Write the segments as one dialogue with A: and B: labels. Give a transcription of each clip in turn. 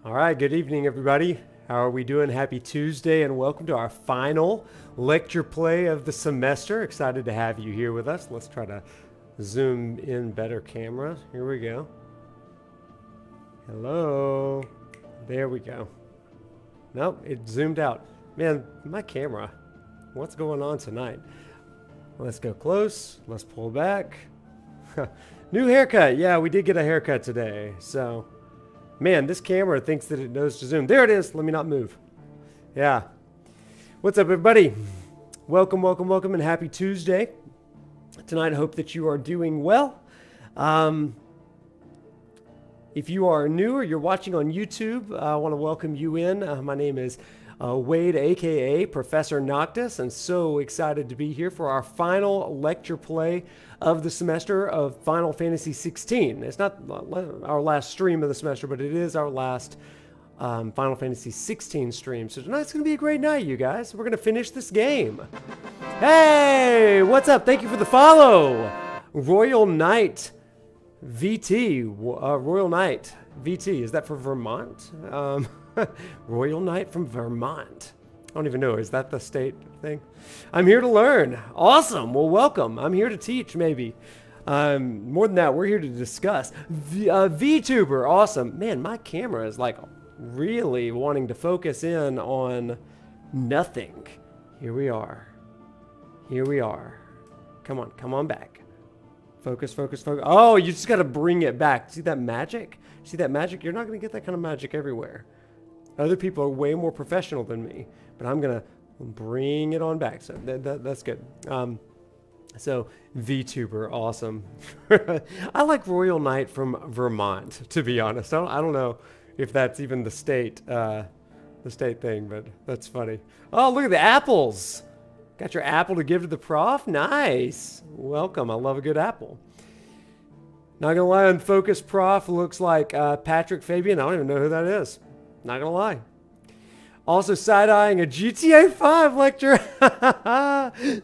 A: All right, good evening, everybody. How are we doing? Happy Tuesday, and welcome to our final lecture play of the semester. Excited to have you here with us. Let's try to zoom in better camera. Here we go. Hello. There we go. Nope, it zoomed out. Man, my camera. What's going on tonight? Let's go close. Let's pull back. New haircut. Yeah, we did get a haircut today, so... Man, this camera thinks that it knows to zoom. There it is. Let me not move. Yeah. What's up, everybody? Welcome, welcome, welcome, and happy Tuesday. Tonight, I hope that you are doing well. If you are new or you're watching on YouTube, I want to welcome you in. My name is Wade, a.k.a. Professor Noctis, and so excited to be here for our final lecture play of the semester of Final Fantasy XVI. It's not our last stream of the semester, but it is our last Final Fantasy XVI stream. So tonight's going to be a great night, you guys. We're going to finish this game. Hey, what's up? Thank you for the follow. Royal Knight VT. Royal Knight VT. Is that for Vermont? Royal Knight from Vermont. I don't even know. Is that the state thing? I'm here to learn. Awesome. Well, welcome. I'm here to teach, maybe. More than that, we're here to discuss. VTuber. Awesome. Man, my camera is like really wanting to focus in on nothing. Here we are. Here we are. Come on. Come on back. Focus, focus, focus. Oh, you just got to bring it back. See that magic? See that magic? You're not going to get that kind of magic everywhere. Other people are way more professional than me, but I'm going to bring it on back. So that's good. So VTuber, awesome. I like Royal Knight from Vermont, to be honest. I don't know if that's even the state thing, but that's funny. Oh, look at the apples. Got your apple to give to the prof? Nice. Welcome. I love a good apple. Not going to lie, Unfocused Prof looks like Patrick Fabian. I don't even know who that is. Not going to lie. Also side-eyeing a GTA 5 lecture.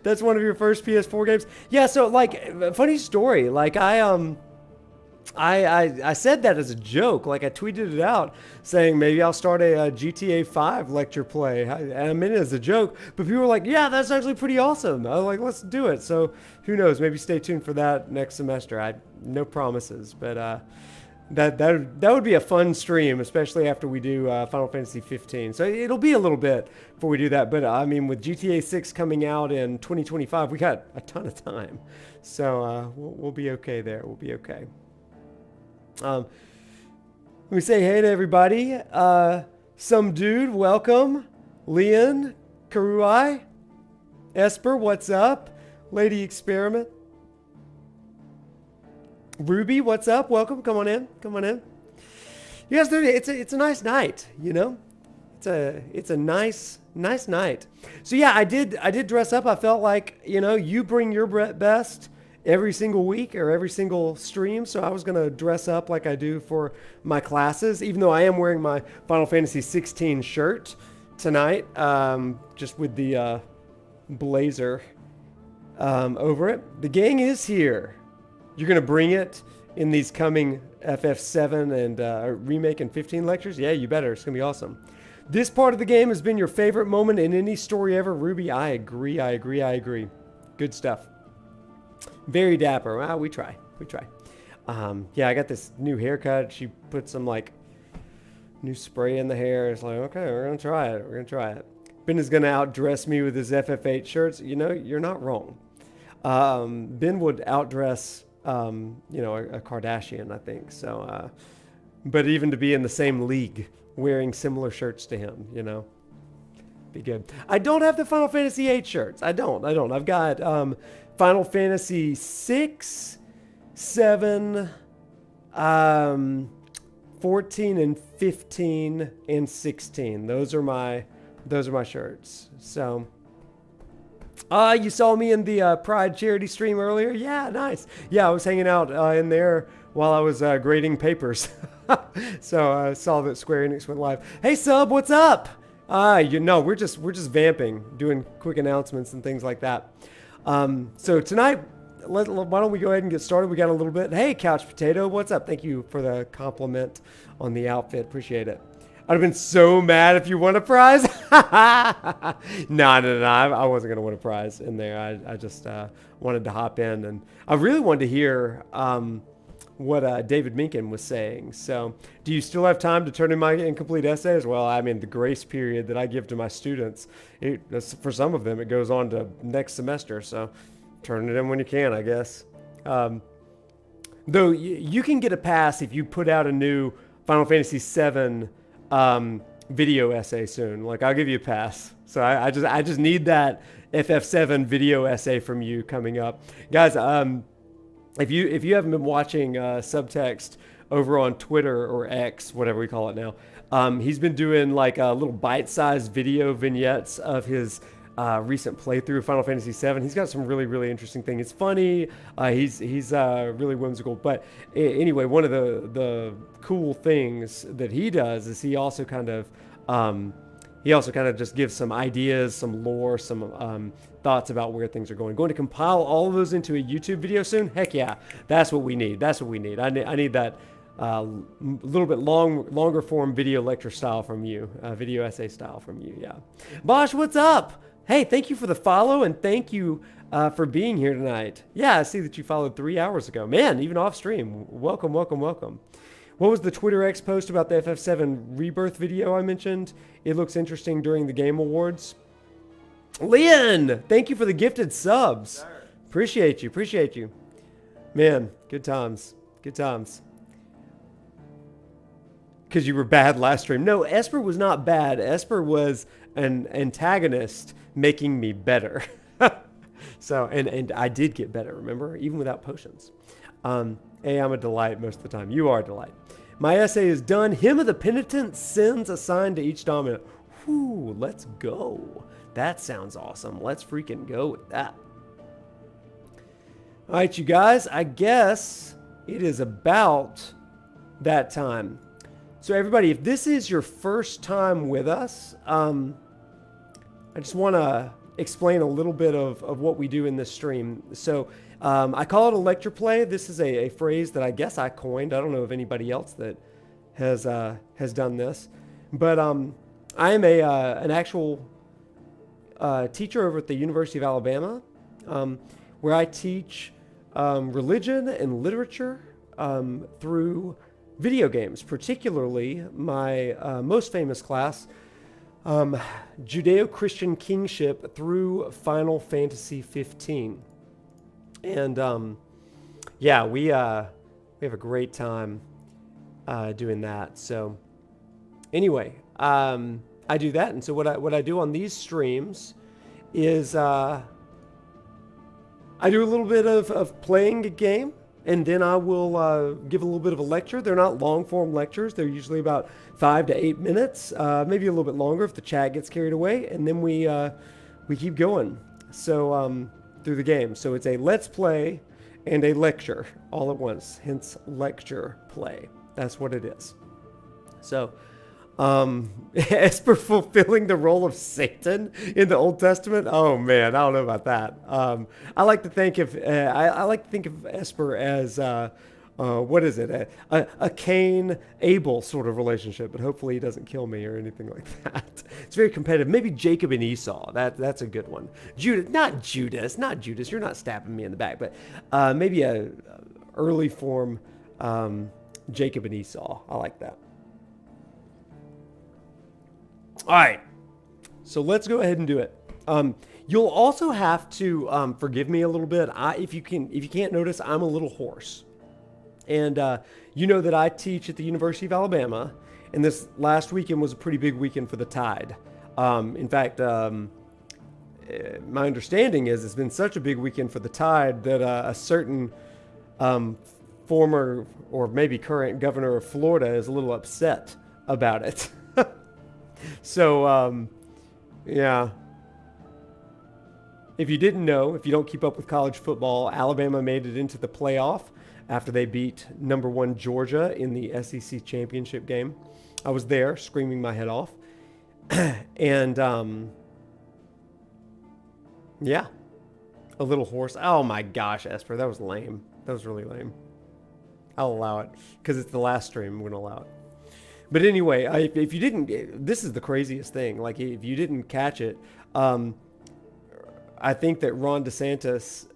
A: That's one of your first PS4 games. Yeah, so like, funny story. Like I said that as a joke. Like I tweeted it out saying maybe I'll start a GTA 5 lecture play. I meant it as a joke, but people were like, yeah, that's actually pretty awesome. I was like, let's do it. So who knows? Maybe stay tuned for that next semester. No promises, but that would be a fun stream, especially after we do Final Fantasy 15. So it'll be a little bit before we do that. But I mean, with GTA 6 coming out in 2025, we got a ton of time. So we'll be okay there. We'll be okay. Let me say hey to everybody. Some dude, welcome. Leon, Karuai, Esper, what's up? Lady Experiment. Ruby, what's up? Welcome. Come on in. Come on in. You guys, it's a nice night, you know? It's a nice night. So yeah, I did dress up. I felt like, you know, you bring your best every single week or every single stream. So I was going to dress up like I do for my classes, even though I am wearing my Final Fantasy 16 shirt tonight, just with the blazer over it. The gang is here. You're going to bring it in these coming FF7 and remake and 15 lectures? Yeah, you better. It's going to be awesome. This part of the game has been your favorite moment in any story ever. Ruby, I agree. Good stuff. Very dapper. Well, we try. Yeah, I got this new haircut. She put some like new spray in the hair. It's like, okay, we're going to try it. Ben is going to outdress me with his FF8 shirts. You know, you're not wrong. Ben would outdress, you know, a Kardashian, I think. So, but even to be in the same league, wearing similar shirts to him, you know, be good. I don't have the Final Fantasy 8 shirts. I don't. I've got Final Fantasy 6, 7, 14, and 15, and 16. Those are my shirts. So. You saw me in the Pride charity stream earlier? Yeah, nice. Yeah, I was hanging out in there while I was grading papers. So I saw that Square Enix went live. Hey, sub, what's up? You know, we're just vamping, doing quick announcements and things like that. So tonight, why don't we go ahead and get started? We got a little bit. Hey, Couch Potato, what's up? Thank you for the compliment on the outfit. Appreciate it. I'd have been so mad if you won a prize. No, I wasn't going to win a prize in there. I just wanted to hop in, and I really wanted to hear what David Minkin was saying. So do you still have time to turn in my incomplete essays? Well, I mean, the grace period that I give to my students, for some of them, it goes on to next semester. So turn it in when you can, I guess. Though you can get a pass if you put out a new Final Fantasy VII video essay soon. Like, I'll give you a pass. So I just need that FF7 video essay from you coming up, guys. If you haven't been watching Subtext over on Twitter or X, whatever we call it now, he's been doing like little bite-sized video vignettes of his recent playthrough of Final Fantasy VII. He's got some really interesting things. It's funny. He's really whimsical. But anyway, one of the cool things that he does is he also kind of just gives some ideas, some lore, some thoughts about where things are going. Going to compile all of those into a YouTube video soon? Heck yeah, that's what we need. That's what we need. I need that little bit longer form video lecture style from you, video essay style from you. Yeah, Bosch, what's up? Hey, thank you for the follow, and thank you for being here tonight. Yeah, I see that you followed 3 hours ago. Man, even off stream. Welcome. What was the Twitter X post about the FF7 Rebirth video I mentioned? It looks interesting during the Game Awards. Leon, thank you for the gifted subs. Sir. Appreciate you. Man, good times. Because you were bad last stream. No, Esper was not bad. Esper was an antagonist making me better. So, and I did get better, remember? Even without potions. Hey, I'm a delight most of the time. You are a delight. My essay is done. Hymn of the Penitent, sins assigned to each dominant. Whew, let's go. That sounds awesome. Let's freaking go with that. All right, you guys, I guess it is about that time. So everybody, if this is your first time with us, I just want to explain a little bit of what we do in this stream. So I call it a lecture play. This is a phrase that I guess I coined. I don't know of anybody else that has done this. But I am an actual teacher over at the University of Alabama, where I teach religion and literature through video games, particularly my most famous class, Judeo-Christian Kingship through Final Fantasy 15. And yeah, we have a great time doing that. So anyway, I do that, and so what I do on these streams is I do a little bit of playing a game, and then I will give a little bit of a lecture. They're not long-form lectures. They're usually about 5 to 8 minutes, maybe a little bit longer if the chat gets carried away, and then we keep going. So through the game. So it's a let's play and a lecture all at once, hence lecture play. That's what it is. So Esper fulfilling the role of Satan in the Old Testament. Oh man, I don't know about that. I like to think of Esper as what is it? A Cain-Abel sort of relationship, but hopefully he doesn't kill me or anything like that. It's very competitive. Maybe Jacob and Esau. That's a good one. Not Judas. You're not stabbing me in the back, but maybe a early form Jacob and Esau. I like that. All right, so let's go ahead and do it. You'll also have to forgive me a little bit. If you can't notice, I'm a little hoarse. And you know that I teach at the University of Alabama, and this last weekend was a pretty big weekend for the Tide. In fact, my understanding is it's been such a big weekend for the Tide that a certain former or maybe current governor of Florida is a little upset about it. So, yeah. If you didn't know, if you don't keep up with college football, Alabama made it into the playoff after they beat number 1 Georgia in the SEC championship game. I was there screaming my head off. And, yeah, a little hoarse. Oh my gosh, Esper, that was lame. That was really lame. I'll allow it because it's the last stream. I'm going to allow it. But anyway, if you didn't, this is the craziest thing. Like, if you didn't catch it, I think that Ron DeSantis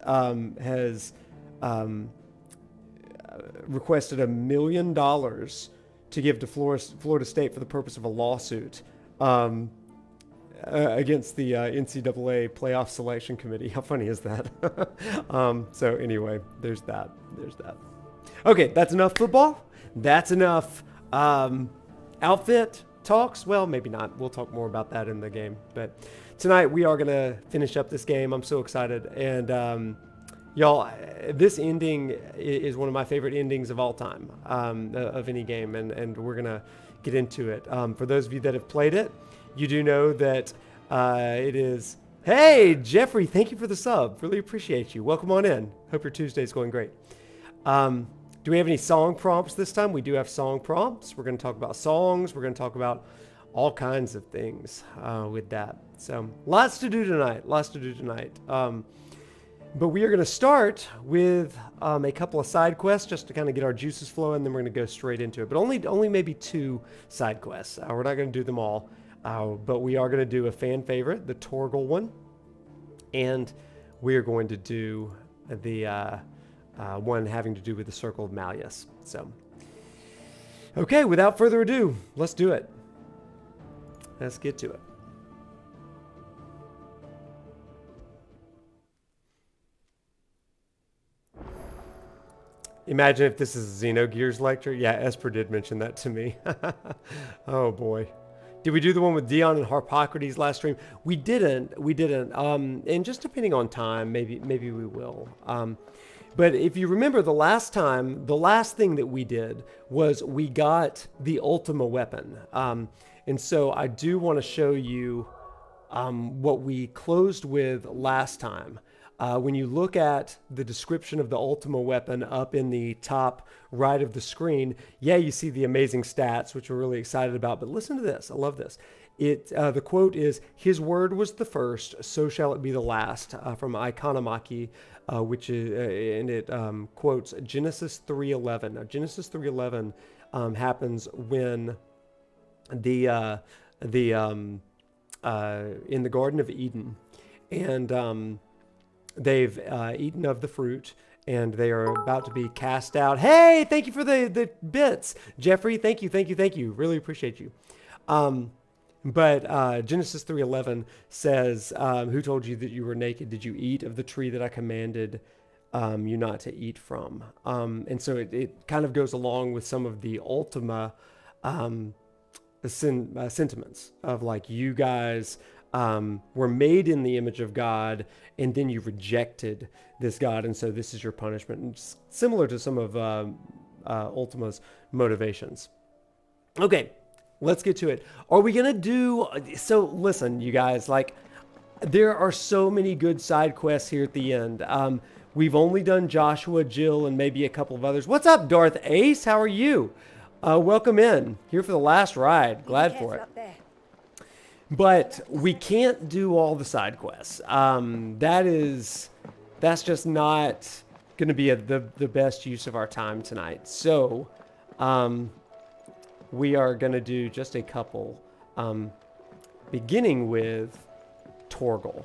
A: has requested $1 million to give to Florida State for the purpose of a lawsuit against the NCAA playoff selection committee. How funny is that? So anyway, there's that. Okay, that's enough football. That's enough outfit talks. Well, maybe not. We'll talk more about that in the game. But tonight we are going to finish up this game. I'm so excited. And y'all, this ending is one of my favorite endings of all time, of any game. And we're going to get into it. For those of you that have played it, you do know that it is... Hey, Jeffrey, thank you for the sub. Really appreciate you. Welcome on in. Hope your Tuesday's going great. Do we have any song prompts this time? We do have song prompts. We're going to talk about songs. We're going to talk about all kinds of things with that. So lots to do tonight. But we are going to start with a couple of side quests just to kind of get our juices flowing. Then we're going to go straight into it. But only maybe 2 side quests. We're not going to do them all. But we are going to do a fan favorite, the Torgal one. And we are going to do the... one having to do with the Circle of Malleus. So, okay, without further ado, let's do it. Let's get to it. Imagine if this is a Xenogears lecture. Yeah, Esper did mention that to me. Oh boy. Did we do the one with Dion and Harpocrates last stream? We didn't. And just depending on time, maybe we will. But if you remember the last time, the last thing that we did was we got the Ultima weapon. And so I do want to show you what we closed with last time. When you look at the description of the Ultima weapon up in the top right of the screen, yeah, you see the amazing stats, which we're really excited about. But listen to this. I love this. The quote is, "His word was the first, so shall it be the last," from Ikonomachy, which is, and it quotes Genesis 3:11. Now, Genesis 3:11 happens when in the Garden of Eden, and they've eaten of the fruit, and they are about to be cast out. Hey, thank you for the bits, Jeffrey. Thank you. Really appreciate you. But Genesis 3:11 says, "Who told you that you were naked? Did you eat of the tree that I commanded you not to eat from?" And so it kind of goes along with some of the Ultima sentiments of, like, you guys were made in the image of God, and then you rejected this God, and so this is your punishment. And it's similar to some of Ultima's motivations. Okay. Let's get to it. Are we going to do... So listen, you guys, like, there are so many good side quests here at the end. We've only done Joshua, Jill, and maybe a couple of others. What's up, Darth Ace? How are you? Welcome in. Here for the last ride. Glad for it. But we can't do all the side quests. That's just not going to be the best use of our time tonight. So... we are going to do just a couple, beginning with Torgal.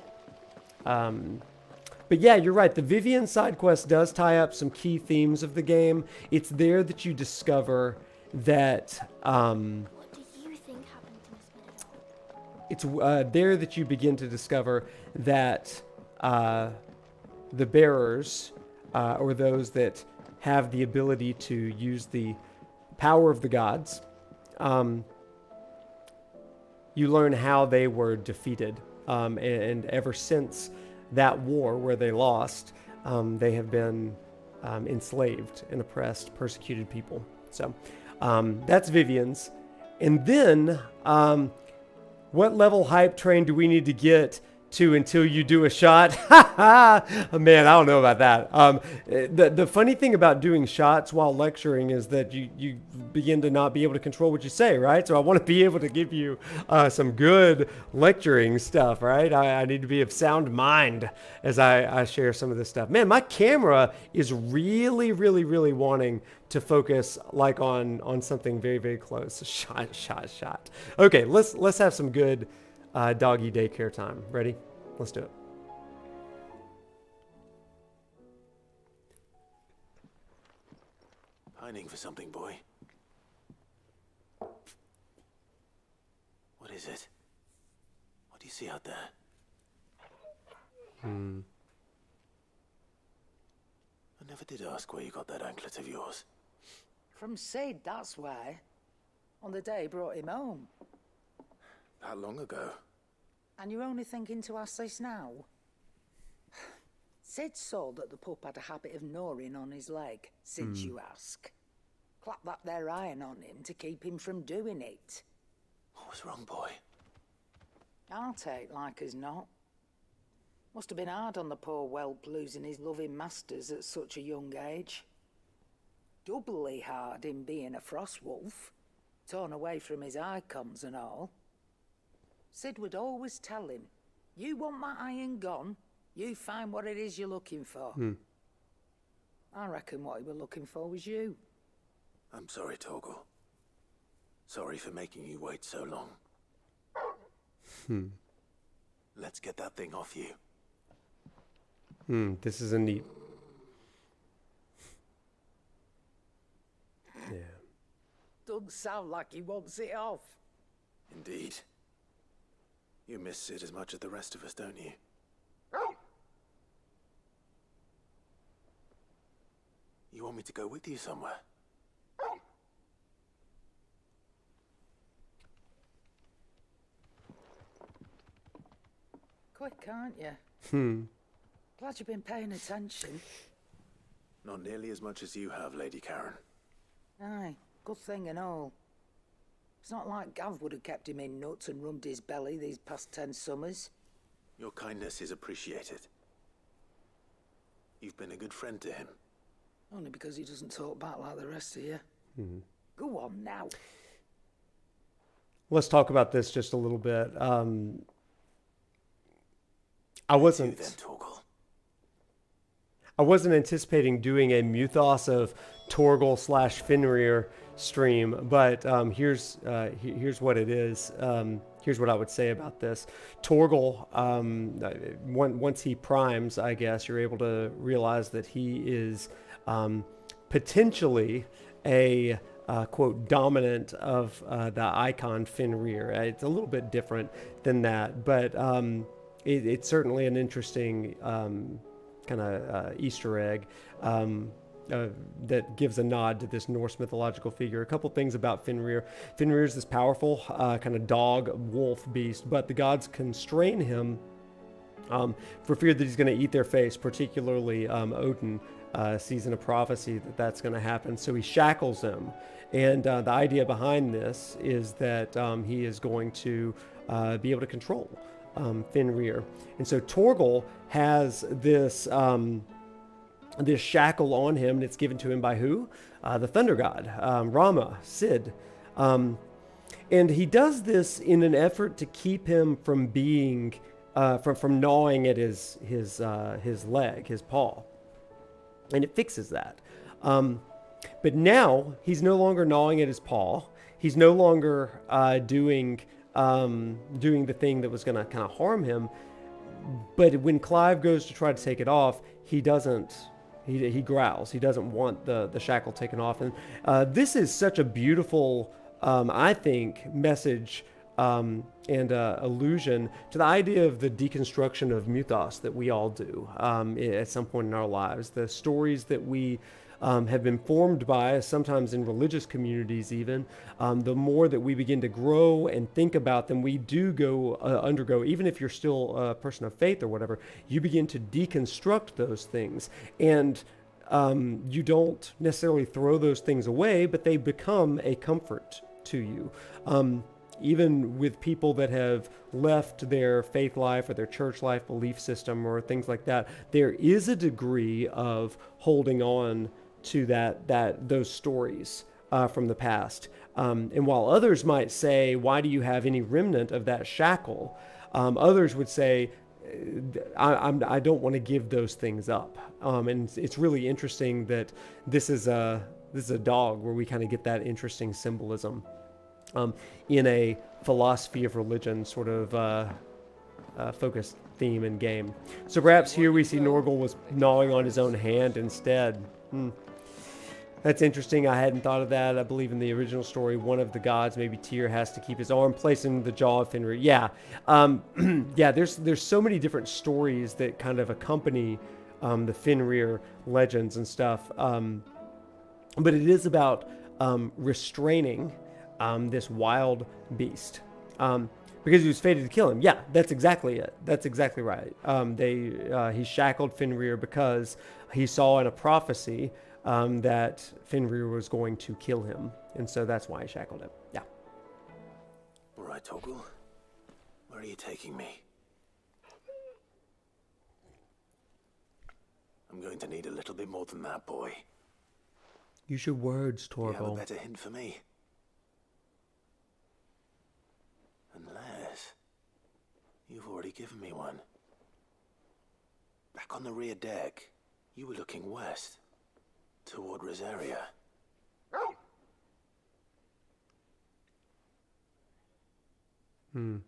A: But yeah, you're right. The Vivian side quest does tie up some key themes of the game. It's there that you discover that...
B: what do you think happened to Miss Minotaur?
A: It's there that you begin to discover that the bearers, or those that have the ability to use the power of the gods, you learn how they were defeated, and ever since that war where they lost, they have been enslaved and oppressed, persecuted people. So that's Vivian's. And then what level hype train do we need to get to until you do a shot. Man, I don't know about that. The funny thing about doing shots while lecturing is that you begin to not be able to control what you say, right? So I want to be able to give you some good lecturing stuff, right? I need to be of sound mind as I share some of this stuff. Man, my camera is really, really, really wanting to focus like on something very, very close. Shot. Okay, let's have some good doggy daycare time. Ready? Let's do it.
C: Pining for something, boy. What is it? What do you see out there? I never did ask where you got that anklet of yours.
D: From Sid, that's why. On the day he brought him home.
C: That long ago?
D: And you're only thinking to ask this now? Sid saw that the pup had a habit of gnawing on his leg, since you ask. Clap that there iron on him to keep him from doing it.
C: What was wrong, boy?
D: I'll take like as not. Must have been hard on the poor whelp losing his loving masters at such a young age. Doubly hard in being a frost wolf, torn away from his icons and all. Sid would always tell him, you want that iron gone, you find what it is you're looking for. I reckon what he was looking for was you.
C: I'm sorry, Torgal. Sorry for making you wait so long. Let's get that thing off you.
A: This is a neat... Yeah.
D: Doesn't sound like he wants it off.
C: Indeed. You miss Sid as much as the rest of us, don't you? You want me to go with you somewhere?
D: Quick, aren't you? Glad you've been paying attention.
C: Not nearly as much as you have, Lady Karen.
D: Aye, good thing and all. It's not like Gav would have kept him in nuts and rubbed his belly these past 10 summers.
C: Your kindness is appreciated. You've been a good friend to him.
D: Only because he doesn't talk back like the rest of you. Go on now.
A: Let's talk about this just a little bit. I wasn't anticipating doing a Mythos of Torgal / Fenrir stream, but here's what it is. Here's what I would say about this. Torgal, once he primes, I guess, you're able to realize that he is potentially a quote dominant of the icon Fenrir. It's a little bit different than that, but it's certainly an interesting kind of Easter egg that gives a nod to this Norse mythological figure. A couple things about Fenrir. Fenrir is this powerful kind of dog wolf beast, but the gods constrain him for fear that he's going to eat their face, particularly Odin sees in a prophecy that that's going to happen. So he shackles him. And the idea behind this is that he is going to be able to control Fenrir. And so Torgal has this this shackle on him, and it's given to him by who? The thunder god, Rama, Sid. And he does this in an effort to keep him from being, from gnawing at his leg, his paw. And it fixes that. But now he's no longer gnawing at his paw. He's no longer doing the thing that was going to kind of harm him. But when Clive goes to try to take it off, he doesn't. He growls. He doesn't want the shackle taken off. And this is such a beautiful, I think, message and allusion to the idea of the deconstruction of mythos that we all do at some point in our lives. The stories that we have been formed by, sometimes in religious communities even, the more that we begin to grow and think about them, we do undergo, even if you're still a person of faith or whatever, you begin to deconstruct those things. And you don't necessarily throw those things away, but they become a comfort to you. even with people that have left their faith life or their church life belief system or things like that, there is a degree of holding on to those stories from the past. And while others might say, why do you have any remnant of that shackle? Others would say, I don't want to give those things up. And it's really interesting that this is a dog where we kind of get that interesting symbolism in a philosophy of religion sort of focused theme and game. So perhaps here we see Norgal was gnawing on his own hand instead. That's interesting. I hadn't thought of that. I believe in the original story, one of the gods, maybe Tyr, has to keep his arm placed in the jaw of Fenrir. Yeah. Yeah, there's so many different stories that kind of accompany the Fenrir legends and stuff. But it is about restraining this wild beast. Because he was fated to kill him. Yeah, that's exactly it. That's exactly right. He shackled Fenrir because he saw in a prophecy that Fenrir was going to kill him. And so that's why he shackled him. Yeah.
C: All right, Torgal. Where are you taking me? I'm going to need a little bit more than that, boy.
A: Use your words,
C: Do you have a
A: Torgal.
C: better hint for me? Unless you've already given me one. Back on the rear deck, you were looking west, toward Rosaria.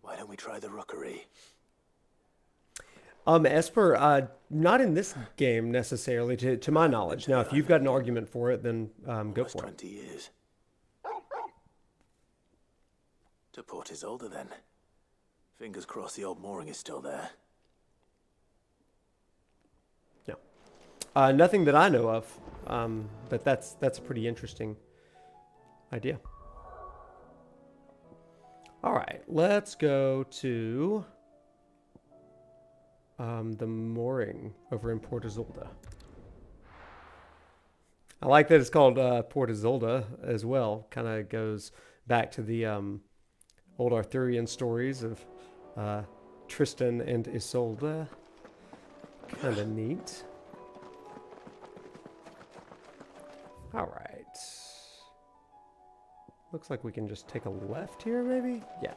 C: Why don't we try the rookery?
A: Esper, not in this game necessarily, to my knowledge. Now, if you've got an argument for it, then go
C: Almost
A: for it.
C: 20 years. To Port Isolde, then. Fingers crossed the old mooring is still there.
A: Yeah. Nothing that I know of, but that's a pretty interesting idea. All right, let's go to the mooring over in Port Isolde. I like that it's called Port Isolde as well. Kind of goes back to the old Arthurian stories of Tristan and Isolde. Kind of neat. All right. Looks like we can just take a left here, maybe? Yeah.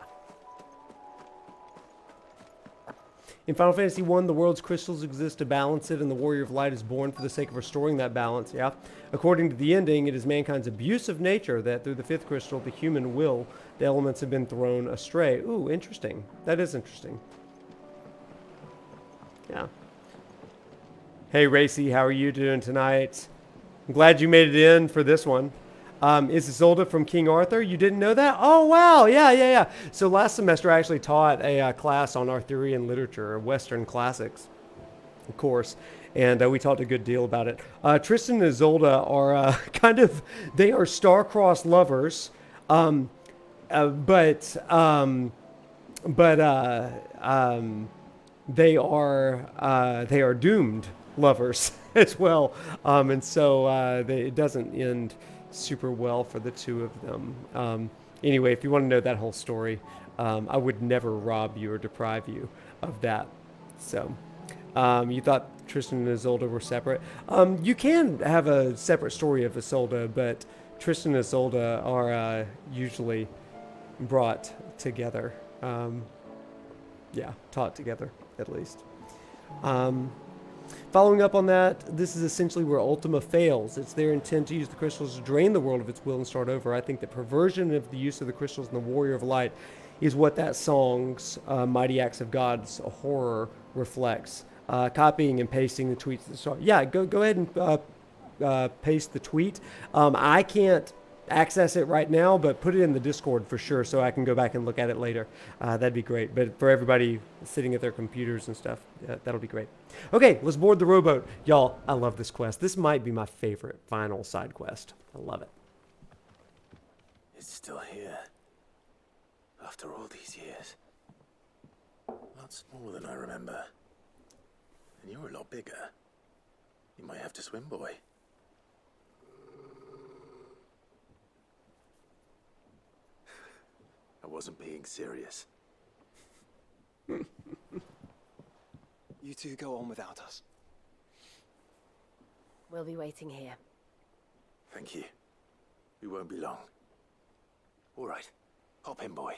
A: In Final Fantasy I, the world's crystals exist to balance it, and the Warrior of Light is born for the sake of restoring that balance, yeah. According to the ending, it is mankind's abuse of nature that through the fifth crystal, the human will, the elements have been thrown astray. Ooh, interesting. That is interesting. Yeah. Hey, Racy, how are you doing tonight? I'm glad you made it in for this one. Is Isolde from King Arthur? You didn't know that? Oh, wow. Yeah. So last semester I actually taught a class on Arthurian literature, Western classics, of course. And we talked a good deal about it. Tristan and Isolde are they are star-crossed lovers. But they are doomed lovers as well. And so it doesn't end super well for the two of them. Anyway, if you want to know that whole story, I would never rob you or deprive you of that. So you thought Tristan and Isolde were separate. You can have a separate story of Isolde, but Tristan and Isolde are usually brought together. Taught together, at least. Following up on that, this is essentially where Ultima fails. It's their intent to use the crystals to drain the world of its will and start over. I think the perversion of the use of the crystals in the Warrior of Light is what that song's Mighty Acts of God's horror reflects. Copying and pasting the tweets. Yeah, go ahead and paste the tweet. I can't access it right now, but put it in the Discord for sure so I can go back and look at it later. That'd be great. But for everybody sitting at their computers and stuff, that'll be great. Okay, let's board the rowboat. Y'all, I love this quest. This might be my favorite final side quest. I love it.
C: It's still here. After all these years. A lot smaller than I remember. And you're a lot bigger. You might have to swim, boy. I wasn't being serious.
E: You two go on without us.
B: We'll be waiting here.
C: Thank you. We won't be long. All right. Hop in, boy.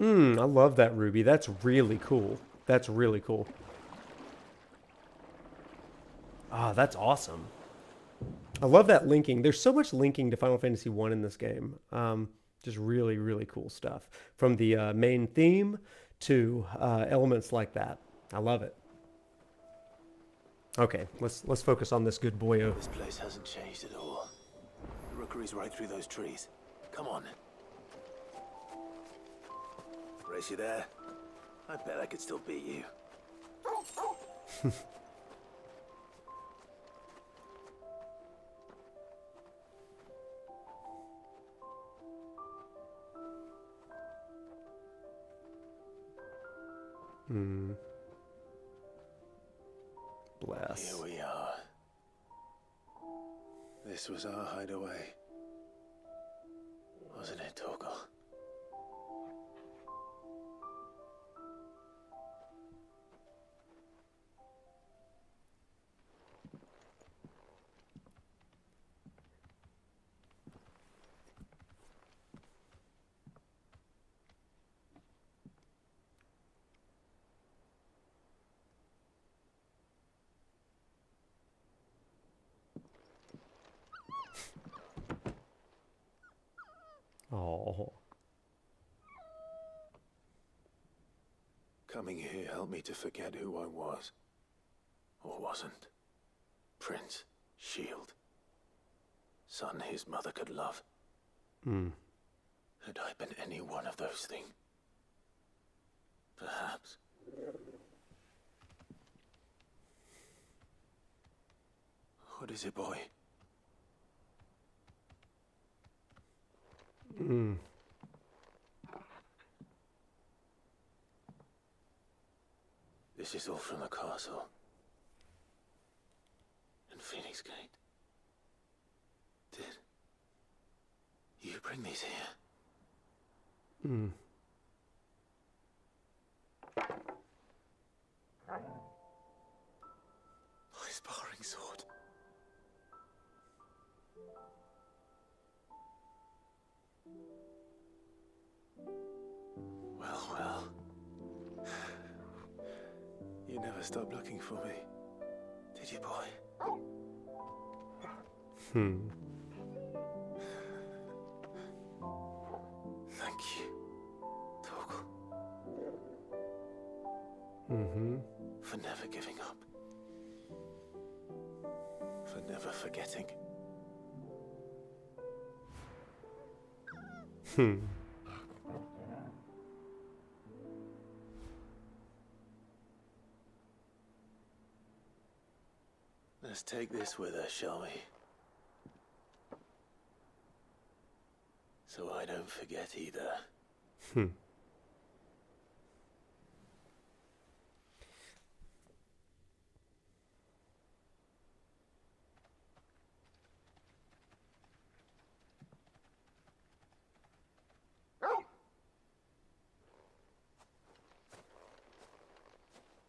A: I love that ruby. That's really cool. That's really cool. Ah, that's awesome. I love that linking. There's so much linking to Final Fantasy 1 in this game. Just really, really cool stuff. From the main theme to elements like that. I love it. Okay, let's focus on this good boyo.
C: This place hasn't changed at all. The rookery's right through those trees. Come on. Race you there? I bet I could still beat you.
A: Bless.
C: Here we are. This was our hideaway. Wasn't it, Torgal?
A: Oh.
C: Coming here helped me to forget who I was. Or wasn't. Prince, shield. Son his mother could love. Had I been any one of those things? Perhaps. What is it, boy? This is all from the castle. And Phoenix Gate. Did you bring these here? My sparring sword. Well. You never stopped looking for me, did you, boy? Thank you, Torgal. For never giving up. For never forgetting. Let's take this with us, shall we? So I don't forget either.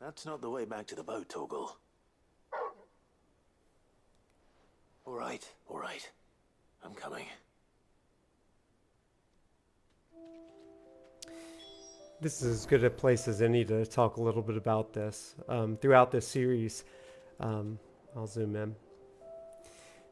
C: That's not the way back to the boat, Torgal. All right. I'm coming.
A: This is as good a place as any to talk a little bit about this. Throughout this series, I'll zoom in.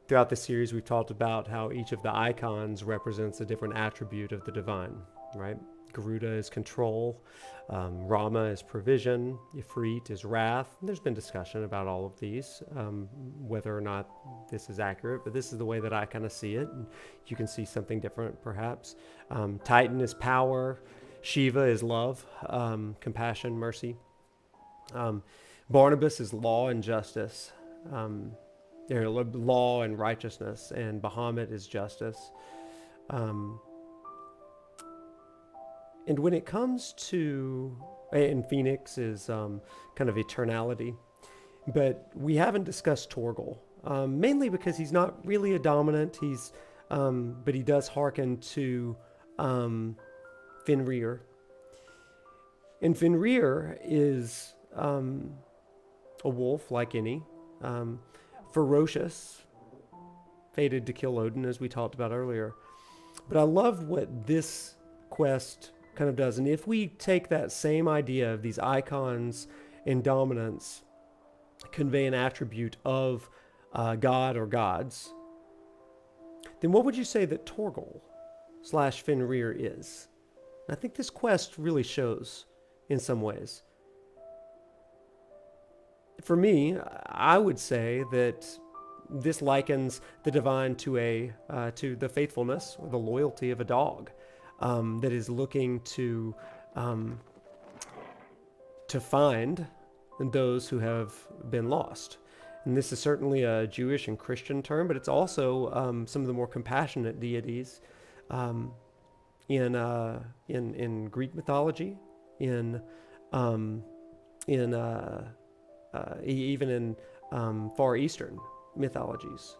A: Throughout this series, we've talked about how each of the icons represents a different attribute of the divine, right? Garuda is control, Rama is provision, Ifrit is wrath. There's been discussion about all of these, whether or not this is accurate, but this is the way that I kind of see it. And you can see something different, perhaps. Titan is power, Shiva is love, compassion, mercy. Barnabas is law and justice, law and righteousness, and Bahamut is justice. And when it comes to, and Phoenix is kind of eternality, but we haven't discussed Torgal. mainly because he's not really a dominant. But he does hearken to Fenrir. And Fenrir is a wolf like any, ferocious, fated to kill Odin, as we talked about earlier. But I love what this quest kind of does. And if we take that same idea of these icons and dominance, convey an attribute of God or gods, then what would you say that Torgal / Fenrir is? And I think this quest really shows in some ways. For me, I would say that this likens the divine to the faithfulness or the loyalty of a dog that is looking to find those who have been lost. And this is certainly a Jewish and Christian term, but it's also some of the more compassionate deities in Greek mythology, even in Far Eastern mythologies.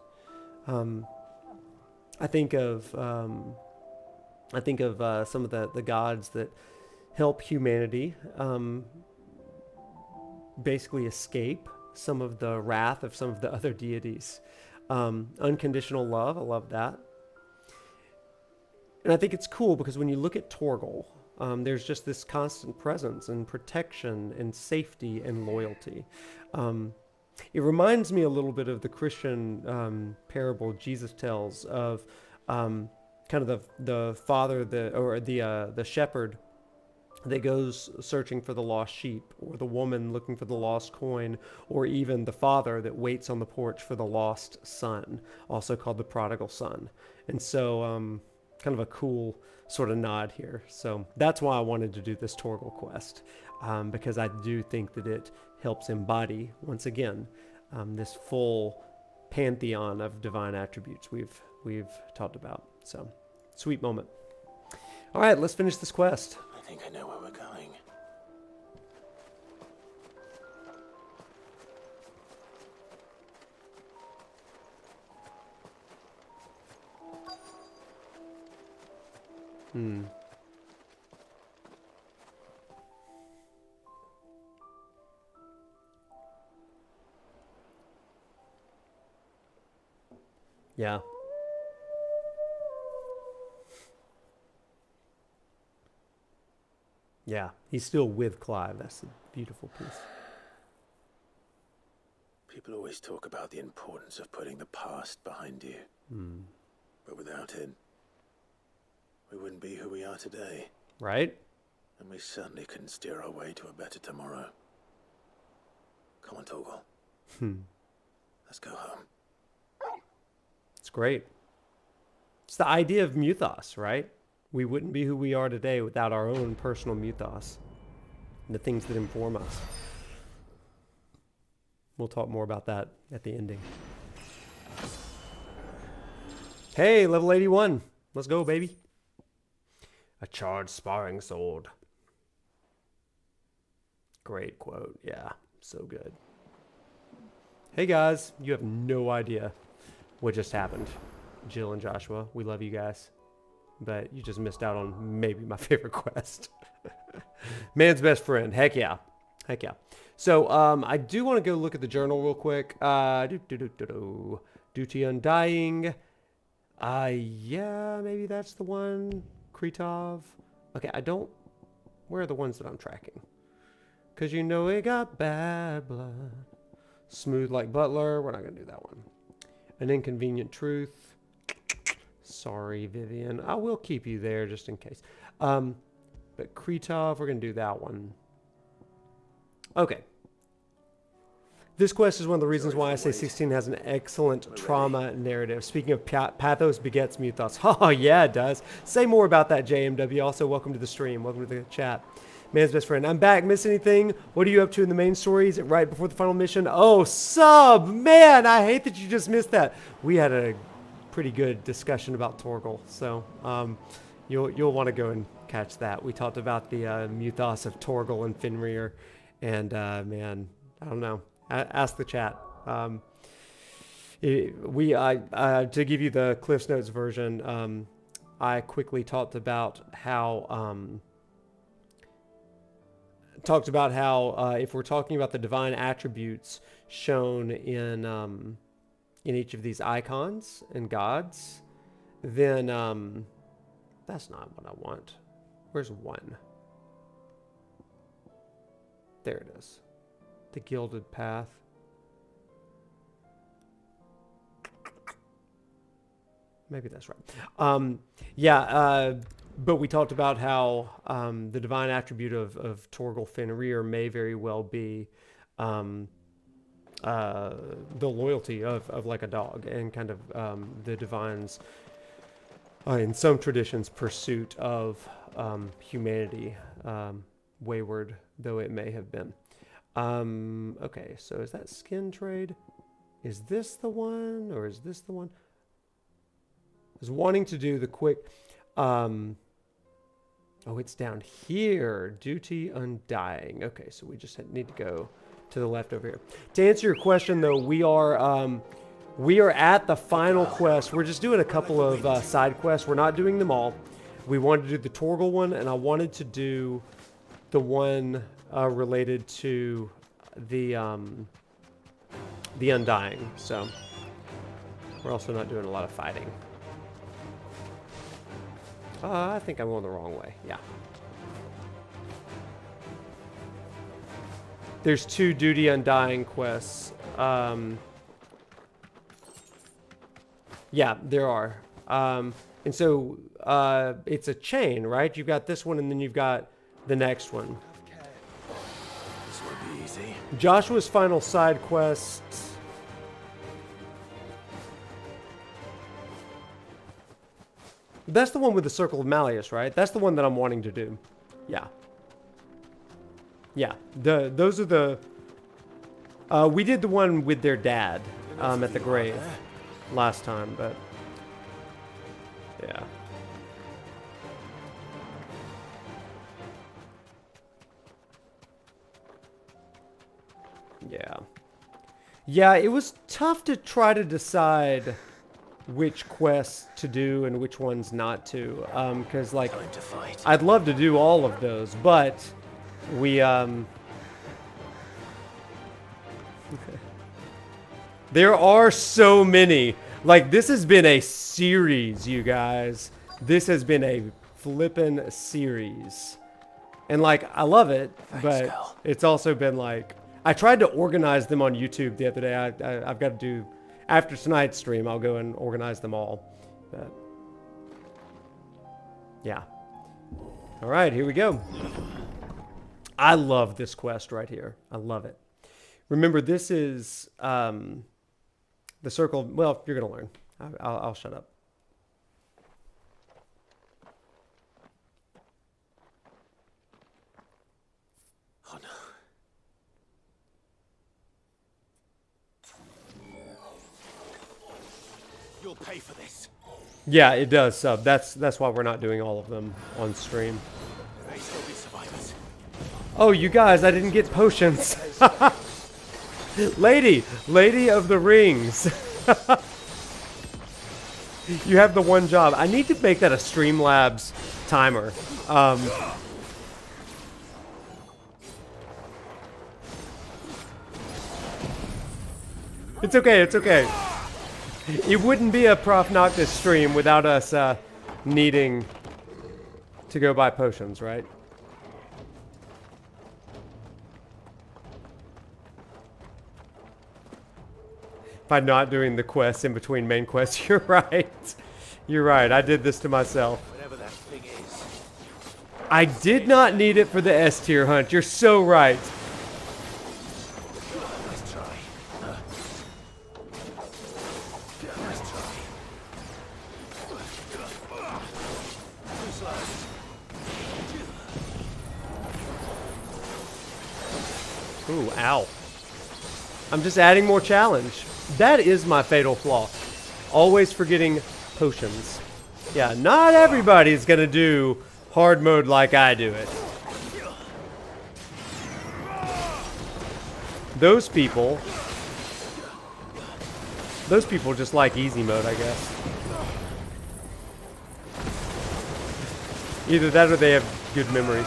A: I think of some of the gods that help humanity basically escape some of the wrath of some of the other deities. Unconditional love, I love that. And I think it's cool because when you look at Torgal, there's just this constant presence and protection and safety and loyalty. It reminds me a little bit of the Christian parable Jesus tells of kind of the father the shepherd that goes searching for the lost sheep, or the woman looking for the lost coin, or even the father that waits on the porch for the lost son, also called the prodigal son. And so kind of a cool sort of nod here. So that's why I wanted to do this Torgal quest, because I do think that it helps embody, once again, this full pantheon of divine attributes we've talked about. So, sweet moment. All right, let's finish this quest.
C: I think I know where we're going.
A: Yeah. Yeah, he's still with Clive. That's a beautiful piece.
C: People always talk about the importance of putting the past behind you. But without it, we wouldn't be who we are today.
A: Right?
C: And we certainly couldn't steer our way to a better tomorrow. Come on, Torgal. Let's go home.
A: It's great. It's the idea of Mythos, right? We wouldn't be who we are today without our own personal Mythos and the things that inform us. We'll talk more about that at the ending. Hey, level 81. Let's go, baby. A charged sparring sword. Great quote. Yeah, so good. Hey, guys. You have no idea what just happened. Jill and Joshua, we love you guys. But you just missed out on maybe my favorite quest. Man's best friend. Heck yeah. Heck yeah. So I do want to go look at the journal real quick. Duty Undying. Yeah, maybe that's the one. Kretov. Okay, where are the ones that I'm tracking? Because you know it got bad blood. Smooth like Butler. We're not going to do that one. An Inconvenient Truth. Sorry, Vivian. I will keep you there just in case. But Kretov, we're going to do that one. Okay. This quest is one of the reasons why I say 16 has an excellent trauma narrative. Speaking of pathos begets mythos. Oh, yeah, it does. Say more about that, JMW. Also, welcome to the stream. Welcome to the chat. Man's best friend. I'm back. Miss anything? What are you up to in the main story? Is it right before the final mission? Oh, sub! Man, I hate that you just missed that. We had a pretty good discussion about Torgal, so you'll want to go and catch that. We talked about the mythos of Torgal and Fenrir, and man, I don't know. Ask the chat. To give you the Cliff's Notes version, I quickly talked about how if we're talking about the divine attributes shown in each of these icons and gods, then that's not what I want. Where's one? There it is. The Gilded Path. Maybe that's right. But we talked about how the divine attribute of Torgal Fenrir may very well be the loyalty of like a dog, and kind of the divine's, in some traditions, pursuit of humanity, wayward though it may have been. Okay, so is that skin trade? Is this the one, or is this the one? I was wanting to do the quick... oh, it's down here. Duty Undying. Okay, so we just need to go to the left over here. To answer your question, though, we are at the final quest. We're just doing a couple of side quests. We're not doing them all. We wanted to do the Torgal one, and I wanted to do the one related to the Undying. So we're also not doing a lot of fighting. I think I'm going the wrong way. Yeah. There's 2 Duty Undying quests. Yeah, there are. And so it's a chain, right? You've got this one, and then you've got the next one.
C: This will be easy.
A: Joshua's final side quest. That's the one with the Circle of Malleus, right? That's the one that I'm wanting to do. Yeah. Yeah. Those are the... we did the one with their dad at the grave last time, but... Yeah. Yeah. Yeah, it was tough to try to decide which quests to do and which ones not to, because like I'd love to do all of those, but we there are so many. Like, this has been a series, you guys. This has been a flippin' series, and like I love it. Thanks, but Cal. It's also been like, I tried to organize them on YouTube the other day. I've got to do. After tonight's stream, I'll go and organize them all. But, yeah. All right, here we go. I love this quest right here. I love it. Remember, this is the circle. Well, you're going to learn. I'll shut up.
C: Oh, no. You'll pay for this.
A: Yeah, it does sub. That's why we're not doing all of them on stream.
C: May still be survivors.
A: Oh, you guys, I didn't get potions. Lady of the Rings. You have the one job. I need to make that a Streamlabs timer. It's okay, it's okay. It wouldn't be a Prof Noctis stream without us needing to go buy potions, right? By not doing the quests in between main quests, you're right. You're right, I did this to myself.
C: Whatever that thing is.
A: I did not need it for the S tier hunt, you're so right.
C: Nice try.
A: Ooh, ow. I'm just adding more challenge. That is my fatal flaw. Always forgetting potions. Yeah, not everybody's gonna do hard mode like I do it. Those people Those people just like easy mode, I guess. Either that or they have good memories.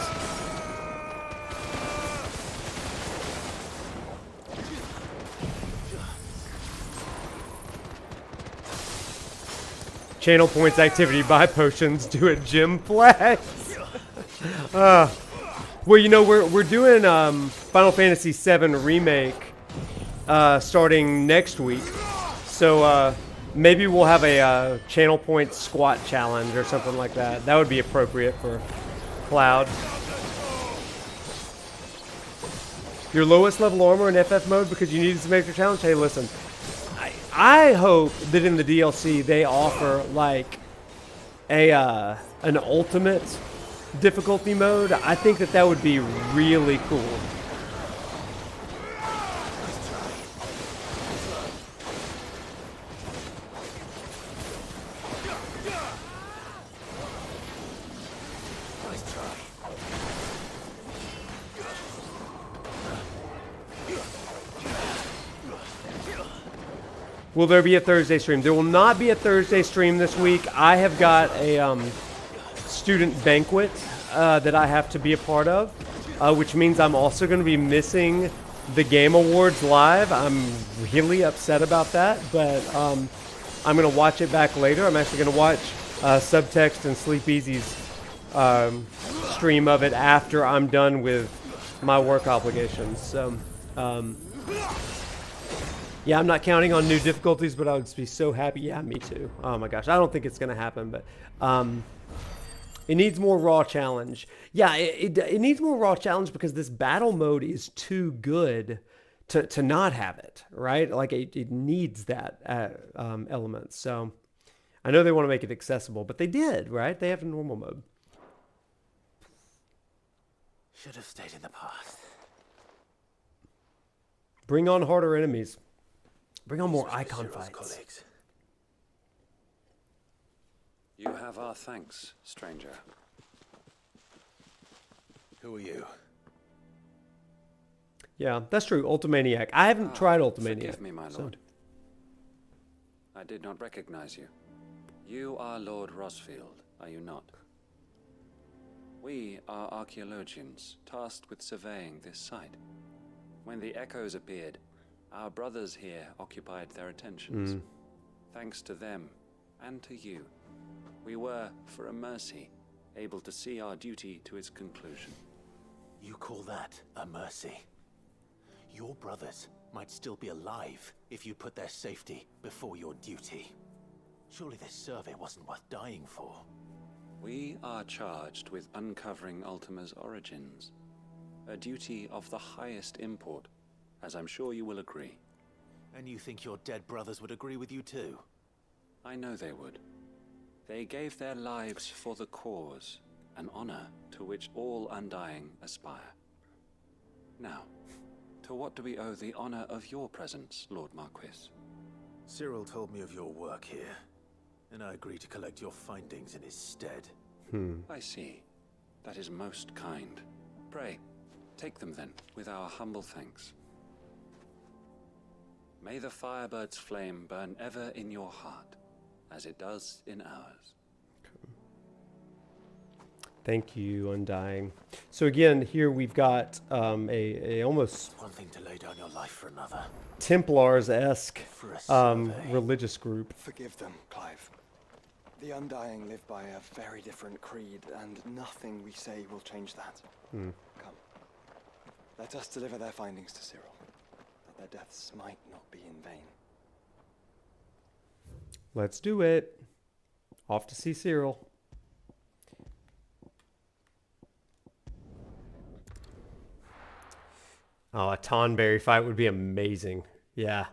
A: Channel points activity, buy potions, do a gym flex. Well, you know, we're doing Final Fantasy VII Remake starting next week. So maybe we'll have a channel point squat challenge or something like that. That would be appropriate for Cloud. Your lowest level armor in FF mode because you needed to make your challenge? Hey, listen. I hope that in the DLC they offer like an ultimate difficulty mode. I think that would be really cool. Will there be a Thursday stream? There will not be a Thursday stream this week. I have got a student banquet that I have to be a part of, which means I'm also going to be missing the Game Awards live. I'm really upset about that, but I'm going to watch it back later. I'm actually going to watch Subtext and Sleep Easy's stream of it after I'm done with my work obligations. So, yeah, I'm not counting on new difficulties, but I would be so happy. Yeah, me too. Oh my gosh, I don't think it's going to happen, but it needs more raw challenge. Yeah, it needs more raw challenge because this battle mode is too good to not have it, right? Like it needs that element. So I know they want to make it accessible, but they did, right? They have a normal mode.
C: Should have stayed in the past.
A: Bring on harder enemies. Bring on more icon
C: Cyril's
A: fights.
C: colleagues.
F: You have our thanks, stranger.
C: Who are you?
A: Yeah, that's true. Ultimaniac. I haven't tried Ultimaniac.
F: Forgive me, my lord. I did not recognize you. You are Lord Rosfield, are you not? We are archaeologians, tasked with surveying this site. When the echoes appeared, our brothers here occupied their attentions. Thanks to them, and to you, we were, for a mercy, able to see our duty to its conclusion.
C: You call that a mercy? Your brothers might still be alive if you put their safety before your duty. Surely this survey wasn't worth dying for.
F: We are charged with uncovering Ultima's origins, a duty of the highest import, as I'm sure you will agree.
C: And you think your dead brothers would agree with you too?
F: I know they would. They gave their lives for the cause, an honor to which all Undying aspire. Now, to what do we owe the honor of your presence, Lord Marquis?
C: Cyril told me of your work here, and I agreed to collect your findings in his stead.
F: I see. That is most kind. Pray, take them then, with our humble thanks. May the Firebird's flame burn ever in your heart, as it does in ours.
A: Thank you, Undying. So again, here we've got a almost
C: One thing to lay down your life for another.
A: Templars-esque
C: For a survey.
A: religious group.
E: Forgive them, Clive. The Undying live by a very different creed, and nothing we say will change that. Come. Let us deliver their findings to Cyril, that their deaths might not be in vain.
A: Let's do it. Off to see Cyril. Oh, a Tonberry fight would be amazing. Yeah.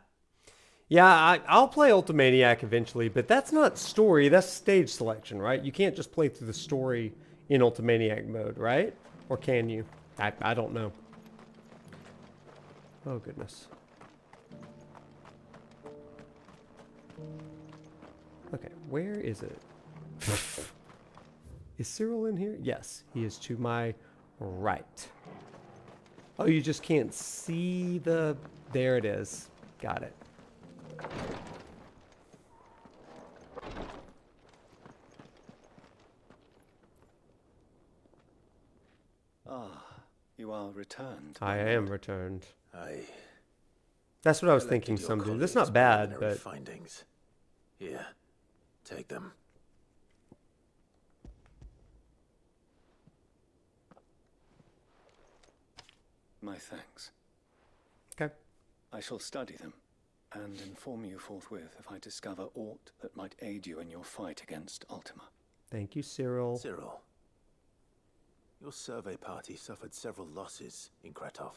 A: Yeah, I'll play Ultimaniac eventually, but that's not story. That's stage selection, right? You can't just play through the story in Ultimaniac mode, right? Or can you? I don't know. Oh, goodness. Okay, where is it? Is Cyril in here? Yes, he is to my right. Oh, you just can't see the... There it is. Got it.
G: Ah, you are returned.
A: I
G: my
A: am
G: lord.
A: returned.
C: I
A: That's what I was
C: collected
A: thinking
C: your
A: someday. That's
C: colleagues'
A: not bad,
C: preliminary
A: but
C: findings. Here, take them.
G: My thanks.
A: okay.
G: I shall study them and inform you forthwith if I discover aught that might aid you in your fight against Ultima.
A: Thank you, Cyril.
C: Cyril, your survey party suffered several losses in Kretov.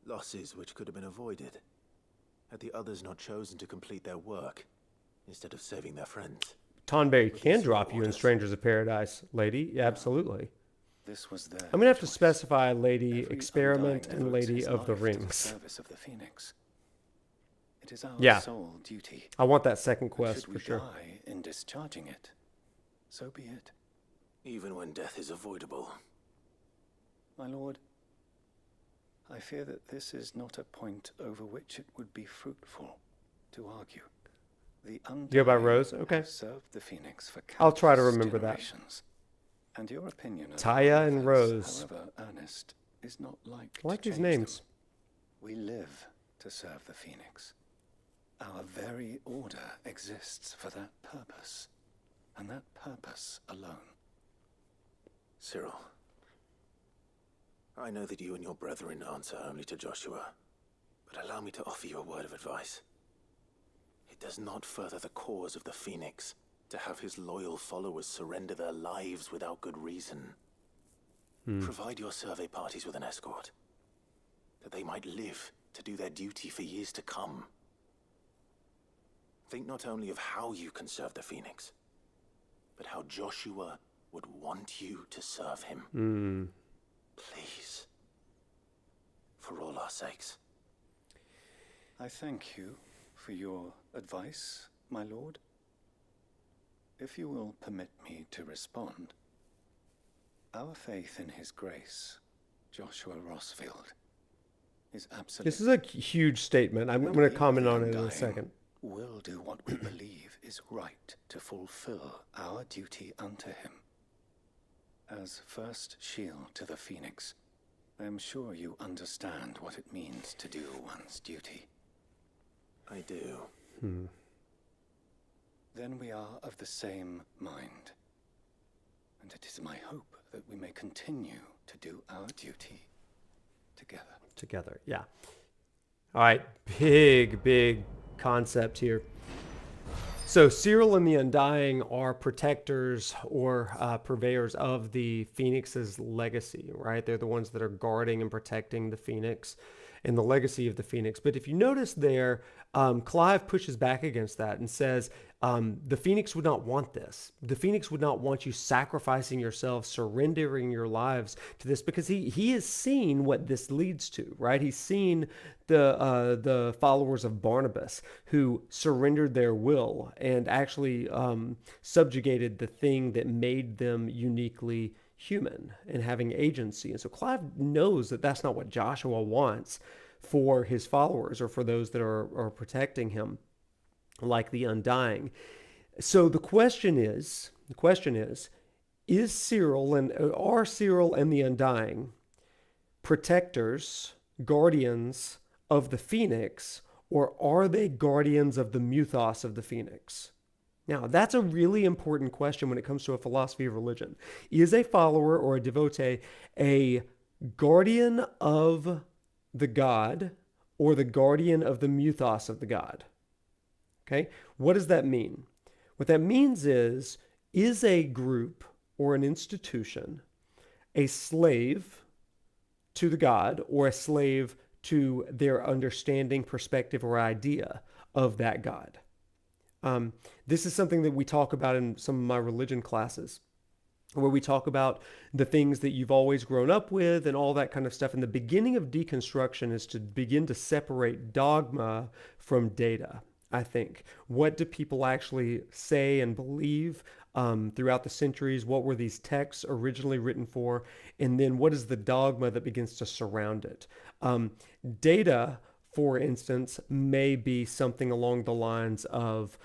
C: Losses which could have been avoided had the others not chosen to complete their work instead of saving their friends.
A: Tonberry
C: With
A: can
C: these
A: drop you in
C: orders.
A: Strangers of Paradise, lady. Yeah, absolutely.
G: This was their
A: I'm going to have to
G: choice.
A: specify Lady
G: Every
A: Experiment
G: Undying
A: and
G: devotes
A: Lady
G: his
A: of the
G: life to
A: Rings.
G: service of the Phoenix. It is our
A: Yeah.
G: sole duty.
A: I want that second
G: And
A: quest
G: should
A: for
G: we
A: sure.
G: die in discharging it, so be it.
C: Even when death is avoidable.
G: My lord, I fear that this is not a point over which it would be fruitful to argue. The Undying
A: You go by Rose? Okay.
G: have served the Phoenix for
A: I'll try to
G: countless
A: remember that.
G: generations. And your opinion of
A: Taya and
G: Mythos,
A: Rose.
G: however earnest, is not like
A: I like
G: to
A: these
G: change
A: names.
G: them. We live to serve the Phoenix. Our very order exists for that purpose, and that purpose alone.
C: Cyril, I know that you and your brethren answer only to Joshua, but allow me to offer you a word of advice. It does not further the cause of the Phoenix to have his loyal followers surrender their lives without good reason. Provide your survey parties with an escort, that they might live to do their duty for years to come. Think not only of how you can serve the Phoenix, but how Joshua would want you to serve him. Please. For all our sakes.
G: I thank you for your advice, my lord. If you will permit me to respond, our faith in his grace, Joshua Rossfield, is absolute.
A: This is a huge statement. I'm going to comment on it in a second.
G: We'll do what we believe is right to fulfill our duty unto him. As first shield to the Phoenix, I am sure you understand what it means to do one's duty.
C: I do.
G: Then we are of the same mind. And it is my hope that we may continue to do our duty together.
A: Together, yeah. All right, big concept here. So Cyril and the Undying are protectors or purveyors of the Phoenix's legacy, right? They're the ones that are guarding and protecting the Phoenix and the legacy of the Phoenix. But if you notice there, Clive pushes back against that and says, the Phoenix would not want this. The Phoenix would not want you sacrificing yourself, surrendering your lives to this, because he has seen what this leads to, right? He's seen the followers of Barnabas who surrendered their will and actually subjugated the thing that made them uniquely human and having agency. And so Clive knows that that's not what Joshua wants for his followers or for those that are protecting him, like the Undying. So the question is, are Cyril and the Undying protectors, guardians of the Phoenix, or are they guardians of the mythos of the Phoenix? Now, that's a really important question when it comes to a philosophy of religion. Is a follower or a devotee a guardian of the god or the guardian of the mythos of the god? Okay, what does that mean? What that means is a group or an institution a slave to the god or a slave to their understanding, perspective, or idea of that god? This is something that we talk about in some of my religion classes, where we talk about the things that you've always grown up with and all that kind of stuff. And the beginning of deconstruction is to begin to separate dogma from data, I think. What do people actually say and believe throughout the centuries? What were these texts originally written for? And then what is the dogma that begins to surround it? Data, for instance, may be something along the lines of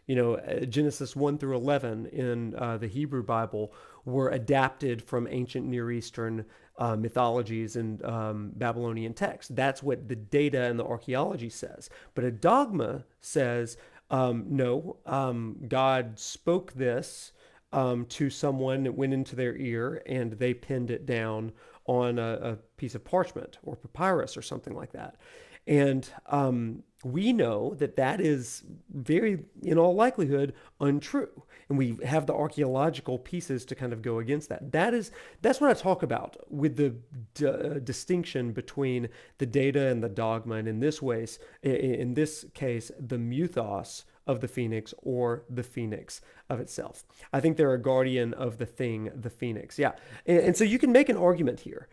A: Genesis 1 through 11 in the Hebrew Bible were adapted from ancient Near Eastern mythologies and Babylonian texts. That's what the data and the archaeology says. But a dogma says, no, God spoke this to someone that went into their ear, and they pinned it down on a piece of parchment or papyrus or something like that. And we know that is very, in all likelihood, untrue. And we have the archaeological pieces to kind of go against that. That's what I talk about with the distinction between the data and the dogma. And in this case, the mythos of the phoenix or the phoenix of itself. I think they're a guardian of the thing, the phoenix. Yeah. And so you can make an argument here.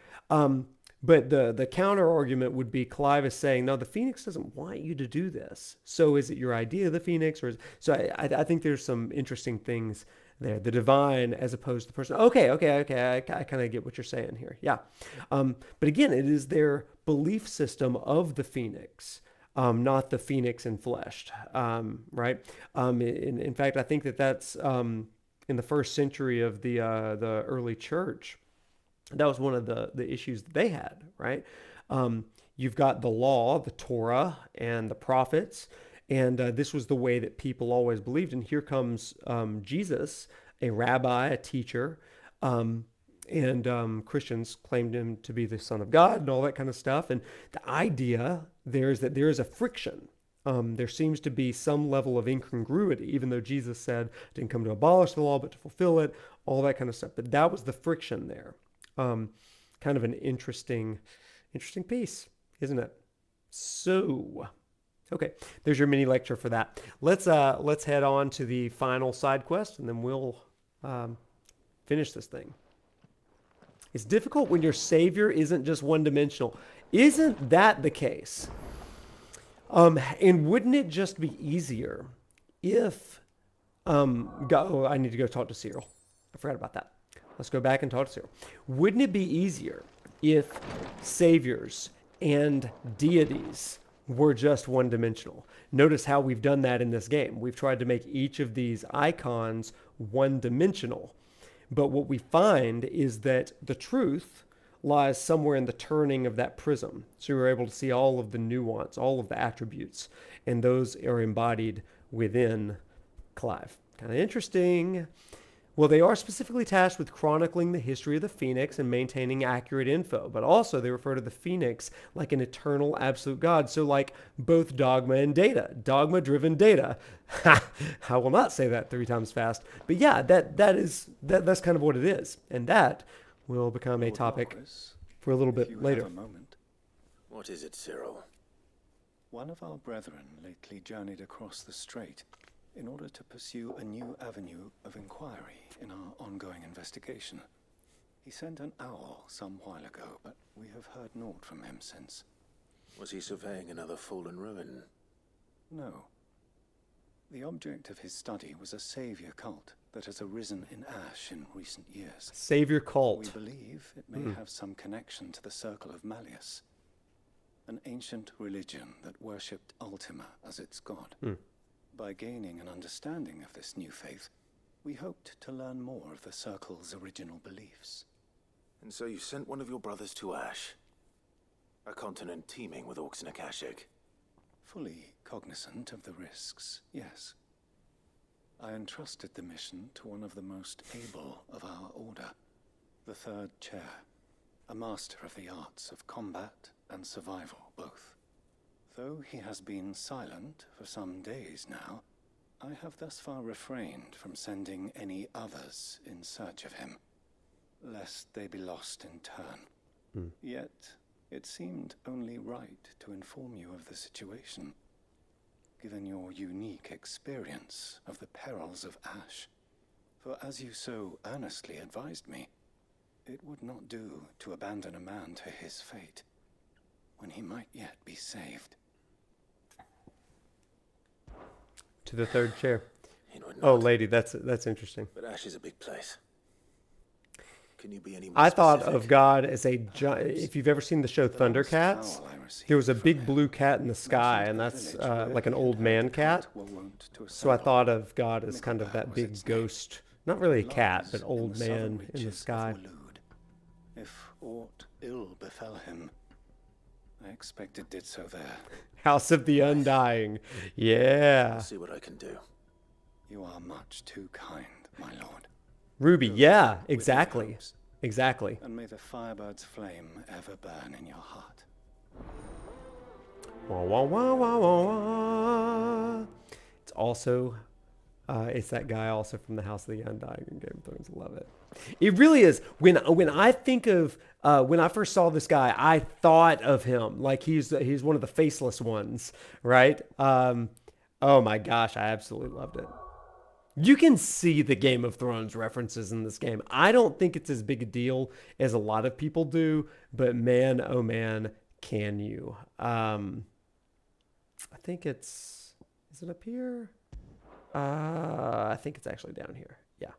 A: But the counter argument would be Clive is saying, no, the phoenix doesn't want you to do this. So is it your idea of the phoenix? I think there's some interesting things there. The divine as opposed to the person. Okay. I kind of get what you're saying here. Yeah. But again, it is their belief system of the phoenix, not the phoenix enfleshed, right? In fact, I think that's in the first century of the early church. That was one of the issues that they had, right? You've got the law, the Torah, and the prophets, and this was the way that people always believed. And here comes Jesus, a rabbi, a teacher, and Christians claimed him to be the Son of God and all that kind of stuff. And the idea there is that there is a friction. There seems to be some level of incongruity, even though Jesus said, didn't come to abolish the law, but to fulfill it, all that kind of stuff. But that was the friction there. Kind of an interesting piece, isn't it? So, okay, there's your mini lecture for that. Let's head on to the final side quest, and then we'll finish this thing. It's difficult when your savior isn't just one-dimensional. Isn't that the case? And wouldn't it just be easier if I need to go talk to Cyril. I forgot about that. Let's go back and talk to Cyril. Wouldn't it be easier if saviors and deities were just one-dimensional? Notice how we've done that in this game. We've tried to make each of these icons one-dimensional. But what we find is that the truth lies somewhere in the turning of that prism. So we're able to see all of the nuance, all of the attributes, and those are embodied within Clive. Kind of interesting. Well, they are specifically tasked with chronicling the history of the Phoenix and maintaining accurate info, but also they refer to the Phoenix like an eternal absolute God. So like both dogma and data, dogma-driven data. I will not say that 3 times fast, but yeah, that's kind of what it is. And that will become a topic for a little bit later.
C: What is it, Cyril?
G: One of our brethren lately journeyed across the strait in order to pursue a new avenue of inquiry in our ongoing investigation. He sent an owl some while ago, but we have heard naught from him since.
C: Was he surveying another fallen ruin?
G: No. The object of his study was a savior cult that has arisen in Ash in recent years.
A: Savior cult.
G: We believe it may have some connection to the Circle of Malleus, an ancient religion that worshipped Ultima as its god. By gaining an understanding of this new faith, we hoped to learn more of the Circle's original beliefs.
C: And so you sent one of your brothers to Ash, a continent teeming with orcs and Akashic.
G: Fully cognizant of the risks, yes. I entrusted the mission to one of the most able of our order, the Third Chair, a master of the arts of combat and survival both. Though he has been silent for some days now, I have thus far refrained from sending any others in search of him, lest they be lost in turn. Yet, it seemed only right to inform you of the situation, given your unique experience of the perils of Ash. For as you so earnestly advised me, it would not do to abandon a man to his fate, when he might yet be saved.
A: To the Third Chair. Oh, lady, that's interesting.
C: But Ash is a big place. can you be any more
A: I thought
C: specific?
A: of God as if you've ever seen the show Thundercats, there was a big blue cat in the sky, and that's like an old man cat. So I thought of God as kind of that big ghost, not really a cat, but old man in the sky.
G: If aught ill befell him, I expect it did so there.
A: House of the Undying. Yeah.
C: I'll see what I can do.
G: You are much too kind, my lord.
A: Ruby, yeah, exactly. Exactly.
G: And may the firebird's flame ever burn in your heart.
A: Wah, wah, wah, wah, wah, wah. It's also, it's that guy also from the House of the Undying in Game of Thrones. I love it. It really is. When I think of, when I first saw this guy, I thought of him like he's one of the faceless ones, right? Oh my gosh, I absolutely loved it. You can see the Game of Thrones references in this game. I don't think it's as big a deal as a lot of people do, but man, oh man, can you? I think is it up here? I think it's actually down here. Yeah.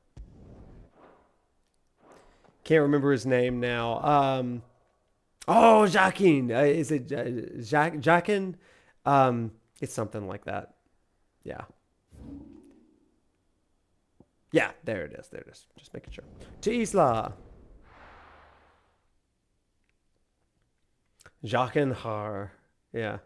A: Can't remember his name now. Oh, Jacquin. Is it Jacquin? It's something like that. Yeah. Yeah, there it is. There it is. Just making sure. To Isla. Jacquin Har. Yeah.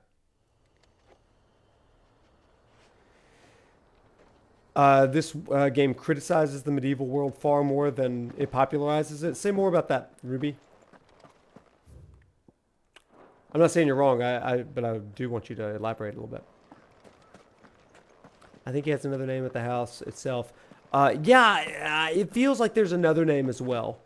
A: This game criticizes the medieval world far more than it popularizes it. Say more about that, Ruby. I'm not saying you're wrong, but I do want you to elaborate a little bit. I think he has another name at the house itself. Yeah, it feels like there's another name as well.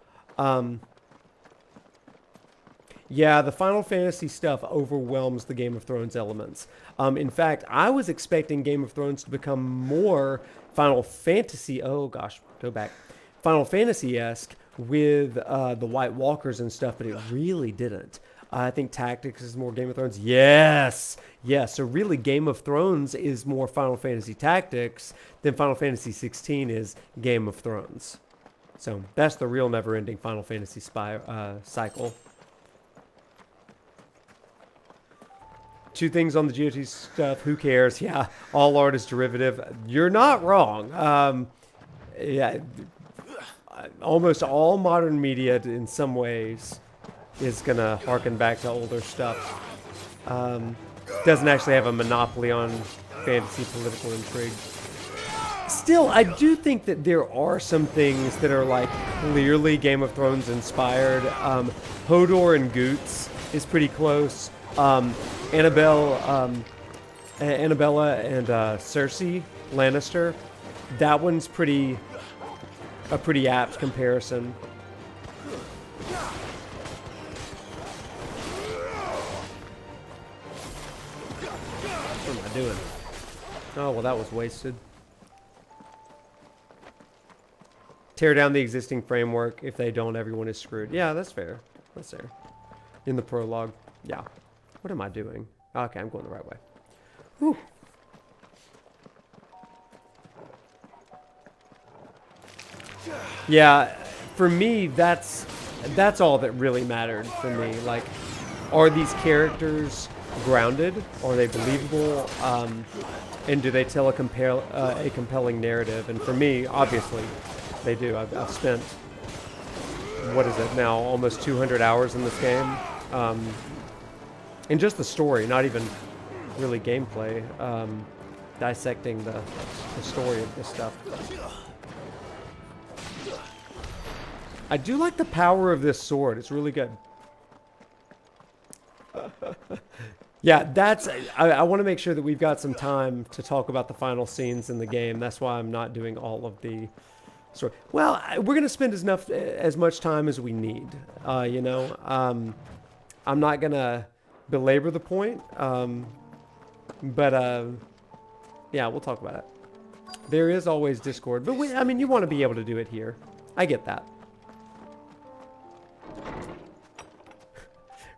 A: Yeah, the Final Fantasy stuff overwhelms the Game of Thrones elements. In fact, I was expecting Game of Thrones to become more Final Fantasy, oh gosh, go back, Final Fantasy-esque with the White Walkers and stuff, but it really didn't. I think Tactics is more Game of Thrones. Yes. Yes. So really Game of Thrones is more Final Fantasy Tactics than Final Fantasy 16 is Game of Thrones. So that's the real never-ending Final Fantasy cycle. Two things on the GOT stuff. Who cares? Yeah. All art is derivative. You're not wrong. Yeah. Almost all modern media in some ways is going to harken back to older stuff. Doesn't actually have a monopoly on fantasy political intrigue. Still, I do think that there are some things that are like clearly Game of Thrones inspired. Hodor and Goots is pretty close. Annabella and Cersei Lannister, that one's a pretty apt comparison. What am I doing? Oh, well, that was wasted. Tear down the existing framework. If they don't, everyone is screwed. Yeah, that's fair. That's fair. In the prologue. Yeah. What am I doing? Okay, I'm going the right way. Whew. Yeah, for me, that's all that really mattered for me. Like, are these characters grounded? Are they believable? And do they tell a compelling narrative? And for me, obviously, they do. I've spent, what is it now, almost 200 hours in this game. And just the story, not even really gameplay, dissecting the story of this stuff. I do like the power of this sword. It's really good. Yeah, I want to make sure that we've got some time to talk about the final scenes in the game. That's why I'm not doing all of the story. Well, we're going to spend as much time as we need, you know. I'm not going to belabor the point, but yeah, we'll talk about it. There is always Discord, but I mean, you want to be able to do it here. I get that.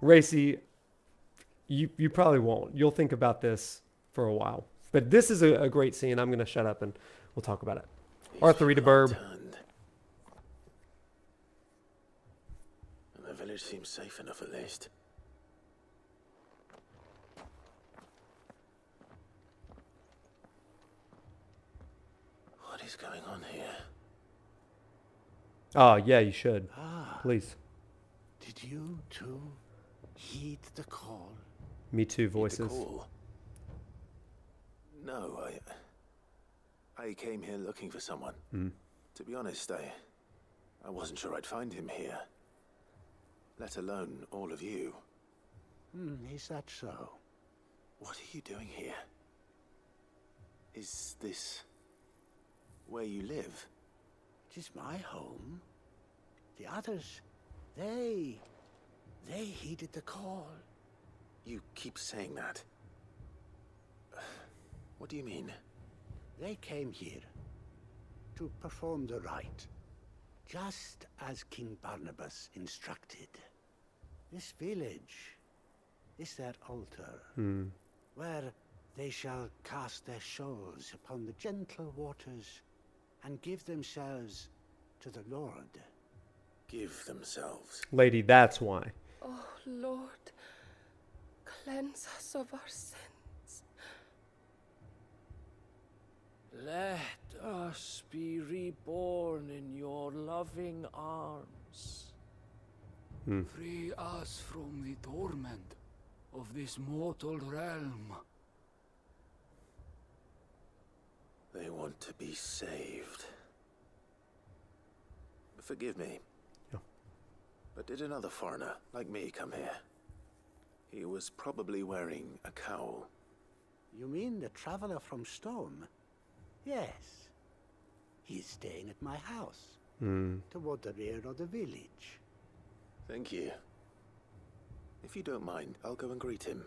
A: Racy, you probably won't. You'll think about this for a while. But this is a great scene. I'm going to shut up and we'll talk about it. Arthur Rita Burb.
C: village seems safe enough at least. What is going on here?
A: Oh, yeah, you should.
H: Ah,
A: Please.
H: did you too heed the call?
A: Me too,
C: Need the
A: voices.
C: call? No, I came here looking for someone. To be honest, I wasn't sure I'd find him here. Let alone all of you.
H: Is that so?
C: What are you doing here? Is this where you live?
H: It is my home. The others, they heeded the call.
C: You keep saying that. What do you mean?
H: They came here to perform the rite, just as King Barnabas instructed. This village is their altar, where they shall cast their shoals upon the gentle waters and give themselves to the Lord.
C: Give themselves.
A: Lady, that's why.
B: Oh, Lord, cleanse us of our sins.
I: Let us be reborn in your loving arms. Free us from the torment of this mortal realm.
C: They want to be saved. Forgive me.
A: Yeah.
C: But did another foreigner, like me, come here? He was probably wearing a cowl.
H: You mean the traveler from Stone? Yes. He's staying at my house, toward the rear of the village.
C: Thank you. If you don't mind, I'll go and greet him.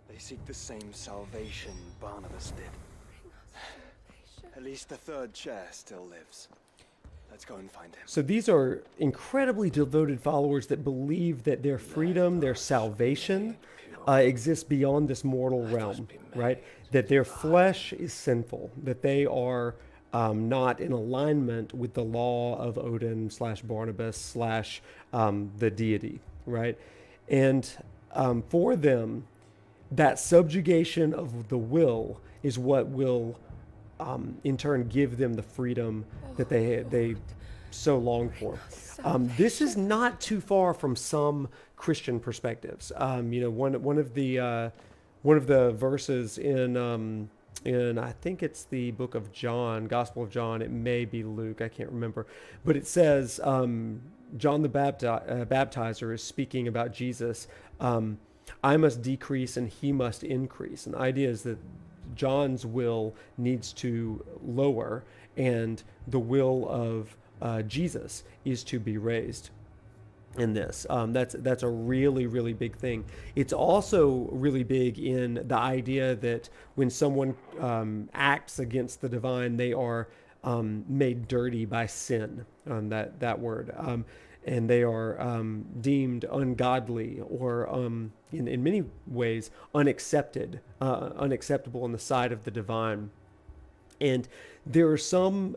E: They seek the same salvation Barnabas did. At least the third chair still lives. Let's go and find him.
A: So these are incredibly devoted followers that believe that their freedom, their salvation, exists beyond this mortal realm, right? That their flesh is sinful, that they are not in alignment with the law of Odin / Barnabas / the deity, right? And for them, that subjugation of the will is what will in turn give them the freedom that they so long for. This is not too far from some Christian perspectives. One of the verses in I think it's the book of John, Gospel of John. It may be Luke, I can't remember, but it says John the Baptizer is speaking about Jesus. I must decrease and he must increase. And the idea is that John's will needs to lower and the will of Jesus is to be raised in this. That's a really, really big thing. It's also really big in the idea that when someone acts against the divine, they are made dirty by sin, that word. And they are deemed ungodly or in many ways unacceptable in the sight of the divine. And there are some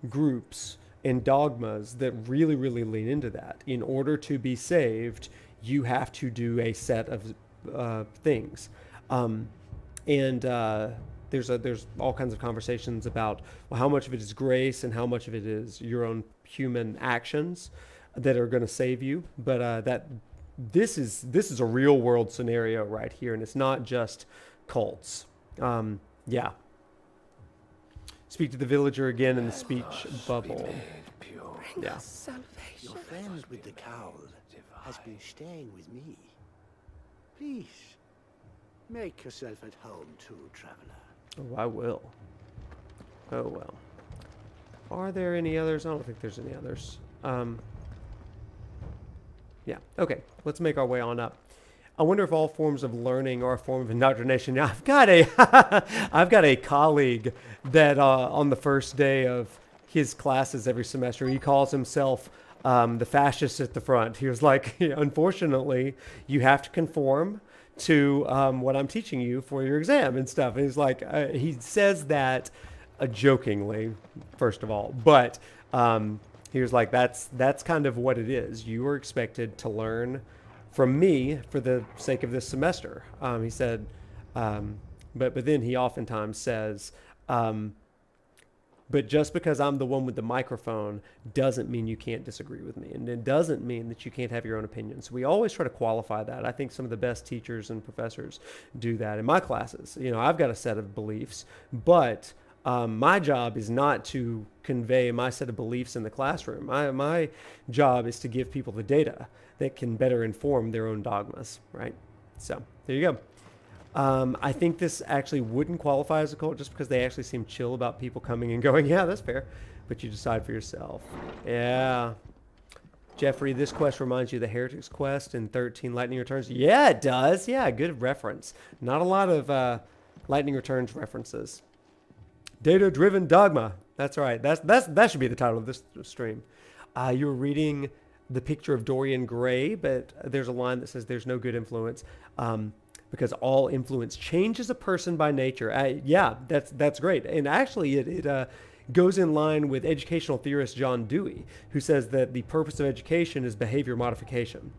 A: groups and dogmas that really, really lean into that. In order to be saved, you have to do a set of things. There's all kinds of conversations about how much of it is grace and how much of it is your own human actions that are going to save you. But this is a real world scenario right here, and it's not just cults. Yeah. Speak to the villager again in the speech bubble.
B: Bring us salvation.
H: Your friend with the cowl has been staying with me. Please, make yourself at home too, traveler.
A: Oh, I will. Oh, well. Are there any others? I don't think there's any others. Yeah, okay. Let's make our way on up. I wonder if all forms of learning are a form of indoctrination. Now, I've got a colleague that on the first day of his classes every semester, he calls himself the fascist at the front. He was like, unfortunately, you have to conform to what I'm teaching you for your exam and stuff. And he's like, he says that jokingly, first of all, but He was like, that's kind of what it is. You are expected to learn from me for the sake of this semester. He said, but then he oftentimes says, but just because I'm the one with the microphone doesn't mean you can't disagree with me. And it doesn't mean that you can't have your own opinion. So we always try to qualify that. I think some of the best teachers and professors do that in my classes. You know, I've got a set of beliefs, but my job is not to convey my set of beliefs in the classroom. My job is to give people the data that can better inform their own dogmas, right? So there you go. I think this actually wouldn't qualify as a cult just because they actually seem chill about people coming and going. Yeah, that's fair. But you decide for yourself. Yeah. Jeffrey, this quest reminds you of the Heretics quest in 13 Lightning Returns. Yeah, it does. Yeah, good reference. Not a lot of Lightning Returns references. Data-driven dogma. That's right. That should be the title of this stream. You were reading The Picture of Dorian Gray, but there's a line that says there's no good influence. Because all influence changes a person by nature. Yeah, that's great. And actually, it goes in line with educational theorist John Dewey, who says that the purpose of education is behavior modification.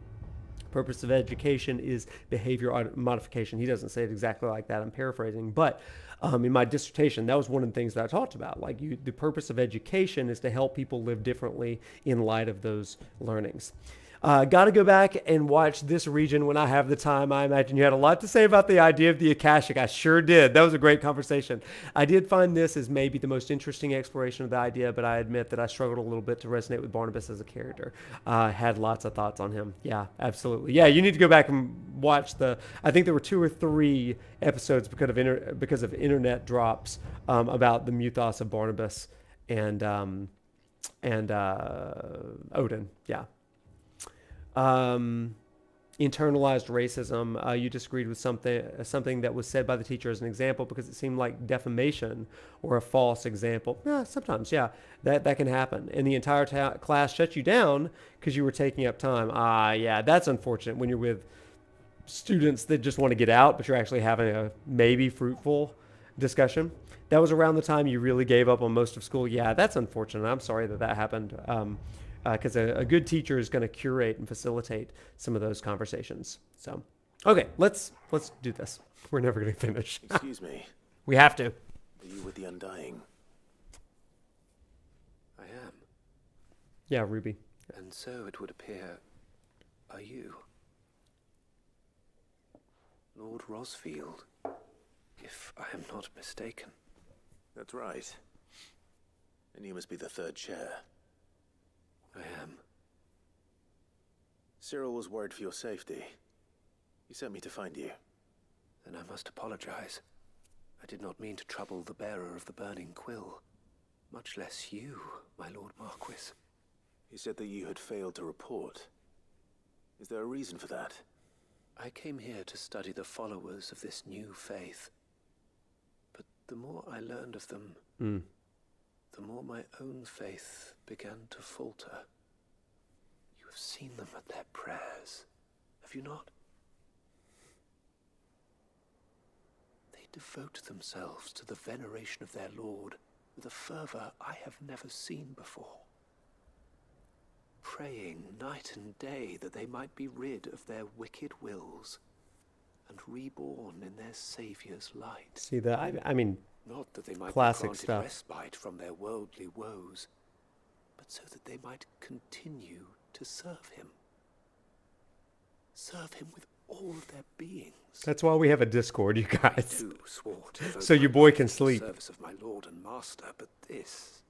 A: Purpose of education is behavior modification. He doesn't say it exactly like that. I'm paraphrasing. But in my dissertation, that was one of the things that I talked about. Like the purpose of education is to help people live differently in light of those learnings. Got to go back and watch this region when I have the time. I imagine you had a lot to say about the idea of the Akashic. I sure did. That was a great conversation. I did find this as maybe the most interesting exploration of the idea, but I admit that I struggled a little bit to resonate with Barnabas as a character. Had lots of thoughts on him. Yeah, absolutely. Yeah, you need to go back and watch I think there were 2 or 3 episodes because of internet drops about the mythos of Barnabas and Odin. Yeah. Internalized racism. You disagreed with something that was said by the teacher as an example because it seemed like defamation or a false example. Yeah, sometimes, yeah, that can happen. And the entire class shut you down because you were taking up time. Yeah, that's unfortunate when you're with students that just want to get out, but you're actually having a maybe fruitful discussion. That was around the time you really gave up on most of school. Yeah, that's unfortunate. I'm sorry that happened. Because a good teacher is going to curate and facilitate some of those conversations. So, okay, let's do this. We're never going to finish.
C: Excuse me.
A: We have to.
C: Are you with the Undying?
F: I am.
A: Yeah, Ruby.
F: And so it would appear, are you? Lord Rosfield, if I am not mistaken.
C: That's right. And you must be the 3rd chair.
F: I am.
C: Cyril was worried for your safety. He sent me to find you.
F: Then I must apologize. I did not mean to trouble the bearer of the burning quill. Much less you, my Lord Marquis.
C: He said that you had failed to report. Is there a reason for that?
F: I came here to study the followers of this new faith. But the more I learned of them, the more my own faith began to falter. You have seen them at their prayers, have you not? They devote themselves to the veneration of their Lord with a fervor I have never seen before. Praying night and day that they might be rid of their wicked wills and reborn in their Saviour's light.
A: See that? I mean,
F: not that they might
A: classic
F: be granted
A: stuff.
F: Respite from their worldly woes, but so that they might continue to serve him. Serve him with all of their beings.
A: That's why we have a Discord, you guys.
F: I too swore to devote
A: So your
F: my
A: boy
F: life
A: can
F: to the
A: sleep.
F: service of my Lord and Master, but this,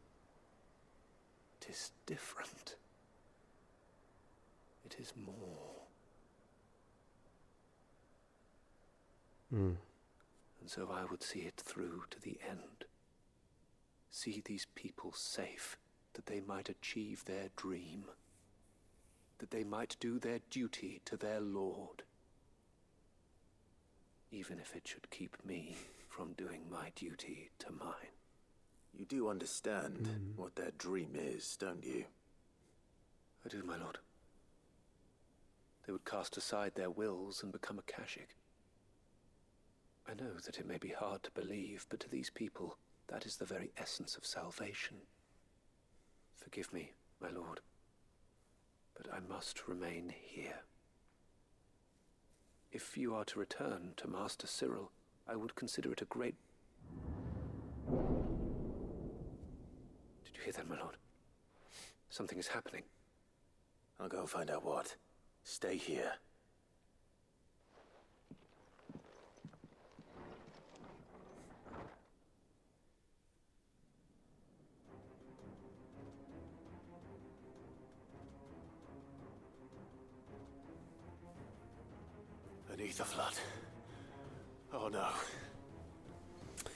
F: it is different. It is more. And so I would see it through to the end. See these people safe, that they might achieve their dream, that they might do their duty to their Lord, even if it should keep me from doing my duty to mine.
C: You do understand what their dream is, don't you?
F: I do, my lord. They would cast aside their wills and become Akashic. I know that it may be hard to believe, but to these people, that is the very essence of salvation. Forgive me
J: my lord. But I must remain here. If you are to return to Master Cyril, I would consider it a great... Did you hear that, my lord? Something is happening.
C: I'll go find out what. Stay here. Beneath the flood. Oh no. There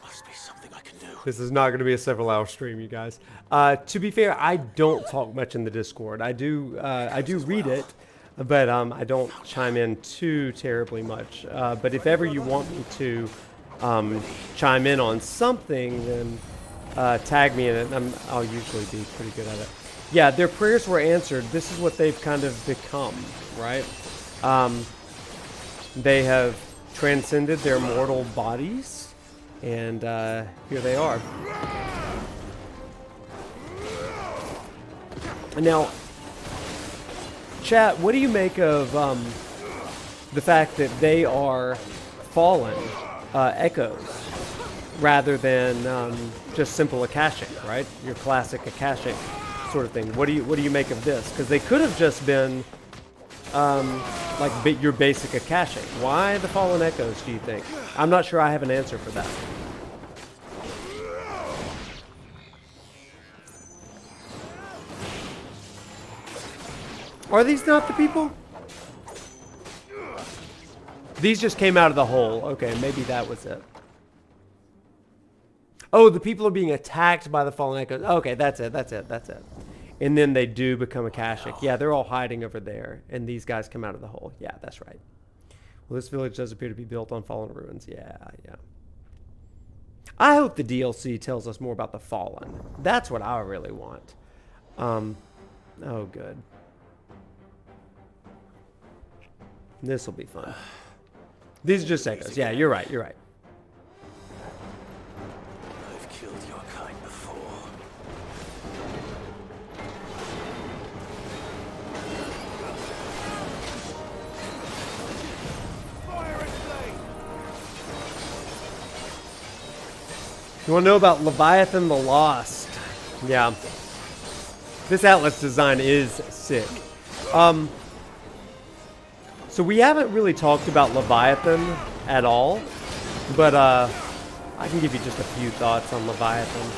C: must be something I can do.
A: This is not going to be a several-hour stream, you guys. To be fair, I don't talk much in the Discord. I do read it, but I don't chime in too terribly much. But if ever you want me to chime in on something, then tag me in it. And I'll usually be pretty good at it. Yeah, their prayers were answered. This is what they've kind of become, right? They have transcended their mortal bodies, and here they are. Now, chat, what do you make of the fact that they are fallen echoes rather than just simple Akashic, right? Your classic Akashic sort of thing. What do you make of this? Because they could have just been like your basic Akashic. Why the fallen echoes, do you think? I'm not sure I have an answer for that. Are these not the people? These just came out of the hole. Okay, maybe that was it. Oh, the people are being attacked by the fallen echoes. Okay, that's it. And then they do become Akashic. Yeah, they're all hiding over there. And these guys come out of the hole. Yeah, that's right. Well, this village does appear to be built on fallen ruins. Yeah. I hope the DLC tells us more about the fallen. That's what I really want. Oh, good. This will be fun. These are just echoes. Yeah, you're right.
C: I've killed your kind before.
A: You want to know about Leviathan the Lost? Yeah. This Atlas design is sick. So we haven't really talked about Leviathan at all, but I can give you just a few thoughts on Leviathan.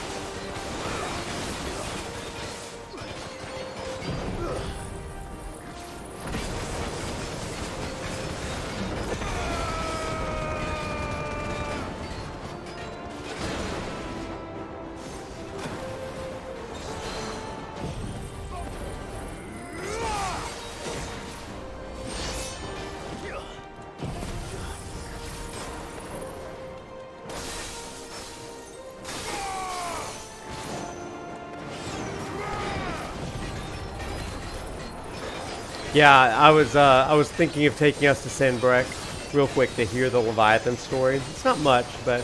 A: Yeah, I was thinking of taking us to Sanbreck real quick to hear the Leviathan story. It's not much, but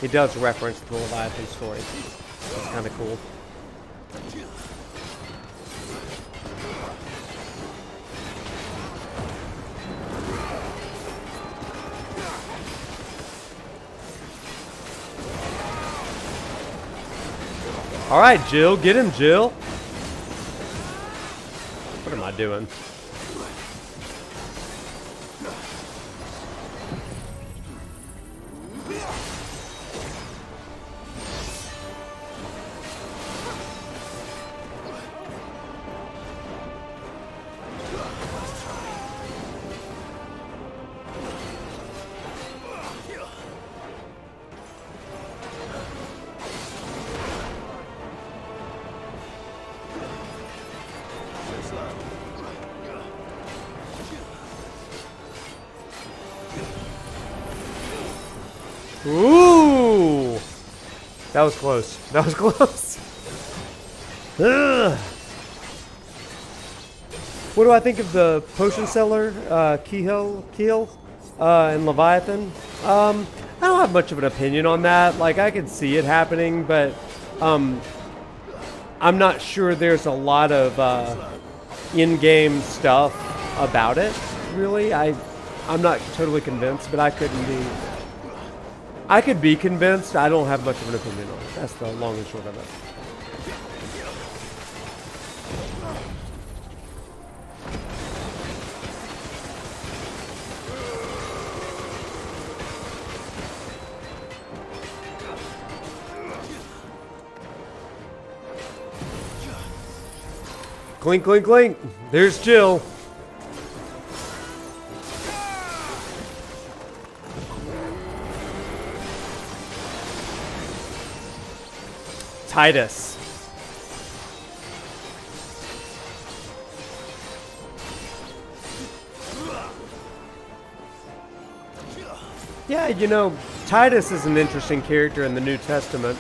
A: it does reference the Leviathan story. It's kind of cool. All right, Jill, get him, Jill. What am I doing? Ooh! That was close. That was close. Ugh. What do I think of the potion seller, Keel, and Leviathan? I don't have much of an opinion on that. Like, I can see it happening, but I'm not sure there's a lot of in-game stuff about it, really. I'm not totally convinced, but I could be convinced. I don't have much of an opinion on it. That's the long and short of it. Clink, clink, clink. There's Jill. Titus. Yeah, you know, Titus is an interesting character in the New Testament.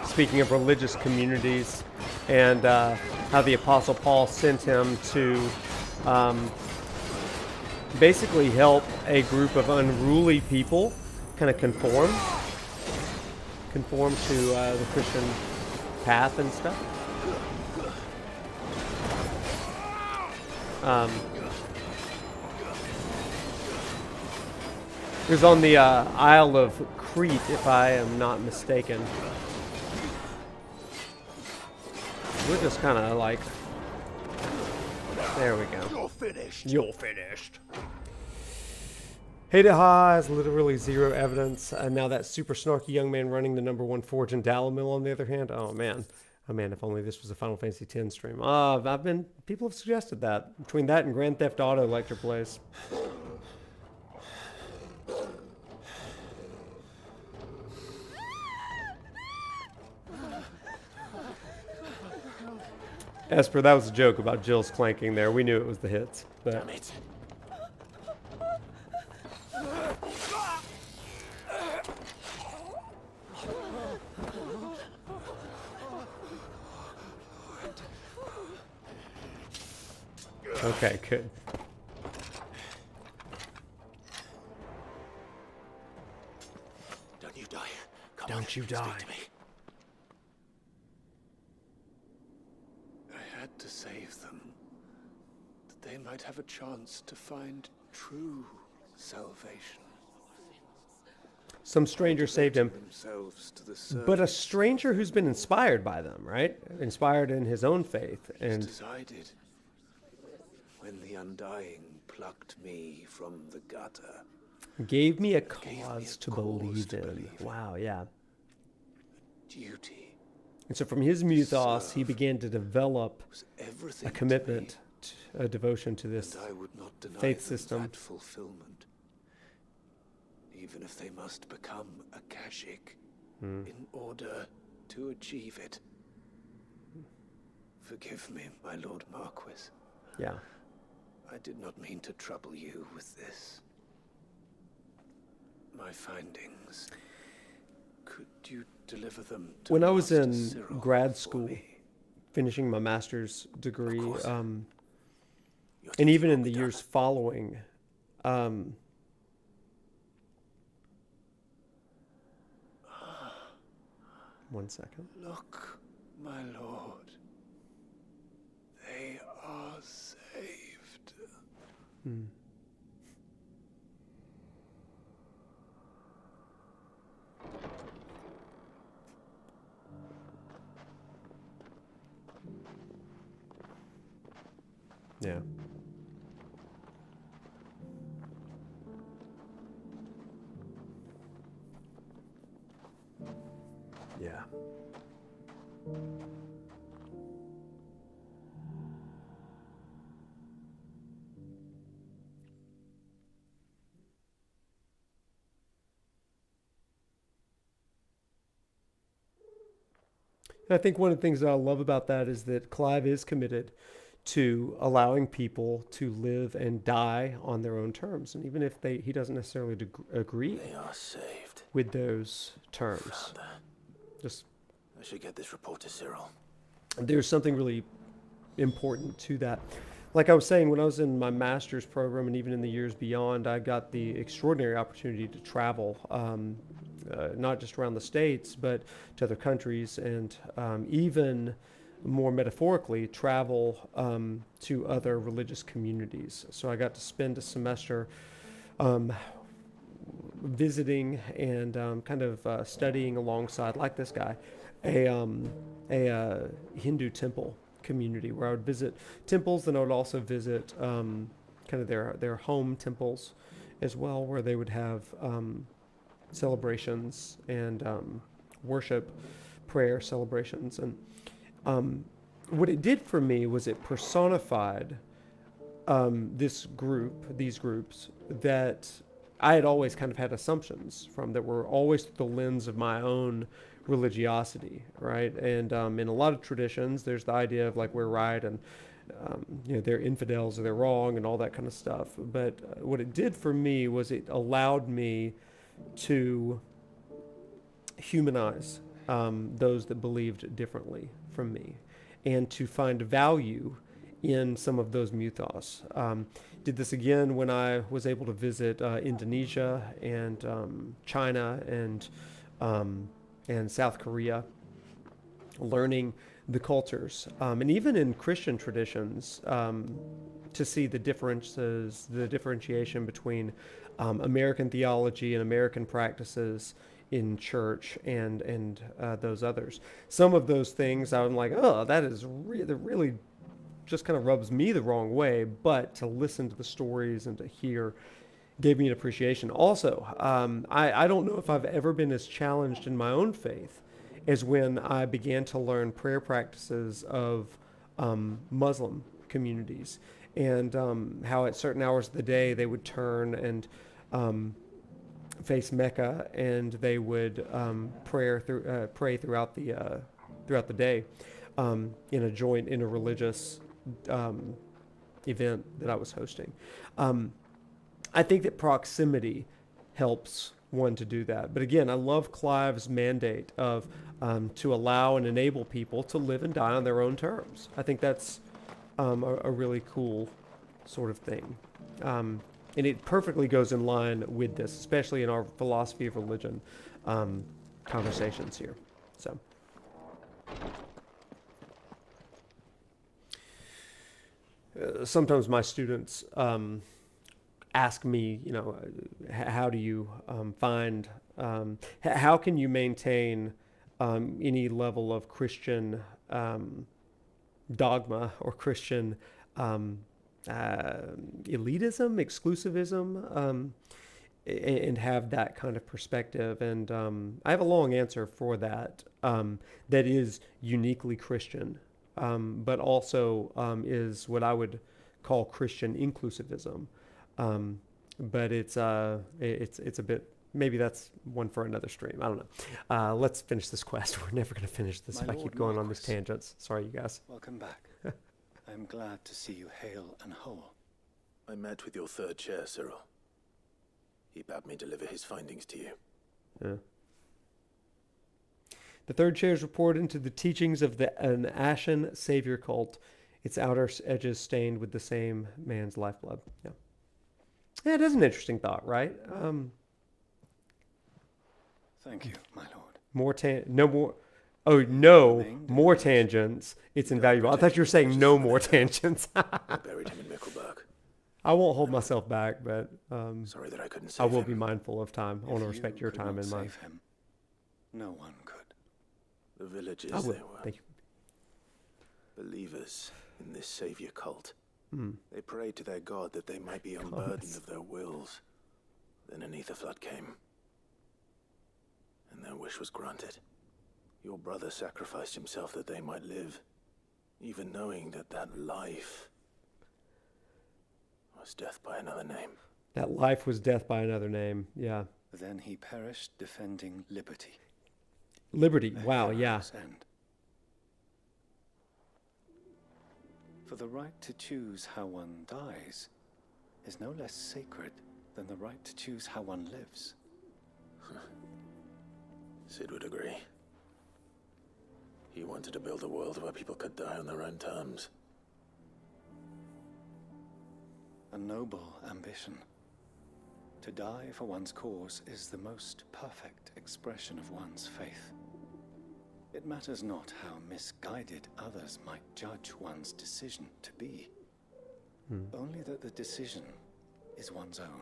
A: Speaking of religious communities and how the Apostle Paul sent him to basically help a group of unruly people kind of conform to the Christian path and stuff. It was on the Isle of Crete, if I am not mistaken. We're just kind of like, there we go.
H: You're finished.
A: You're finished. Haydaha has literally zero evidence. Now that super snarky young man running the #1 forge in Dalamil, on the other hand, oh man, if only this was a Final Fantasy X stream. People have suggested that. Between that and Grand Theft Auto lecture plays. Esper, that was a joke about Jill's clanking there. We knew it was the hits. But.
C: Damn it.
A: Okay, good.
C: Don't you die. Come
A: Don't
C: on,
A: you die.
C: Speak to me.
I: I had to save them, that they might have a chance to find true salvation.
A: Some stranger saved him,
I: Themselves to the
A: but a stranger who's been inspired by them, right? Inspired in his own faith. And
I: decided when the Undying plucked me from the gutter.
A: gave me a cause to believe in. Wow, yeah.
I: Duty.
A: And so from his mythos, he began to develop
I: Everything
A: a commitment, a devotion to this
I: and I would not deny
A: faith
I: them
A: system.
I: that fulfillment, even if they must become a Kashik in order to achieve it. Forgive me, my Lord Marquis.
A: Yeah.
I: I did not mean to trouble you with this. My findings. Could you deliver them to
A: When I was
I: Master
A: in
I: Cyril
A: grad
I: for
A: school,
I: me?
A: finishing my master's degree,
C: You're
A: and even in
C: what
A: the
C: we've
A: years
C: done.
A: following, one second.
I: Look, my lord. They are saved.
A: Yeah. Yeah. I think one of the things that I love about that is that Clive is committed to allowing people to live and die on their own terms. And even if he doesn't necessarily agree
C: They are saved.
A: with those terms,
C: Found her.
A: just
C: I should get this report to Cyril.
A: there's something really important to that. Like I was saying, when I was in my master's program and even in the years beyond, I got the extraordinary opportunity to travel not just around the States, but to other countries, and even more metaphorically, travel to other religious communities. So I got to spend a semester visiting and kind of studying alongside, like this guy, a Hindu temple community where I would visit temples, and I would also visit kind of their home temples as well, where they would have celebrations and worship, prayer celebrations. And what it did for me was it personified these groups that I had always kind of had assumptions from, that were always through the lens of my own religiosity, right? And in a lot of traditions, there's the idea of like, we're right, and they're infidels or they're wrong and all that kind of stuff. But what it did for me was it allowed me to humanize those that believed differently from me, and to find value in some of those mythos. Did this again when I was able to visit Indonesia and China and South Korea, learning the cultures, and even in Christian traditions, to see the differences, the differentiation between American theology and American practices in church and those others. Some of those things I'm like, oh, that is really just kind of rubs me the wrong way, but to listen to the stories and to hear gave me an appreciation. Also, I don't know if I've ever been as challenged in my own faith as when I began to learn prayer practices of Muslim communities, and how at certain hours of the day they would turn and face Mecca, and they would pray throughout the day in a religious event that I was hosting. I think that proximity helps one to do that. But again, I love Clive's mandate of to allow and enable people to live and die on their own terms. I think that's a really cool sort of thing. And it perfectly goes in line with this, especially in our philosophy of religion conversations here. So. Sometimes my students ask me, how do you find, how can you maintain any level of Christian dogma or Christian elitism, exclusivism, and have that kind of perspective? And I have a long answer for that, that is uniquely Christian. But also is what I would call Christian inclusivism. But it's a bit, maybe that's one for another stream. I don't know. Let's finish this quest. We're never going to finish this if I keep going on these tangents. Sorry, you guys.
G: Welcome back. I'm glad to see you hale and whole.
C: I met with your third chair, Cyril. He bade me deliver his findings to you.
A: Yeah. The third chair is reported into the teachings of an Ashen savior cult, its outer edges stained with the same man's lifeblood. Yeah, it is an interesting thought, right?
G: Thank you, my lord.
A: More more tangents. It's invaluable. I thought you were saying no more tangents.
C: I buried him in Mickelberg.
A: I won't hold myself back, but
C: sorry that I couldn't save
A: I will
C: him.
A: be mindful of time. I want to respect your time and mine.
G: Him, no one could.
C: The villagers,
A: I will.
C: they were
A: Thank you.
C: believers in this savior cult. They prayed to their god that they might be unburdened of their wills. Then an ether flood came, and their wish was granted. Your brother sacrificed himself that they might live, even knowing that that life was death by another name.
A: That life was death by another name. Yeah.
G: Then he perished defending liberty.
A: Liberty. Wow. Yeah.
G: End. For the right to choose how one dies is no less sacred than the right to choose how one lives.
C: Sid would agree. He wanted to build a world where people could die on their own terms.
G: A noble ambition. To die for one's cause is the most perfect expression of one's faith. It matters not how misguided others might judge one's decision to be. Only that the decision is one's own.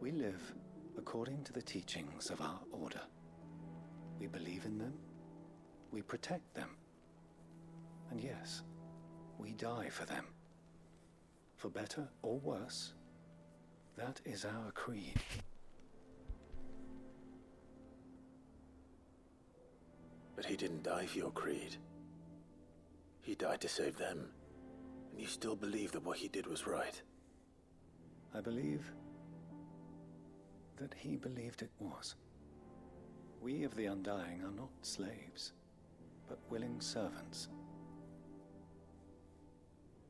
G: We live according to the teachings of our order. We believe in them, we protect them, and yes, we die for them. For better or worse, that is our creed.
C: But he didn't die for your creed. He died to save them. And you still believe that what he did was right?
G: I believe that he believed it was. We of the Undying are not slaves, but willing servants.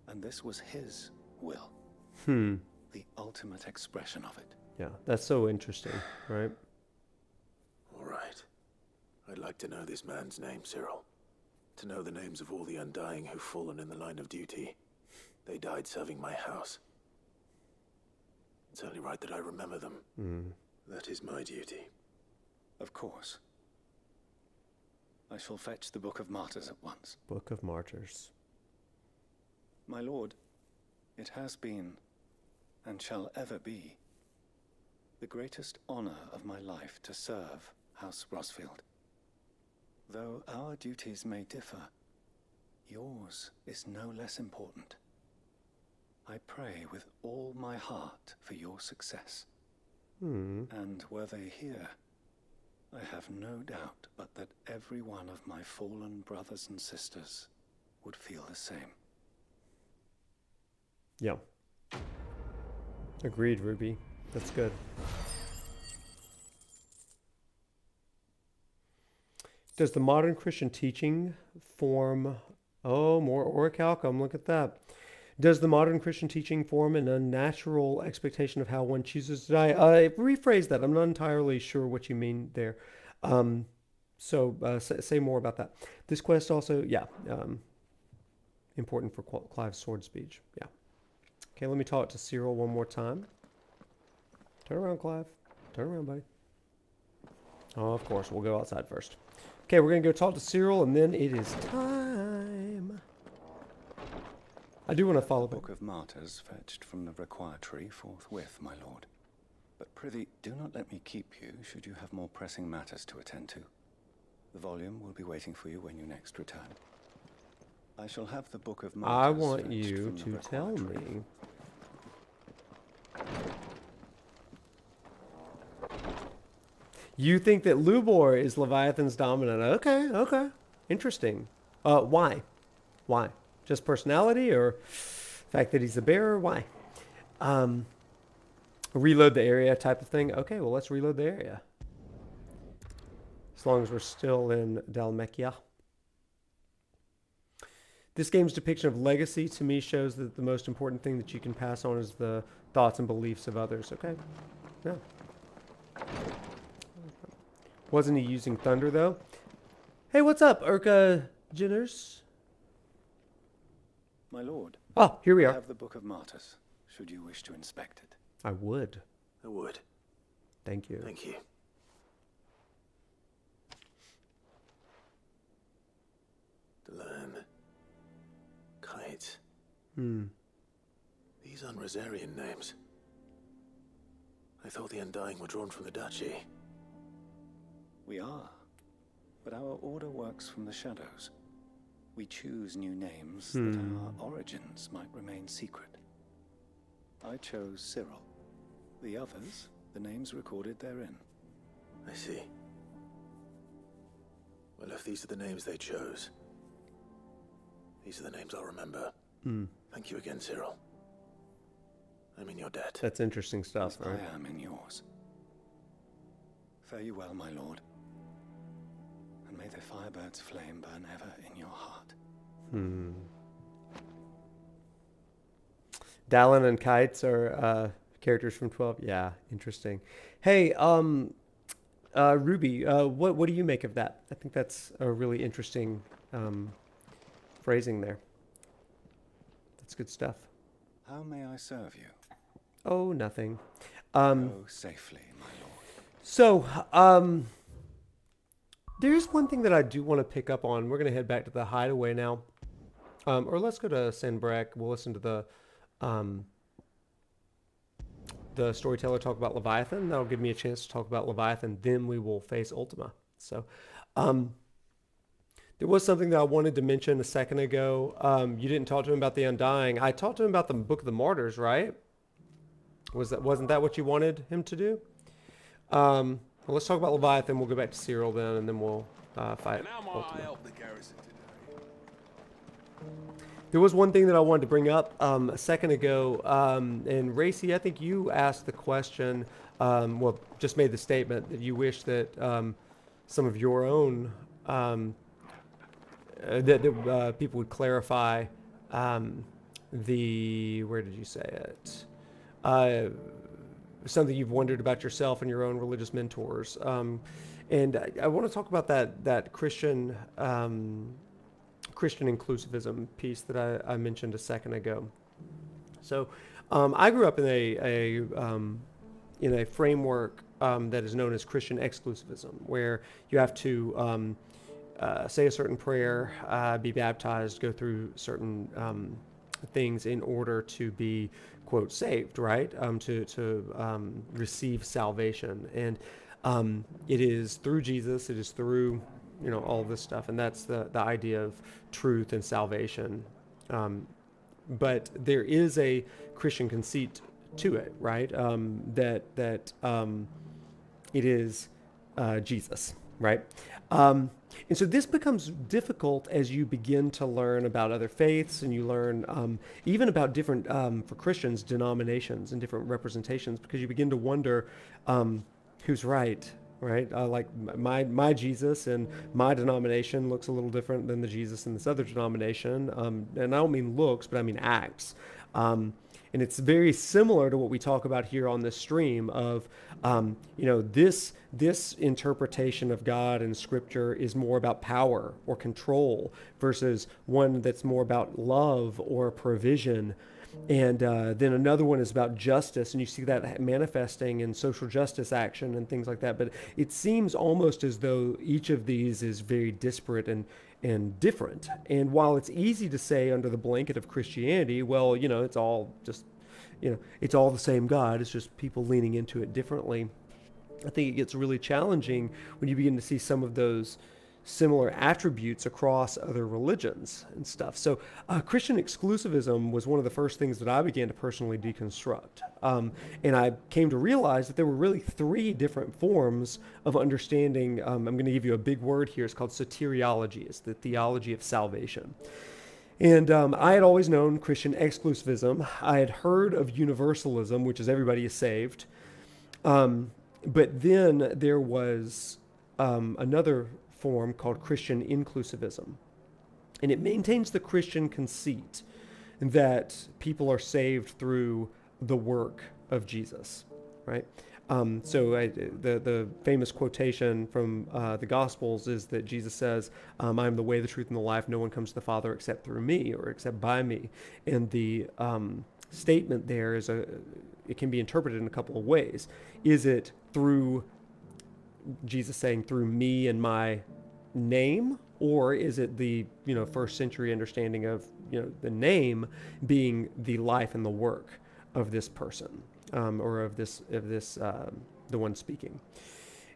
G: And this was his will. The ultimate expression of it.
A: Yeah, that's so interesting, right?
C: All right. I'd like to know this man's name, Cyril. To know the names of all the Undying who've fallen in the line of duty. They died serving my house. It's only right that I remember them. That is my duty.
G: Of course. I shall fetch the Book of Martyrs at once.
A: Book of Martyrs.
G: My lord, it has been, and shall ever be, the greatest honor of my life to serve House Rosfield. Though our duties may differ, yours is no less important. I pray with all my heart for your success. And were they here, I have no doubt but that every one of my fallen brothers and sisters would feel the same.
A: Yeah. Agreed, Ruby. That's good. Does the modern Christian teaching form... Oh, more orichalcum. Look at that. Does the modern Christian teaching form an unnatural expectation of how one chooses to die? Rephrase that. I'm not entirely sure what you mean there. Say more about that. This quest also, important for Clive's sword speech. Yeah. Okay, let me talk to Cyril one more time. Turn around, Clive. Turn around, buddy. Oh, of course. We'll go outside first. Okay, we're going to go talk to Cyril, and then it is time. I do want to follow
G: the Book of Martyrs fetched from the requiratory forthwith, my lord. But prithee, do not let me keep you, should you have more pressing matters to attend to. The volume will be waiting for you when you next return. I shall have the Book of Martyrs.
A: I want you to tell me. You think that Lubor is Leviathan's dominant? Okay. Interesting. Why? Why? Just personality or fact that he's the bearer? Why? Reload the area type of thing. Okay, well, let's reload the area. As long as we're still in Dalmekia. This game's depiction of legacy to me shows that the most important thing that you can pass on is the thoughts and beliefs of others. Okay. Yeah. Wasn't he using thunder, though? Hey, what's up, Urka Jinners?
G: My lord.
A: Oh, here we are.
G: I have the Book of Martyrs, should you wish to inspect it.
A: I would.
C: I would.
A: Thank you.
C: Thank you. Delan. Kite. These aren't Rosarian names. I thought the Undying were drawn from the Duchy.
G: We are. But our order works from the shadows. We choose new names that our origins might remain secret. I chose Cyril. The others, the names recorded therein.
C: I see. Well, if these are the names they chose, these are the names I'll remember. Thank you again, Cyril. I'm in your debt.
A: That's interesting stuff, right?
G: I am in yours. Fare you well, my lord. And may the firebird's flame burn ever in your heart.
A: Dallin and Kites are characters from 12. Yeah, interesting. Hey, Ruby, what do you make of that? I think that's a really interesting phrasing there. That's good stuff.
G: How may I serve you?
A: Oh, nothing.
G: Go safely, my lord.
A: So, there's one thing that I do want to pick up on. We're going to head back to the hideaway now. Or let's go to Sanbrek. We'll listen to the storyteller talk about Leviathan. That'll give me a chance to talk about Leviathan. Then we will face Ultima. So, there was something that I wanted to mention a second ago. You didn't talk to him about the Undying. I talked to him about the Book of the Martyrs, right? Wasn't that what you wanted him to do? Well, let's talk about Leviathan. We'll go back to Cyril then, and then we'll fight Ultima. There was one thing that I wanted to bring up a second ago, and Racy, I think you asked the question, well, just made the statement that you wish that some of your own, that people would clarify where did you say it? Something you've wondered about yourself and your own religious mentors. And I want to talk about that Christian inclusivism piece that I mentioned a second ago. So I grew up in a framework that is known as Christian exclusivism, where you have to say a certain prayer, be baptized, go through certain things in order to be, quote, saved, right? To receive salvation. And it is through Jesus, it is through, all this stuff. And that's the idea of truth and salvation. But there is a Christian conceit to it, right? That it is Jesus, right? And so this becomes difficult as you begin to learn about other faiths, and you learn even about different, for Christians, denominations and different representations, because you begin to wonder who's right? Like my Jesus and my denomination looks a little different than the Jesus in this other denomination. And I don't mean looks, but I mean acts. And it's very similar to what we talk about here on this stream of, this interpretation of God and Scripture is more about power or control versus one that's more about love or provision. And then another one is about justice, and you see that manifesting in social justice action and things like that. But it seems almost as though each of these is very disparate and different. And while it's easy to say under the blanket of Christianity, well, it's all just, it's all the same God. It's just people leaning into it differently. I think it gets really challenging when you begin to see some of those similar attributes across other religions and stuff. So Christian exclusivism was one of the first things that I began to personally deconstruct. And I came to realize that there were really three different forms of understanding. I'm going to give you a big word here. It's called soteriology. It's the theology of salvation. And I had always known Christian exclusivism. I had heard of universalism, which is everybody is saved. But then there was another form called Christian inclusivism. And it maintains the Christian conceit that people are saved through the work of Jesus, right? The famous quotation from the Gospels is that Jesus says, I am the way, the truth, and the life. No one comes to the Father except through me or except by me. And the statement there is it can be interpreted in a couple of ways. Is it through Jesus saying through me and my name, or is it the first century understanding of the name being the life and the work of this person, or of this the one speaking?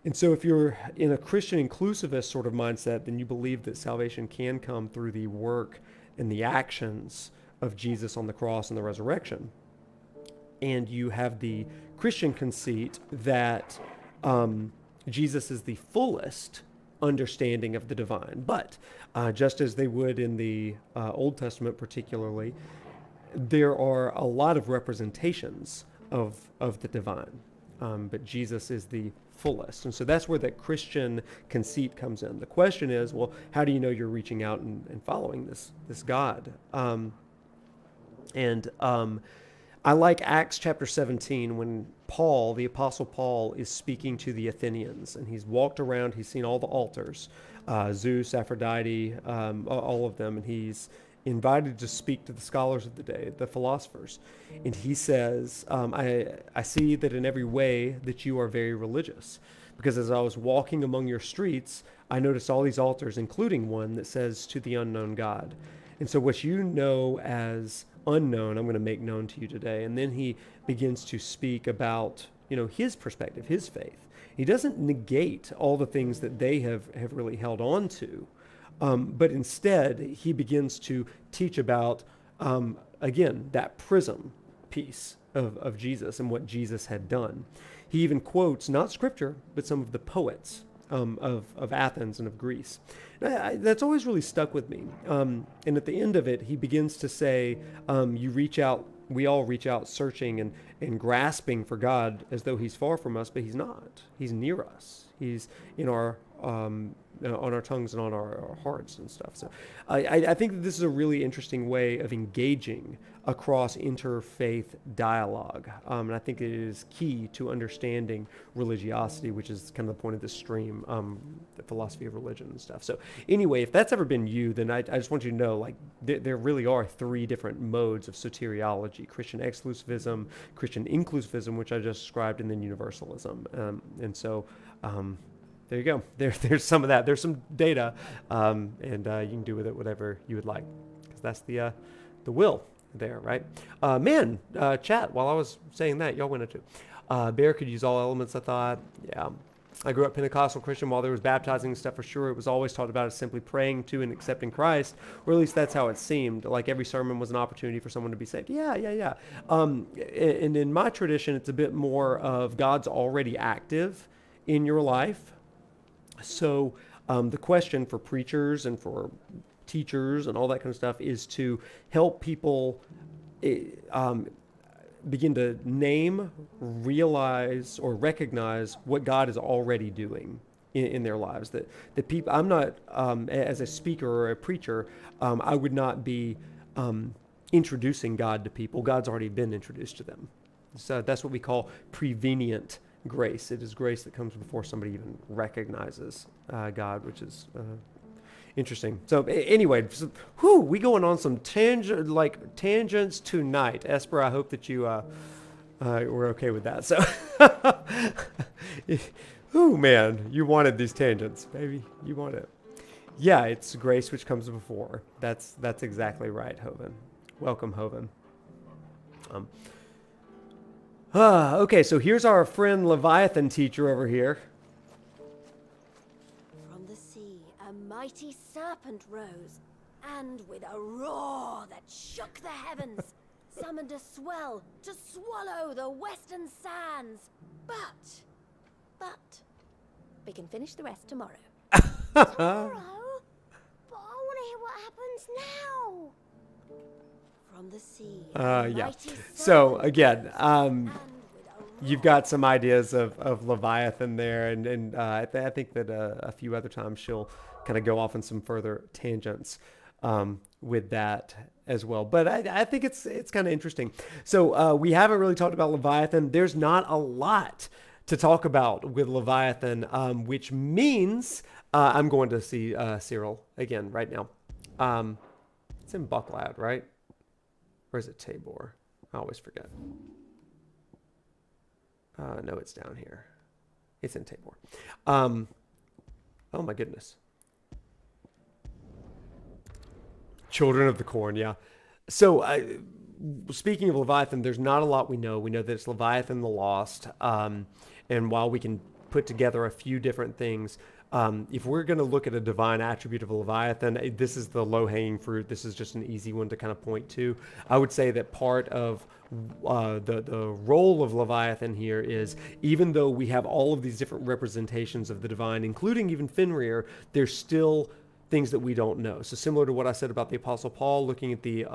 A: And so if you're in a Christian inclusivist sort of mindset, then you believe that salvation can come through the work and the actions of Jesus on the cross and the resurrection. And you have the Christian conceit that Jesus is the fullest understanding of the divine. But just as they would in the Old Testament particularly, there are a lot of representations of the divine. But Jesus is the fullest. And so that's where that Christian conceit comes in. The question is, well, how do you know you're reaching out and following this God? I like Acts chapter 17 when Paul, the Apostle Paul, is speaking to the Athenians, and he's walked around, he's seen all the altars, Zeus, Aphrodite, all of them, and he's invited to speak to the scholars of the day, the philosophers. And he says, I see that in every way that you are very religious. Because as I was walking among your streets, I noticed all these altars, including one that says to the unknown God. And so what you know as unknown, I'm going to make known to you today. And then he begins to speak about, his perspective, his faith. He doesn't negate all the things that they have really held on to. But instead, he begins to teach about, again, that prism piece of Jesus and what Jesus had done. He even quotes, not scripture, but some of the poets of Athens and of Greece. That's always really stuck with me. And at the end of it, he begins to say, we all reach out searching and grasping for God as though he's far from us, but he's not. He's near us. He's in our on our tongues and on our hearts and stuff. So I think that this is a really interesting way of engaging across interfaith dialogue. And I think it is key to understanding religiosity, which is kind of the point of this stream, the philosophy of religion and stuff. So anyway, if that's ever been you, then I just want you to know, like, there really are three different modes of soteriology: Christian exclusivism, Christian inclusivism, which I just described, and then universalism. And so there you go. There's some of that. There's some data, and you can do with it whatever you would like, because that's the will there, right? Chat, while I was saying that, y'all went into Bear could use all elements, I thought. Yeah. I grew up Pentecostal Christian. While there was baptizing and stuff, for sure, it was always taught about as simply praying to and accepting Christ, or at least that's how it seemed. Like every sermon was an opportunity for someone to be saved. Yeah. And in my tradition, it's a bit more of God's already active in your life. So the question for preachers and for teachers and all that kind of stuff is to help people begin to name, realize, or recognize what God is already doing in their lives. That people, I'm not, as a speaker or a preacher, I would not be introducing God to people. God's already been introduced to them. So that's what we call prevenient grace. It is grace that comes before somebody even recognizes God, which is interesting. So anyway, we going on some tangents tonight. Esper, I hope that you were okay with that. So, man, you wanted these tangents, baby. You want it. Yeah, it's grace which comes before. That's exactly right, Hoven. Welcome, Hoven. Okay, so here's our friend Leviathan teacher over here.
B: From the sea, a mighty serpent rose, and with a roar that shook the heavens, summoned a swell to swallow the western sands. But, we can finish the rest tomorrow. Tomorrow? But I want to hear what happens now. From the sea.
A: Yeah. So again, you've got some ideas of Leviathan there, and I think that a few other times she'll kind of go off on some further tangents with that as well. But I think it's kind of interesting. So we haven't really talked about Leviathan. There's not a lot to talk about with Leviathan, which means I'm going to see Cyril again right now. It's in Bucklad, right? Or is it Tabor? I always forget. No, it's down here. It's in Tabor. Oh my goodness. Children of the Corn, yeah. So speaking of Leviathan, there's not a lot we know. We know that it's Leviathan the Lost. And while we can put together a few different things, if we're going to look at a divine attribute of a Leviathan, this is the low-hanging fruit. This is just an easy one to kind of point to. I would say that part of the role of Leviathan here is, even though we have all of these different representations of the divine, including even Fenrir, there's still things that we don't know. So similar to what I said about the Apostle Paul looking at the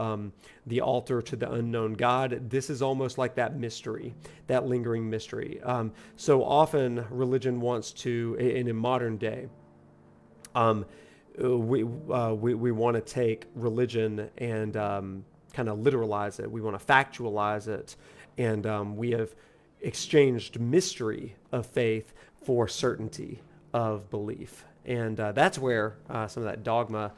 A: altar to the unknown God, this is almost like that mystery, that lingering mystery. So often religion wants to, and in modern day, we want to take religion and kind of literalize it. We want to factualize it, and we have exchanged mystery of faith for certainty of belief. And that's where some of that dogma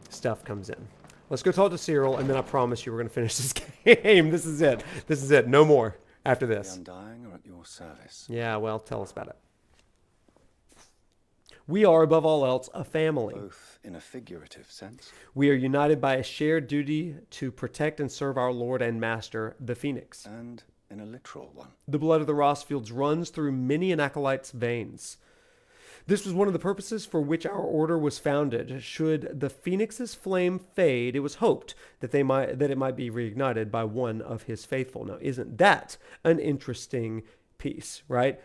A: stuff comes in. Let's go talk to Cyril, and then I promise you we're going to finish this game. This is it. This is it. No more after
G: The
A: this.
G: Undying are at your service.
A: Yeah, well, tell us about it. We are, above all else, a family.
G: Both in a figurative sense.
A: We are united by a shared duty to protect and serve our Lord and Master, the Phoenix.
G: And in a literal one.
A: The blood of the Rossfields runs through many an acolyte's veins. This was one of the purposes for which our order was founded. Should the Phoenix's flame fade, it was hoped that it might be reignited by one of his faithful. Now, isn't that an interesting piece, right?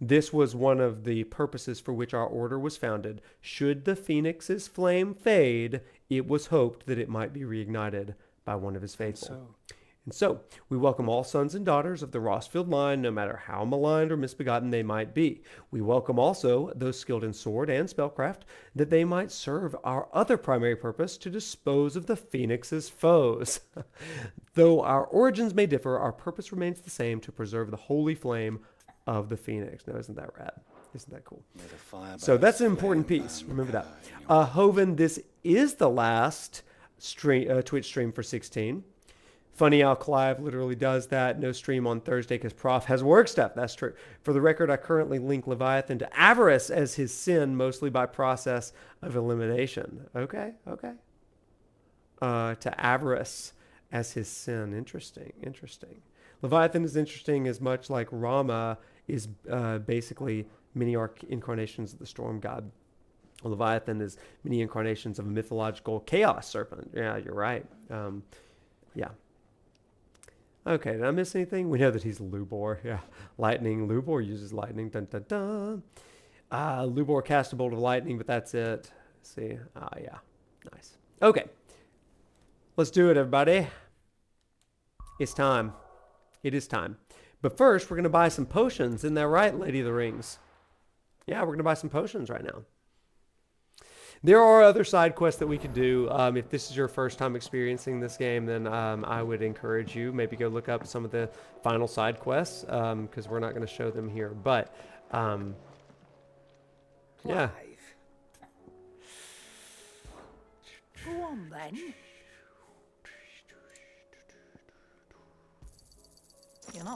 A: This was one of the purposes for which our order was founded. Should the Phoenix's flame fade, it was hoped that it might be reignited by one of his faithful. And so, we welcome all sons and daughters of the Rossfield line, no matter how maligned or misbegotten they might be. We welcome also those skilled in sword and spellcraft, that they might serve our other primary purpose, to dispose of the Phoenix's foes. Though our origins may differ, our purpose remains the same, to preserve the holy flame of the Phoenix. Now, isn't that rad? Isn't that cool? So that's an important piece. Remember that. Hoven, this is the last Twitch stream for 16. Funny how Clive literally does that. No stream on Thursday because Prof has work stuff. That's true. For the record, I currently link Leviathan to avarice as his sin, mostly by process of elimination. Okay. To avarice as his sin. Interesting. Leviathan is interesting as much like Rama is basically many incarnations of the storm god. Leviathan is many incarnations of a mythological chaos serpent. Yeah, you're right. Yeah. Okay, did I miss anything? We know that he's Lubor. Yeah, lightning. Lubor uses lightning. Dun dun dun. Lubor cast a bolt of lightning, but that's it. Let's see. Yeah. Nice. Okay. Let's do it, everybody. It's time. It is time. But first, we're going to buy some potions. Isn't that right, Lady of the Rings? Yeah, we're going to buy some potions right now. There are other side quests that we could do. If this is your first time experiencing this game, then I would encourage you maybe go look up some of the final side quests, because we're not going to show them here. But yeah.
D: Go on then.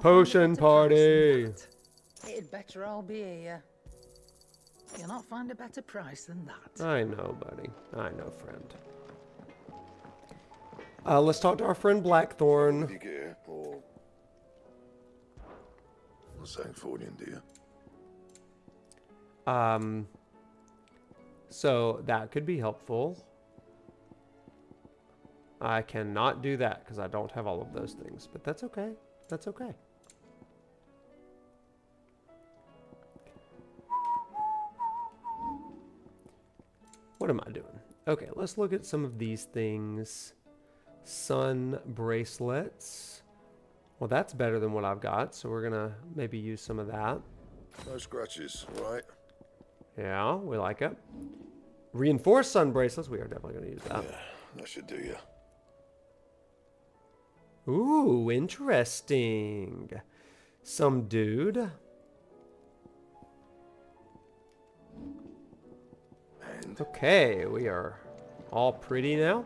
A: Potion party.
D: It'd better all be here. You'll not find a better price than that.
A: I know, buddy. I know, friend. Let's talk to our friend Blackthorn. So that could be helpful. I cannot do that because I don't have all of those things, but that's okay. That's okay. What am I doing? Okay, let's look at some of these things. Sun bracelets. Well, that's better than what I've got, so we're gonna maybe use some of that.
K: No scratches, right?
A: Yeah, we like it. Reinforced sun bracelets. We are definitely gonna use that.
K: Yeah, that should do you.
A: Ooh, interesting. Some dude. Okay, we are all pretty now.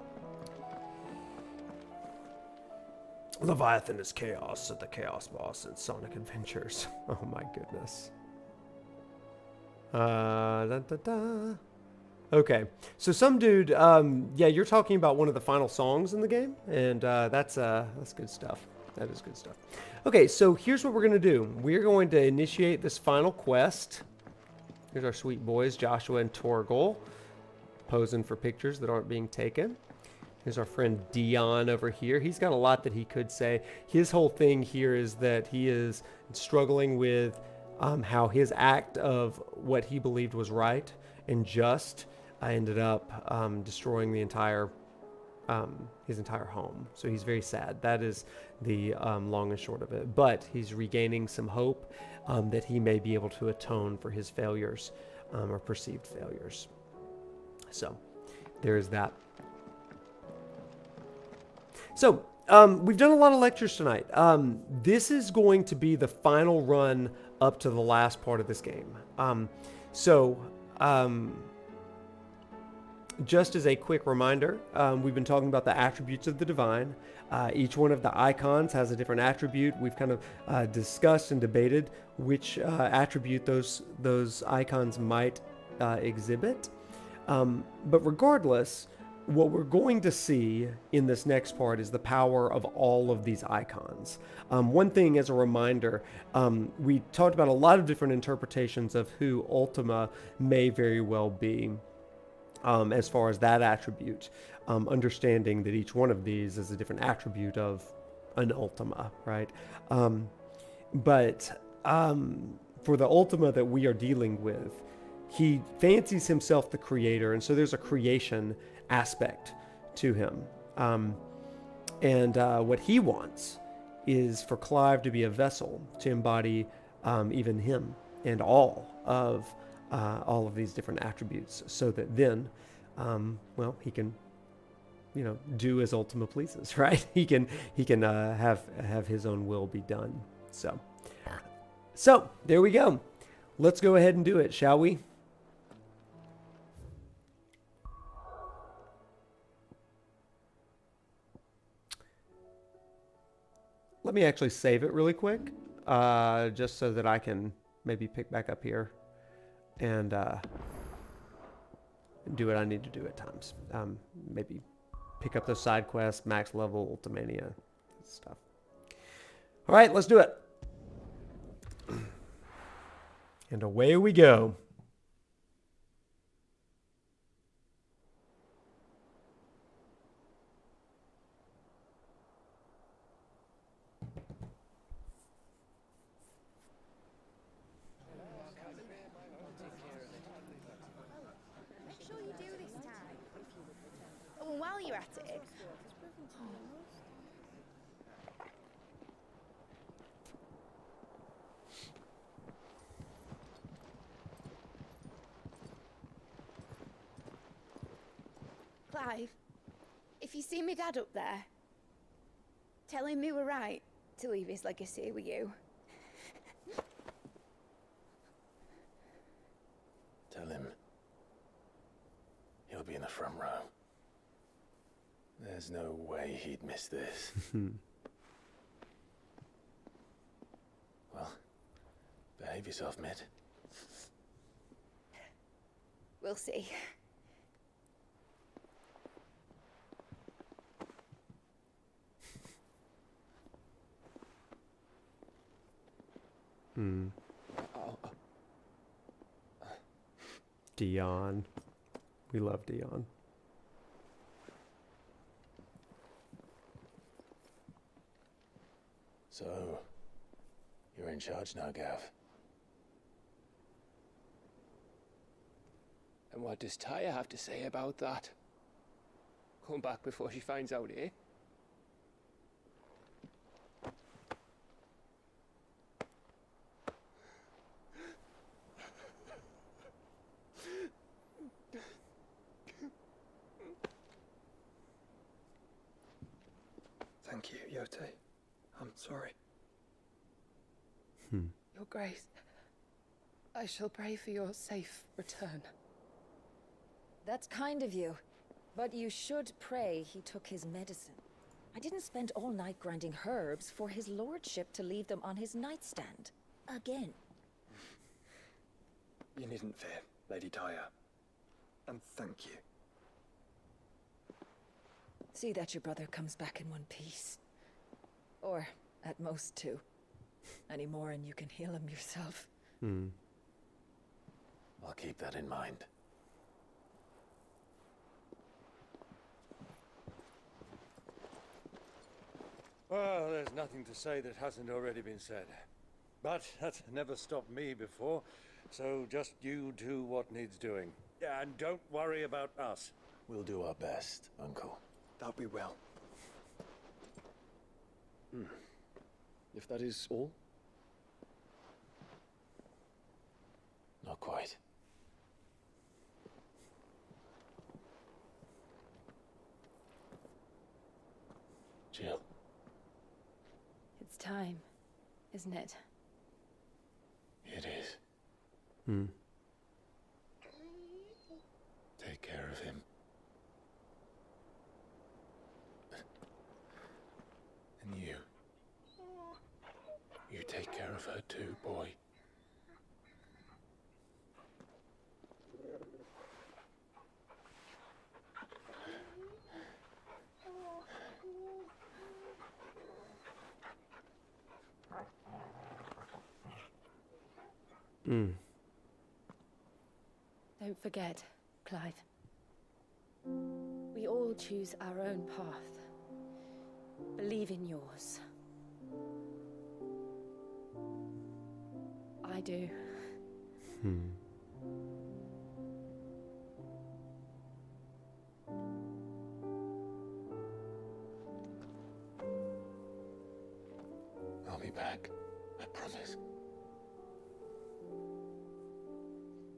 A: Leviathan is chaos at the Chaos Boss in Sonic Adventures. Oh my goodness. Okay, so some dude, yeah, you're talking about one of the final songs in the game, and that's good stuff. That is good stuff. Okay, so here's what we're gonna do. We're going to initiate this final quest. Here's our sweet boys, Joshua and Torgal, posing for pictures that aren't being taken. Here's our friend Dion over here. He's got a lot that he could say. His whole thing here is that he is struggling with how his act of what he believed was right and just ended up destroying the entire his entire home. So he's very sad. That is the long and short of it. But he's regaining some hope that he may be able to atone for his failures or perceived failures. So there is that. So we've done a lot of lectures tonight. This is going to be the final run up to the last part of this game. just as a quick reminder, we've been talking about the attributes of the divine. Each one of the icons has a different attribute. We've kind of discussed and debated which attribute those icons might exhibit. But regardless, what we're going to see in this next part is the power of all of these icons. One thing as a reminder, we talked about a lot of different interpretations of who Ultima may very well be. As far as that attribute, understanding that each one of these is a different attribute of an Ultima, right? But for the Ultima that we are dealing with, he fancies himself the creator, and so there's a creation aspect to him. And what he wants is for Clive to be a vessel to embody even him and all of these different attributes, so that then, he can, do as Ultima pleases, right? He can have his own will be done. So there we go. Let's go ahead and do it, shall we? Let me actually save it really quick, just so that I can maybe pick back up here and do what I need to do at times. Maybe pick up those side quests, max level, Ultimania stuff. All right, let's do it. And away we go.
L: While you're at it, Clive, if you see me dad up there, tell him we were right to leave his legacy with you.
C: Tell him he'll be in the front row. There's no way he'd miss this. Well, behave yourself, Mid.
L: We'll see.
A: Dion. We love Dion.
C: So, you're in charge now, Gav.
I: And what does Tyre have to say about that? Come back before she finds out, eh?
E: Thank you, Yote. I'm sorry.
M: Your Grace, I shall pray for your safe return.
N: That's kind of you. But you should pray he took his medicine. I didn't spend all night grinding herbs for his lordship to leave them on his nightstand. Again.
E: You needn't fear, Lady Tyre. And thank you.
N: See that your brother comes back in one piece. Or, at most, two. Any more and you can heal him yourself.
C: I'll keep that in mind.
O: Well, there's nothing to say that hasn't already been said. But that's never stopped me before, so just you do what needs doing. And don't worry about us.
C: We'll do our best, Uncle.
E: That we will.
J: If that is all?
C: Not quite. Jill.
L: It's time, isn't it?
C: It is. Take care of him.
K: her too, boy.
M: Don't forget, Clive. We all choose our own path. Believe in yours. I do.
K: I'll be back. I promise.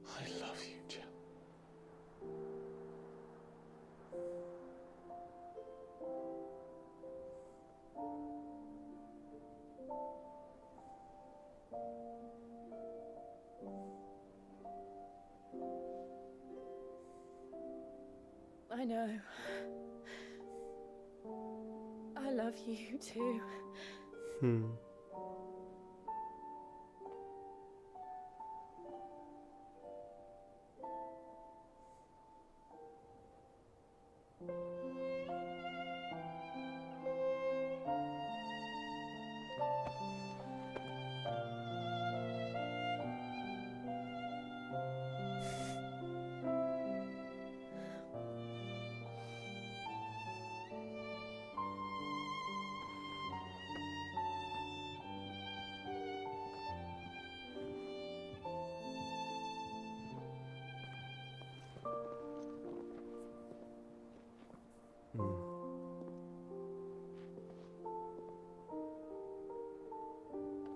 K: I love you, Jill.
M: I know. I love you too.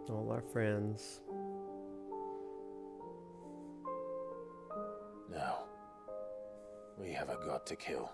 A: All our friends.
C: Now, we have a god to kill.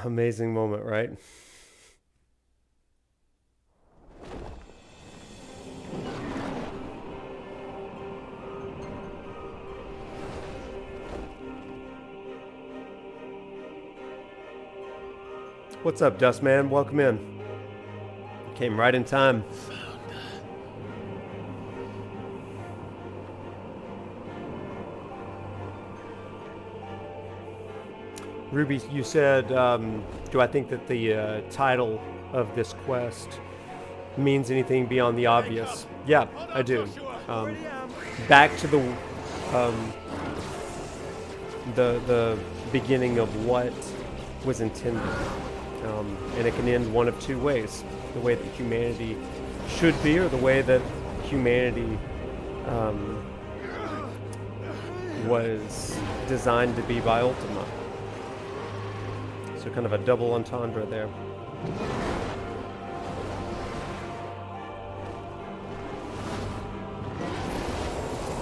A: Amazing moment, right? What's up, Dustman? Welcome in. Came right in time. Ruby, you said, do I think that the title of this quest means anything beyond the obvious? Yeah, I do. Back to the beginning of what was intended. And it can end one of two ways. The way that humanity should be, or the way that humanity was designed to be by Ultima. So kind of a double entendre there.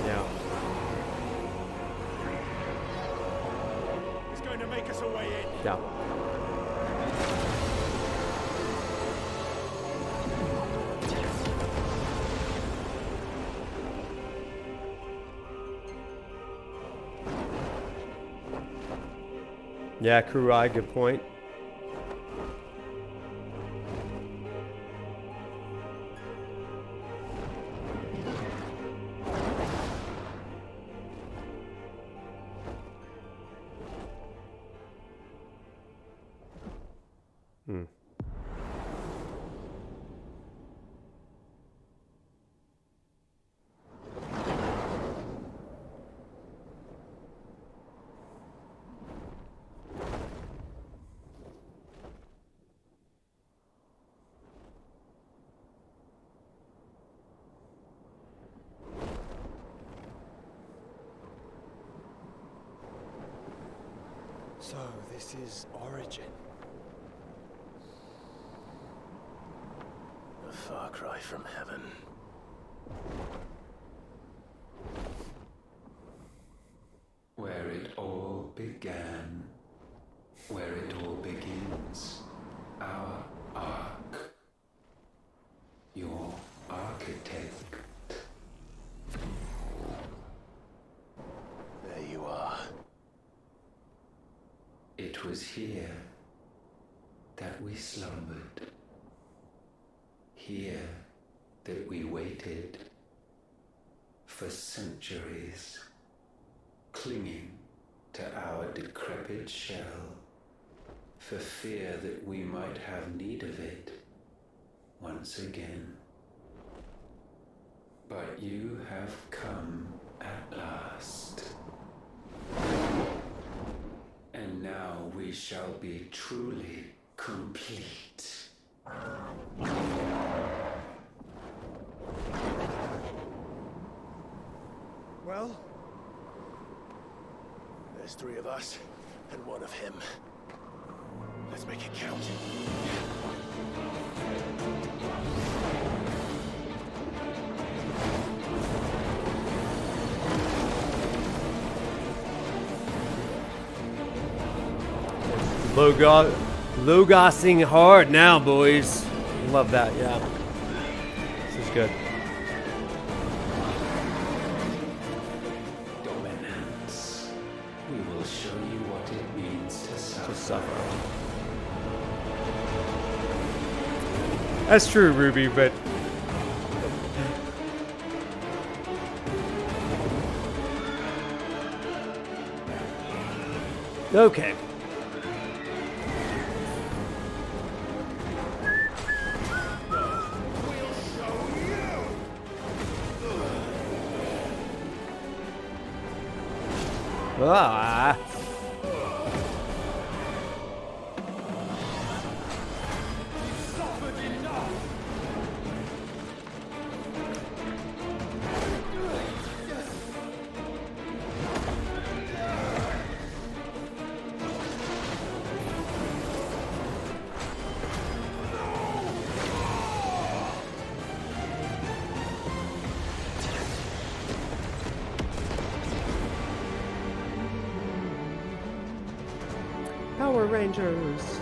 A: Yeah.
O: He's going to make us a way in.
A: Yeah. Yeah, Kurai, good point.
E: So, this is Origin.
C: A far cry from heaven.
P: Where it all began, where it all begins, our ark, your architect.
C: There you are.
P: It was here that we slumbered, here that we waited for centuries, clinging to our decrepit shell, for fear that we might have need of it once again. But you have come at last. And now we shall be truly complete.
C: Well, there's 3 of us and 1 of him. Let's make it count.
A: Logosing hard now, boys. Love that, yeah. This is good.
P: Dominance. We will show you what it means to suffer.
A: That's true, Ruby, but... Okay. Ah. Power Rangers.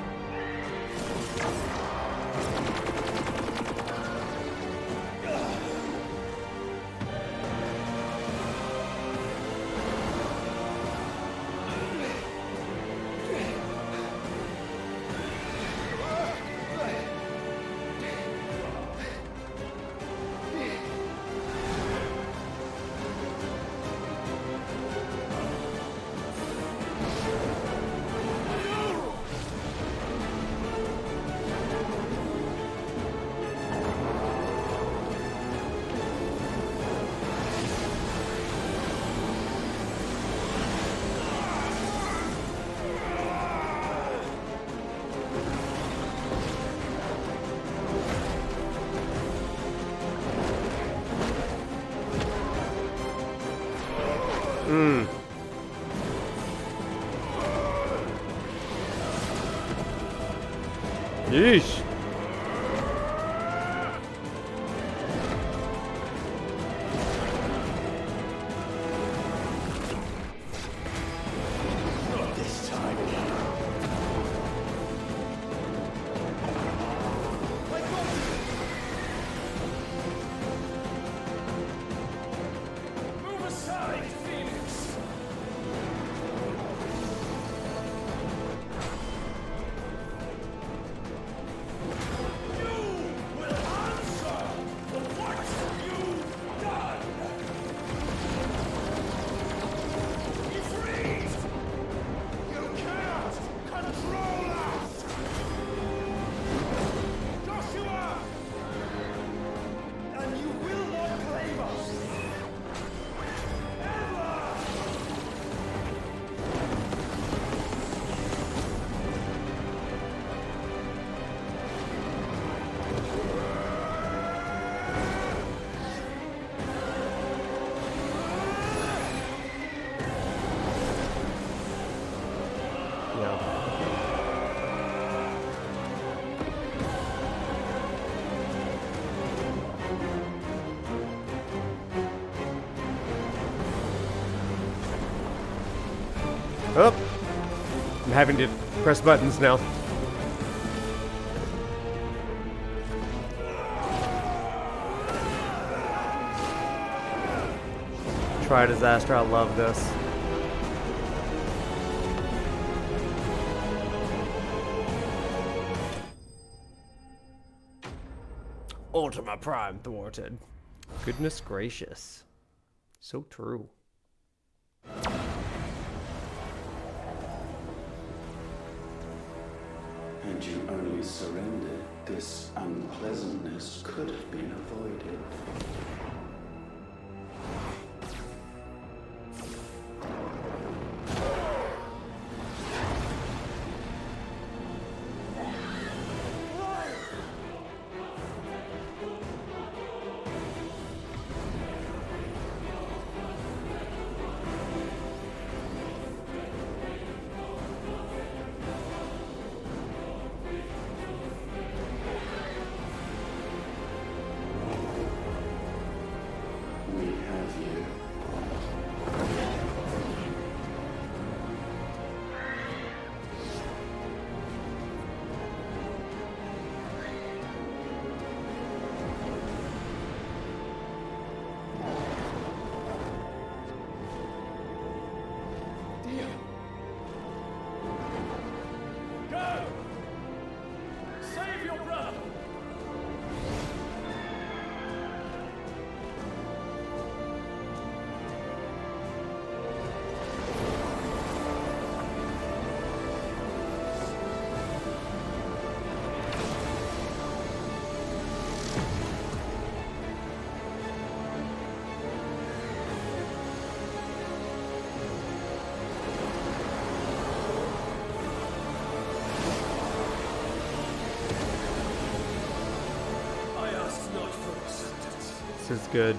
A: Yeesh.
C: This time.
I: Move aside, Phoenix!
A: Oh! I'm having to press buttons now. Try disaster, I love this. Ultima Prime thwarted. Goodness gracious. So true.
P: Had you only surrendered, this unpleasantness could have been avoided.
A: This is good.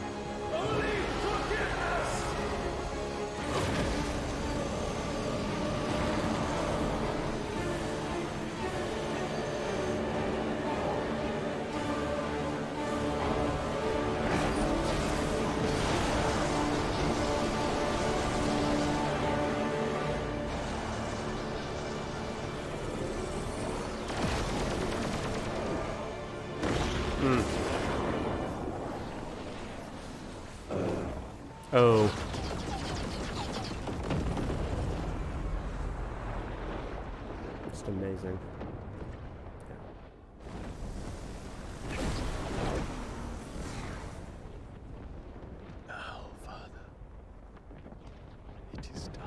A: Oh. Just amazing.
C: Now, Father, it is done.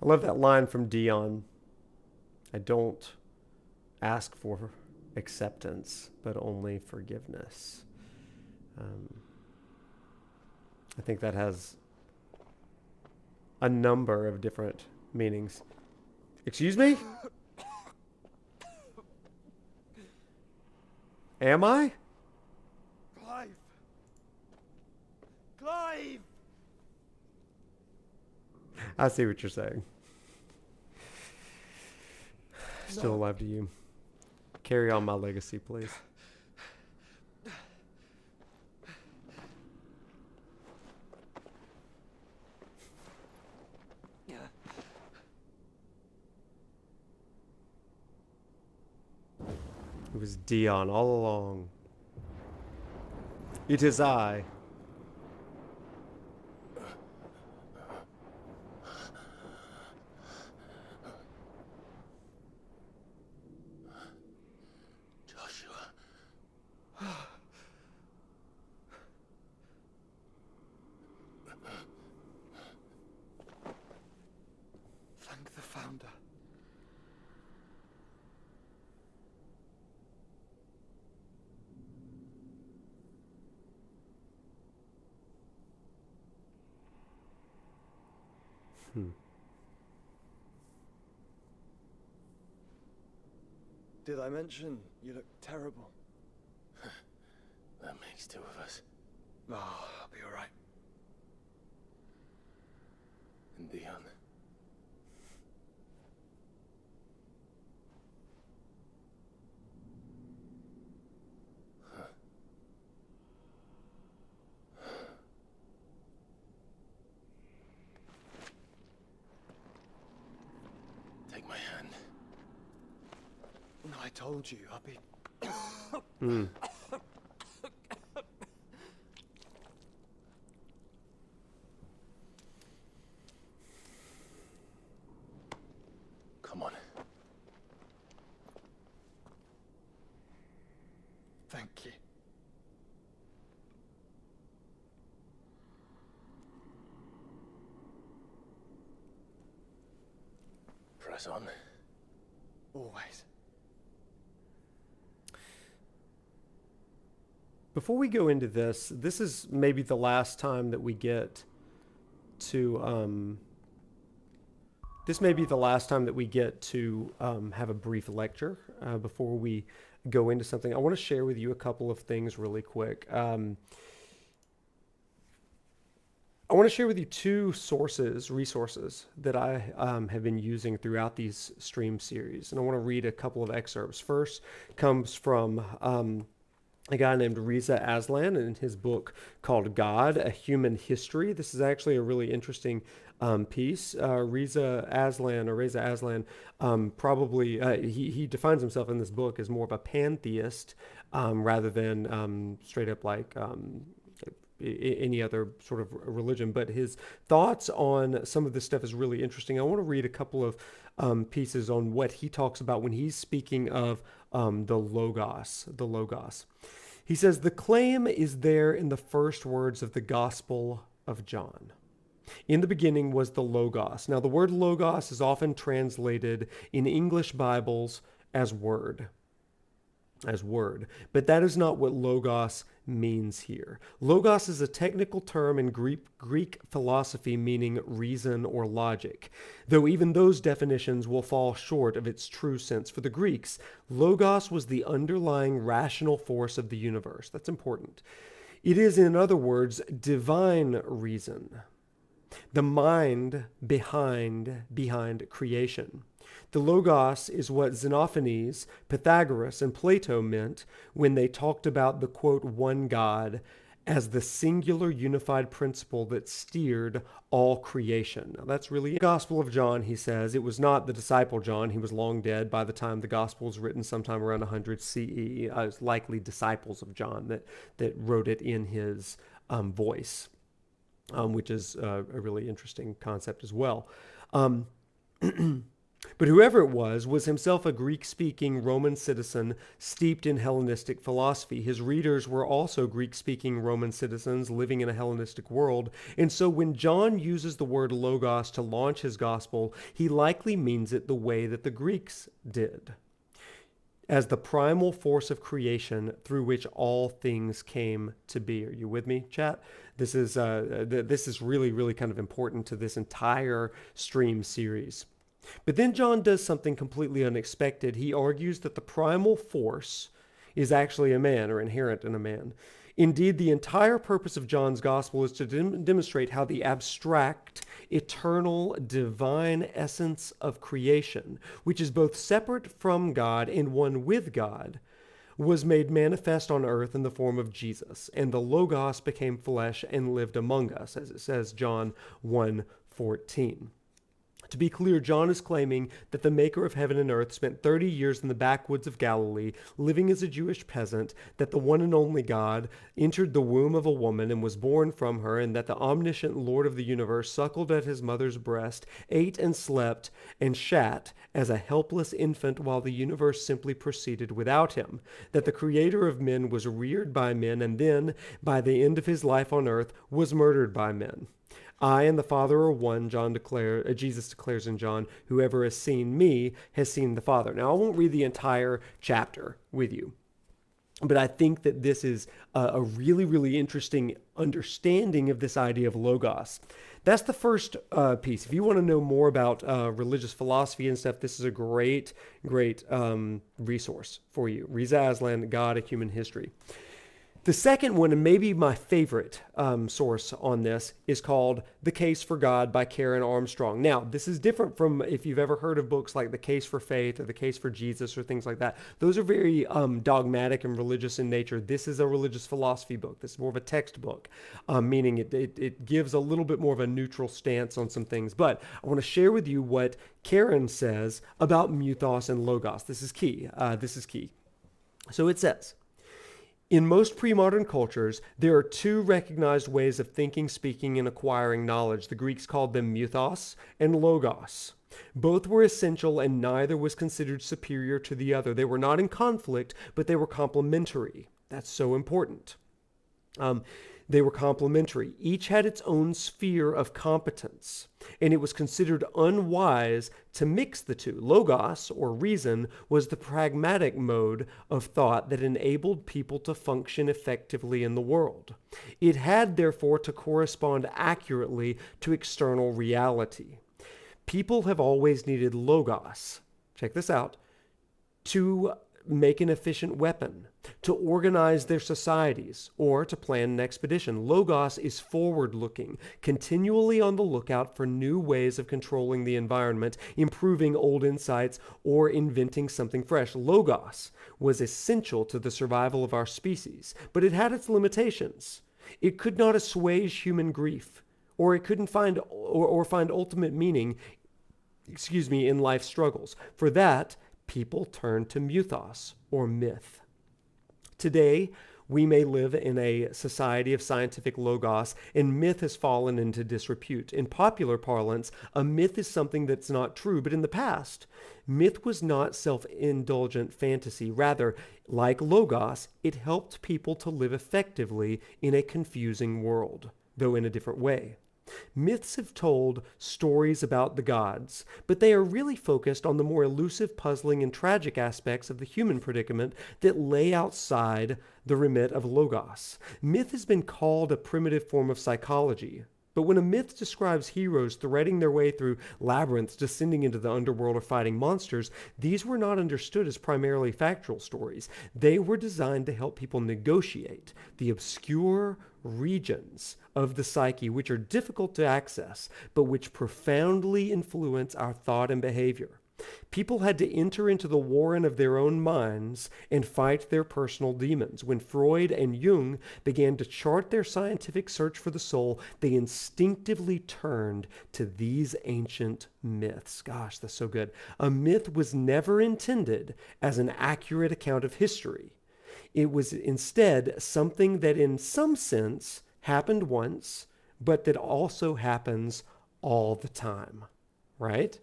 A: I love that line from Dion. I don't ask for acceptance, but only forgiveness. I think that has a number of different meanings. Excuse me? Am I?
E: Clive! Clive!
A: I see what you're saying. Still
E: No.
A: alive to you. Carry on my legacy, please. It was Dion all along. It is I.
E: Thank the Founder. Did I mention you look terrible?
C: That makes two of us.
E: Oh, I'll be all right.
C: And Dion.
E: I told you, I'll be...
C: Come on.
E: Thank you.
C: Press on.
E: Always.
A: Before we go into this is maybe the last time that we get to have a brief lecture before we go into something. I want to share with you a couple of things really quick. I want to share with you two resources that I have been using throughout these stream series. And I want to read a couple of excerpts. First comes from a guy named Reza Aslan in his book called God, A Human History. This is actually a really interesting piece. Reza Aslan, he defines himself in this book as more of a pantheist rather than straight up like any other sort of religion. But his thoughts on some of this stuff is really interesting. I want to read a couple of pieces on what he talks about when he's speaking of the Logos. He says, the claim is there in the first words of the Gospel of John. In the beginning was the Logos. Now, the word Logos is often translated in English Bibles as word. But that is not what Logos means here. Logos is a technical term in Greek philosophy meaning reason or logic, though even those definitions will fall short of its true sense. For the Greeks, Logos was the underlying rational force of the universe. That's important. It is, in other words, divine reason, the mind behind creation. The Logos is what Xenophanes, Pythagoras, and Plato meant when they talked about the, quote, one God as the singular unified principle that steered all creation. Now, that's really the Gospel of John, he says. It was not the disciple John. He was long dead by the time the Gospel was written, sometime around 100 CE. It was likely disciples of John that wrote it in his voice, which is a really interesting concept as well. But whoever it was himself a Greek-speaking Roman citizen steeped in Hellenistic philosophy. His readers were also Greek-speaking Roman citizens living in a Hellenistic world. And so when John uses the word logos to launch his gospel, he likely means it the way that the Greeks did, as the primal force of creation through which all things came to be. Are you with me, chat? This is really, really kind of important to this entire stream series. But then John does something completely unexpected. He argues that the primal force is actually a man, or inherent in a man. Indeed, the entire purpose of John's gospel is to demonstrate how the abstract, eternal, divine essence of creation, which is both separate from God and one with God, was made manifest on earth in the form of Jesus, and the Logos became flesh and lived among us, as it says John 1:14. To be clear, John is claiming that the maker of heaven and earth spent 30 years in the backwoods of Galilee, living as a Jewish peasant, that the one and only God entered the womb of a woman and was born from her, and that the omniscient Lord of the universe suckled at his mother's breast, ate and slept and shat as a helpless infant while the universe simply proceeded without him, that the creator of men was reared by men and then, by the end of his life on earth, was murdered by men. I and the Father are one, Jesus declares in John, whoever has seen me has seen the Father. Now, I won't read the entire chapter with you, but I think that this is a really, really interesting understanding of this idea of logos. That's the first piece. If you want to know more about religious philosophy and stuff, this is a great resource for you. Reza Aslan, God, A Human History. The second one, and maybe my favorite source on this, is called The Case for God by Karen Armstrong. Now, this is different from if you've ever heard of books like The Case for Faith or The Case for Jesus or things like that. Those are very dogmatic and religious in nature. This is a religious philosophy book. This is more of a textbook, meaning it gives a little bit more of a neutral stance on some things. But I want to share with you what Karen says about mythos and logos. This is key. So it says, in most pre-modern cultures, there are two recognized ways of thinking, speaking, and acquiring knowledge. The Greeks called them mythos and logos. Both were essential, and neither was considered superior to the other. They were not in conflict, but they were complementary. That's so important. They were complementary. Each had its own sphere of competence, and it was considered unwise to mix the two. Logos, or reason, was the pragmatic mode of thought that enabled people to function effectively in the world. It had, therefore, to correspond accurately to external reality. People have always needed logos, check this out, to make an efficient weapon, to organize their societies, or to plan an expedition. Logos is forward-looking, continually on the lookout for new ways of controlling the environment, improving old insights, or inventing something fresh. Logos was essential to the survival of our species, but it had its limitations. It could not assuage human grief, or it couldn't find ultimate meaning, in life's struggles. For that, people turn to mythos, or myth. Today, we may live in a society of scientific logos, and myth has fallen into disrepute. In popular parlance, a myth is something that's not true, but in the past, myth was not self-indulgent fantasy. Rather, like logos, it helped people to live effectively in a confusing world, though in a different way. Myths have told stories about the gods, but they are really focused on the more elusive, puzzling, and tragic aspects of the human predicament that lay outside the remit of logos. Myth has been called a primitive form of psychology, but when a myth describes heroes threading their way through labyrinths, descending into the underworld, or fighting monsters, these were not understood as primarily factual stories. They were designed to help people negotiate the obscure regions of the psyche which are difficult to access, but which profoundly influence our thought and behavior. People had to enter into the warren of their own minds and fight their personal demons. When Freud and Jung began to chart their scientific search for the soul, they instinctively turned to these ancient myths. Gosh, that's so good. A myth was never intended as an accurate account of history. It was instead something that in some sense happened once, but that also happens all the time, right?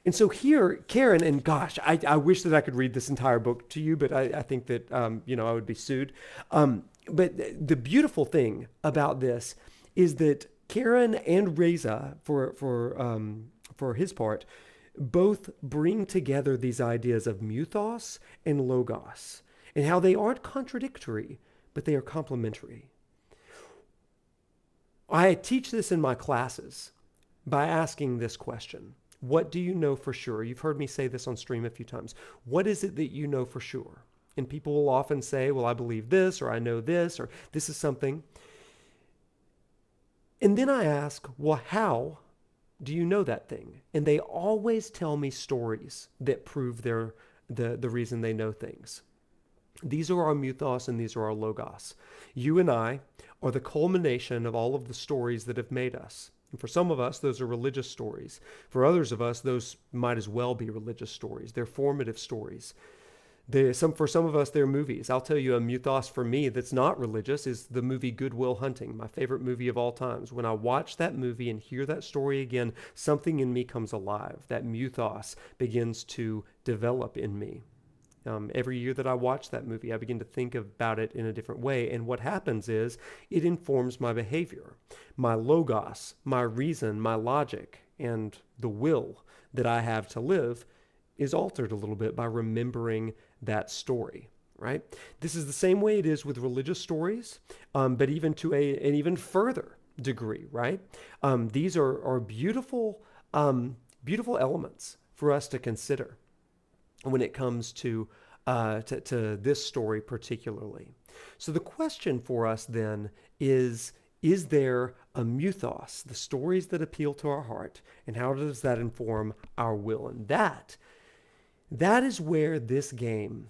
A: And so here, Karen, and gosh, I wish that I could read this entire book to you, but I think that, I would be sued. But the beautiful thing about this is that Karen and Reza, for his part, both bring together these ideas of mythos and logos, and how they aren't contradictory, but they are complementary. I teach this in my classes by asking this question. What do you know for sure? You've heard me say this on stream a few times. What is it that you know for sure? And people will often say, well, I believe this, or I know this, or this is something. And then I ask, well, how do you know that thing? And they always tell me stories that prove the reason they know things. These are our mythos and these are our logos. You and I are the culmination of all of the stories that have made us. And for some of us, those are religious stories. For others of us, those might as well be religious stories. They're formative stories. For some of us, they're movies. I'll tell you a mythos for me that's not religious is the movie Good Will Hunting, my favorite movie of all times. When I watch that movie and hear that story again, something in me comes alive. That mythos begins to develop in me. Every year that I watch that movie, I begin to think about it in a different way. And what happens is it informs my behavior, my logos, my reason, my logic, and the will that I have to live is altered a little bit by remembering that story, right? This is the same way it is with religious stories, but even to an even further degree, right? These are beautiful, beautiful elements for us to consider when it comes to to this story particularly. So the question for us then is there a mythos, the stories that appeal to our heart, and how does that inform our will? And that is where this game,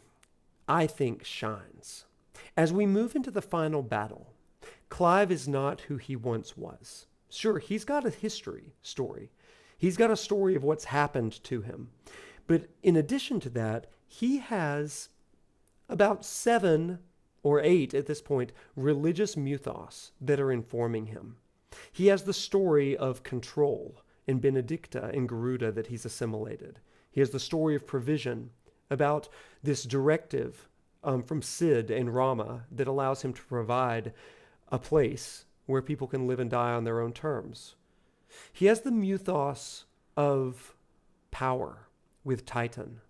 A: I think, shines. As we move into the final battle, Clive is not who he once was. Sure, he's got a history story. He's got a story of what's happened to him. But in addition to that, he has about 7 or 8 at this point religious mythos that are informing him. He has the story of control in Benedicta and Garuda that he's assimilated. He has the story of provision about this directive from Sid and Rama that allows him to provide a place where people can live and die on their own terms. He has the mythos of power with Titan.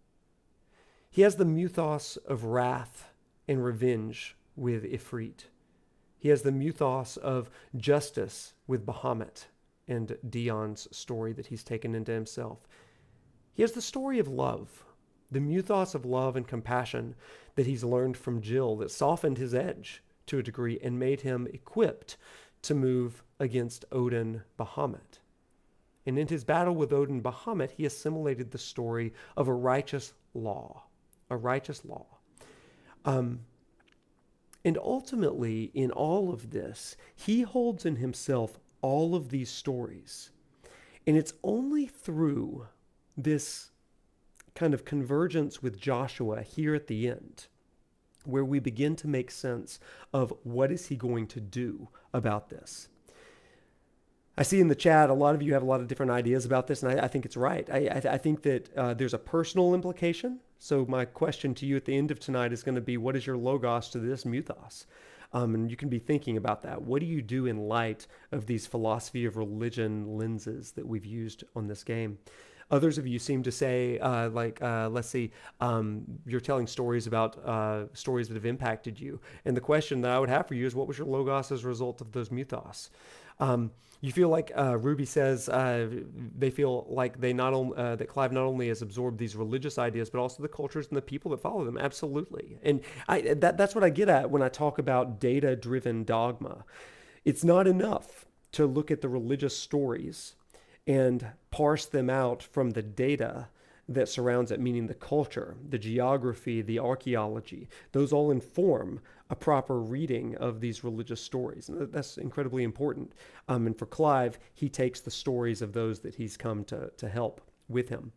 A: He has the mythos of wrath and revenge with Ifrit. He has the mythos of justice with Bahamut and Dion's story that he's taken into himself. He has the story of love, the mythos of love and compassion that he's learned from Jill that softened his edge to a degree and made him equipped to move against Odin Bahamut. And in his battle with Odin Bahamut, he assimilated the story of a righteous law. A righteous law. And ultimately, in all of this, he holds in himself all of these stories. And it's only through this kind of convergence with Joshua here at the end where we begin to make sense of what is he going to do about this. I see in the chat a lot of you have a lot of different ideas about this, and I think it's right. I think that there's a personal implication. So my question to you at the end of tonight is going to be, what is your logos to this mythos? And you can be thinking about that. What do you do in light of these philosophy of religion lenses that we've used on this game? Others of you seem to say, let's see, you're telling stories about stories that have impacted you. And the question that I would have for you is, what was your logos as a result of those mythos? You feel like Ruby says they feel like they not only that Clive not only has absorbed these religious ideas, but also the cultures and the people that follow them. Absolutely, and that's what I get at when I talk about data-driven dogma. It's not enough to look at the religious stories and parse them out from the data that surrounds it, meaning the culture, the geography, the archaeology. Those all inform a proper reading of these religious stories. And that's incredibly important. And for Clive, he takes the stories of those that he's come to help with him.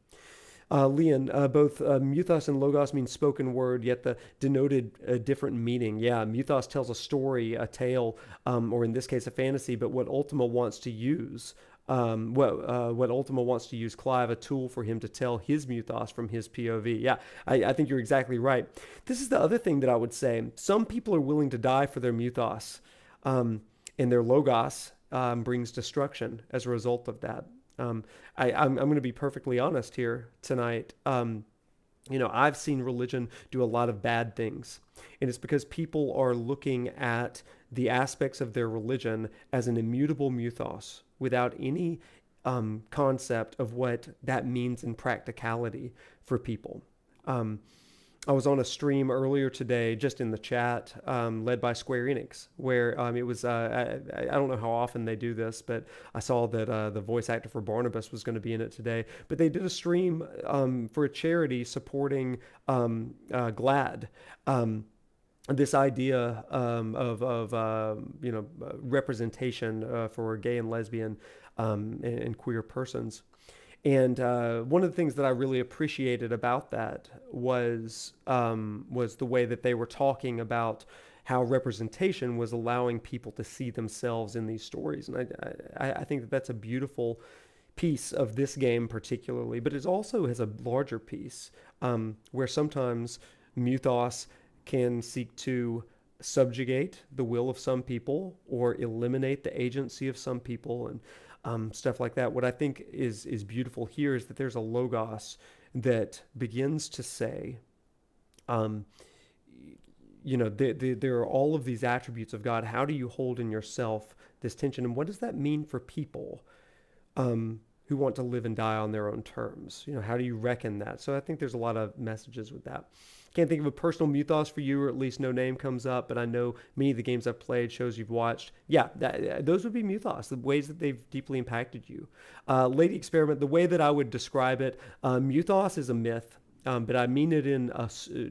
A: Leon, both mythos and logos mean spoken word, yet the denoted a different meaning. Yeah, mythos tells a story, a tale, or in this case, a fantasy, but what Ultima wants to use what Ultima wants to use Clive, a tool for him to tell his mythos from his POV. Yeah, I think you're exactly right. This is the other thing that I would say. Some people are willing to die for their mythos, and their logos brings destruction as a result of that. I'm going to be perfectly honest here tonight. I've seen religion do a lot of bad things, and it's because people are looking at the aspects of their religion as an immutable mythos without any concept of what that means in practicality for people. I was on a stream earlier today, just in the chat, led by Square Enix, where it was, I don't know how often they do this, but I saw that the voice actor for Barnabas was going to be in it today. But they did a stream for a charity supporting GLAAD. This idea of representation for gay and lesbian and queer persons. And one of the things that I really appreciated about that was the way that they were talking about how representation was allowing people to see themselves in these stories. And I think that that's a beautiful piece of this game particularly, but it also has a larger piece where sometimes mythos can seek to subjugate the will of some people or eliminate the agency of some people and stuff like that. What I think is beautiful here is that there's a logos that begins to say, there are all of these attributes of God. How do you hold in yourself this tension? And what does that mean for people who who want to live and die on their own terms. How do you reckon that? So I think there's a lot of messages with that. Can't think of a personal mythos for you, or at least no name comes up, but I know many of the games I've played, shows you've watched. Yeah, those would be mythos, the ways that they've deeply impacted you. Lady Experiment, the way that I would describe it, mythos is a myth, but I mean it in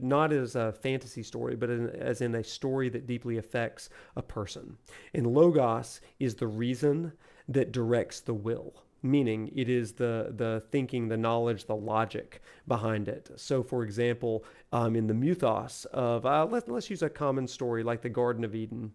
A: not as a fantasy story, but as in a story that deeply affects a person. And logos is the reason that directs the will. Meaning it is the thinking, the knowledge, the logic behind it. So, for example, in the mythos of, let's use a common story like the Garden of Eden.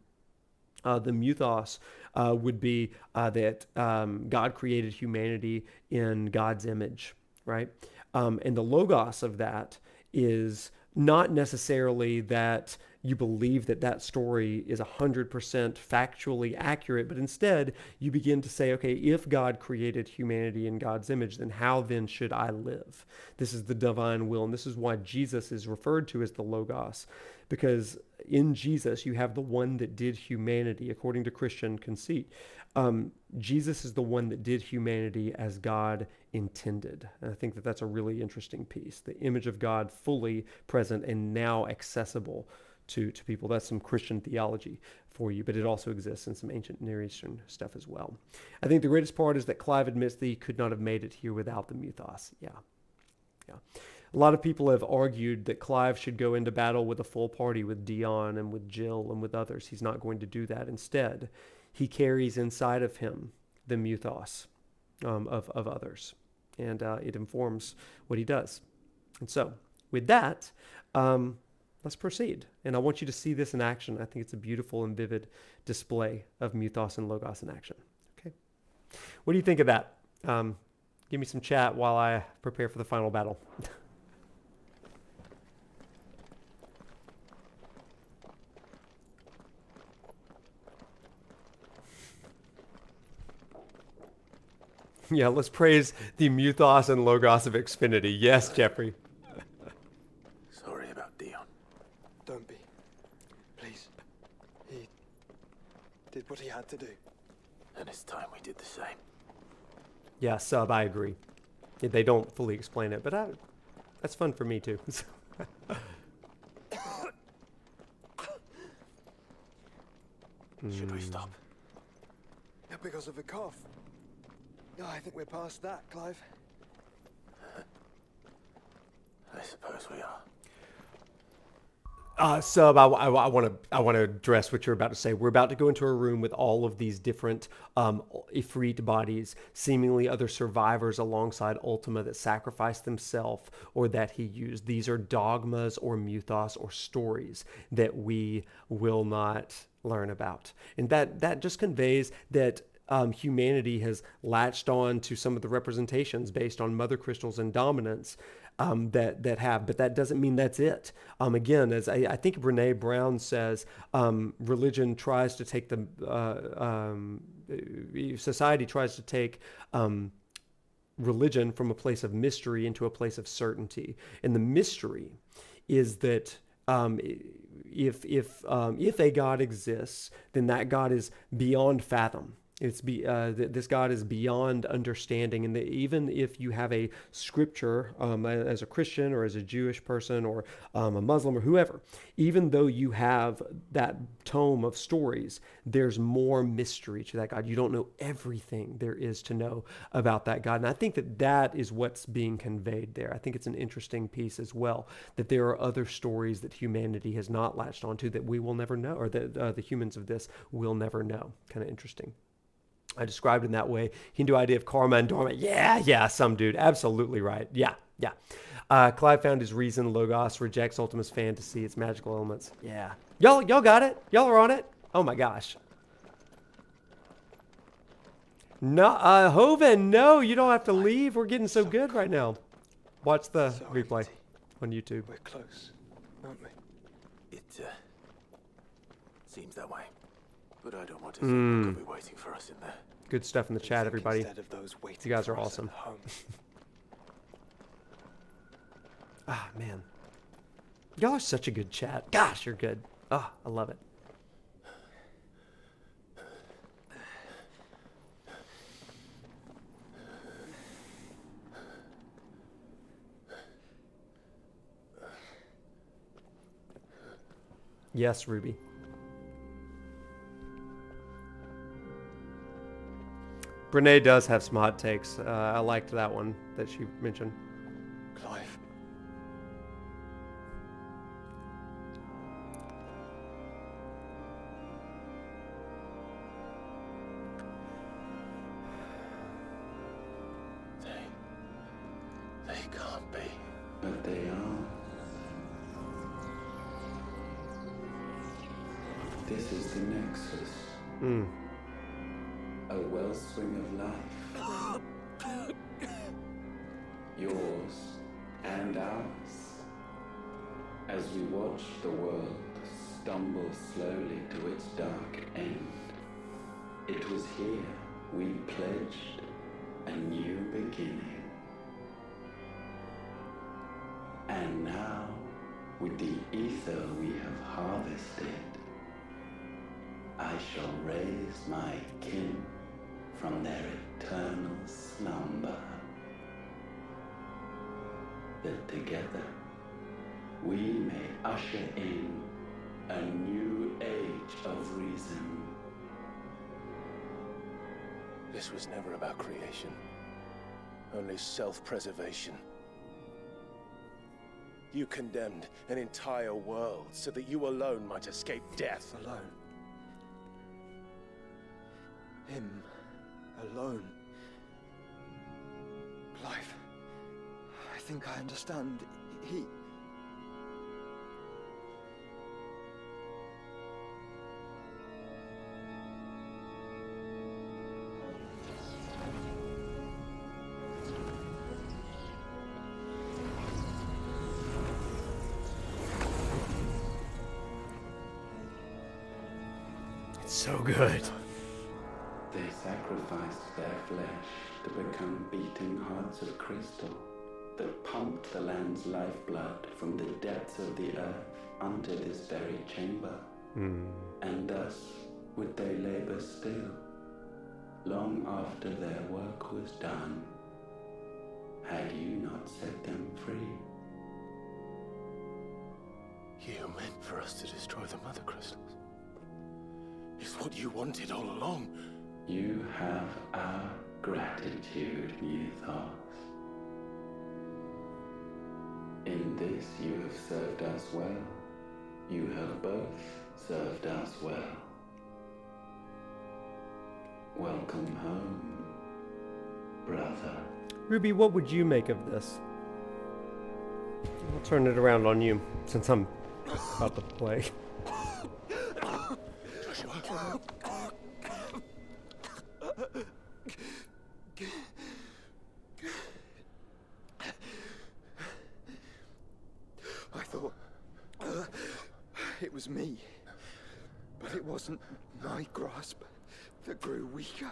A: The mythos would be that God created humanity in God's image, right? And the logos of that is not necessarily that you believe that story is 100% factually accurate, but instead you begin to say, okay, if God created humanity in God's image, then how then should I live? This is the divine will, and this is why Jesus is referred to as the Logos, because in Jesus you have the one that did humanity, according to Christian conceit. Jesus is the one that did humanity as God intended. And I think that that's a really interesting piece. The image of God fully present and now accessible to people. That's some Christian theology for you, but it also exists in some ancient Near Eastern stuff as well. I think the greatest part is that Clive admits that he could not have made it here without the mythos. Yeah. A lot of people have argued that Clive should go into battle with a full party with Dion and with Jill and with others. He's not going to do that. Instead, he carries inside of him the mythos of others, and it informs what he does. And so, with that, let's proceed. And I want you to see this in action. I think it's a beautiful and vivid display of mythos and logos in action. Okay. What do you think of that? Give me some chat while I prepare for the final battle. Yeah, let's praise the mythos and logos of Xfinity. Yes, Jeffrey.
C: Sorry about Dion.
E: Don't be. Please. He did what he had to do.
C: And it's time we did the same.
A: Yeah, Sub, I agree. They don't fully explain it, but that's fun for me too.
C: Should we stop?
E: Yeah, because of the cough. No, I think we're past that, Clive.
C: I suppose we are.
A: Sub, I want to address what you're about to say. We're about to go into a room with all of these different Ifrit bodies, seemingly other survivors alongside Ultima that sacrificed themselves or that he used. These are dogmas or mythos or stories that we will not learn about. And that just conveys that humanity has latched on to some of the representations based on mother crystals and dominance that have, but that doesn't mean that's it. Again, as I think Brene Brown says, religion tries to take society tries to take religion from a place of mystery into a place of certainty. And the mystery is that if a God exists, then that God is beyond fathom. This God is beyond understanding, and even if you have a scripture as a Christian or as a Jewish person or a Muslim or whoever, even though you have that tome of stories, there's more mystery to that God. You don't know everything there is to know about that God, and I think that is what's being conveyed there. I think it's an interesting piece as well, that there are other stories that humanity has not latched onto that we will never know, or that the humans of this will never know. Kind of interesting. I described it in that way. Hindu idea of karma and dharma. Yeah, some dude. Absolutely right. Yeah. Clive found his reason. Logos rejects Ultima's fantasy, its magical elements. Yeah. Y'all got it? Y'all are on it? Oh my gosh. No, Hoven, no, you don't have to leave. We're getting so good right now. Watch the replay on YouTube.
E: We're close, aren't we?
C: It seems that way. But I don't want to see what could be waiting for us in there.
A: Good stuff in the chat, everybody. You guys are awesome. Ah, man. Y'all are such a good chat. Gosh, you're good. Ah, I love it. Yes, Ruby. Brene does have some hot takes. I liked that one that she mentioned.
E: Clive.
C: They can't be.
P: But they are. This is the Nexus. A wellspring of life. Yours and ours. As we watch the world stumble slowly to its dark end, it was here we pledged a new beginning. And now, with the ether we have harvested, I shall raise my kin from their eternal slumber. That together we may usher in a new age of reason.
C: This was never about creation, only self-preservation. You condemned an entire world so that you alone might escape death.
E: Alone. Him alone. Clive, I think I understand. He...
A: It's so good.
P: They sacrificed their flesh to become beating hearts of crystal that pumped the land's lifeblood from the depths of the earth unto this very chamber. And thus would they labor still, long after their work was done, had you not set them free.
C: You meant for us to destroy the mother crystals. It's what you wanted all along.
P: You have our gratitude, Mythos. In this you have served us well. You have both served us well. Welcome home, brother.
A: Ruby, what would you make of this? I'll turn it around on you, since I'm about to play.
E: I thought it was me, but it wasn't my grasp that grew weaker.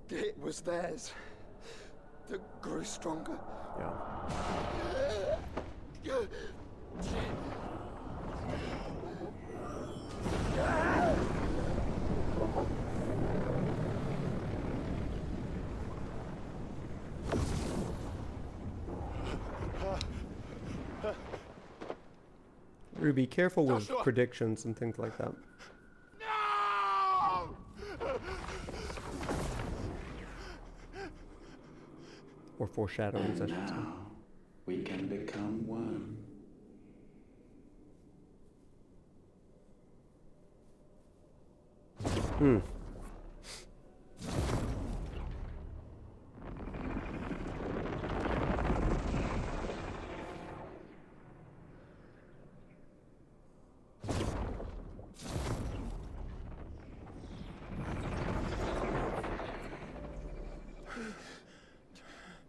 E: It was theirs that grew stronger.
A: Ruby, careful with predictions and things like that. Or foreshadowings, I should say.
P: Now we can become one.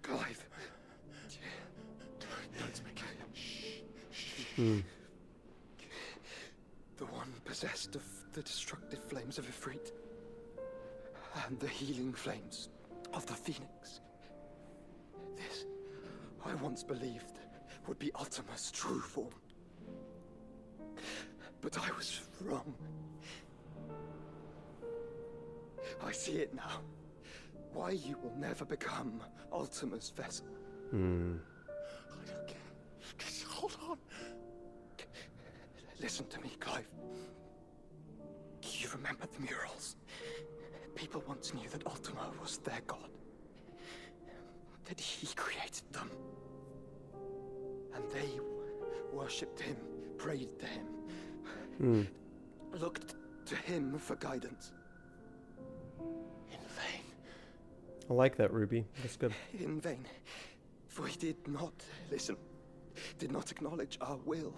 E: Clive. Don't speak. The one possessed of the destructive flames of Ifrit and the healing flames of the Phoenix. This, I once believed, would be Ultima's true form. But I was wrong. I see it now. Why you will never become Ultima's vessel. I don't care. Just hold on. Listen to me, Clive. You remember the murals? People once knew that Ultima was their god. That he created them. And they worshipped him, prayed to him, looked to him for guidance. In vain.
A: I like that, Ruby. That's good.
E: In vain. For he did not listen, did not acknowledge our will,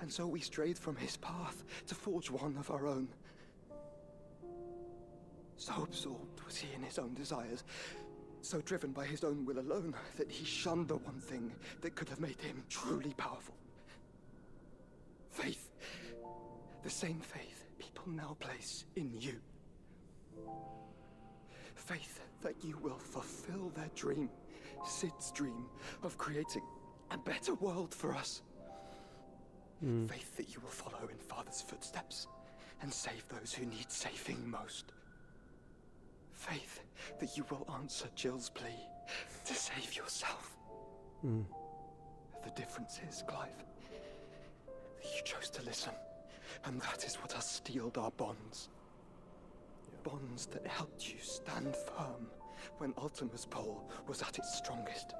E: and so we strayed from his path to forge one of our own. So absorbed was he in his own desires, so driven by his own will alone, that he shunned the one thing that could have made him truly powerful. Faith. The same faith people now place in you. Faith that you will fulfill their dream, Sid's dream, of creating a better world for us. Faith that you will follow in Father's footsteps and save those who need saving most. Faith that you will answer Jill's plea to save yourself. The difference is, Clive, that you chose to listen, and that is what has steeled our bonds. Bonds that helped you stand firm when Ultima's pull was at its strongest.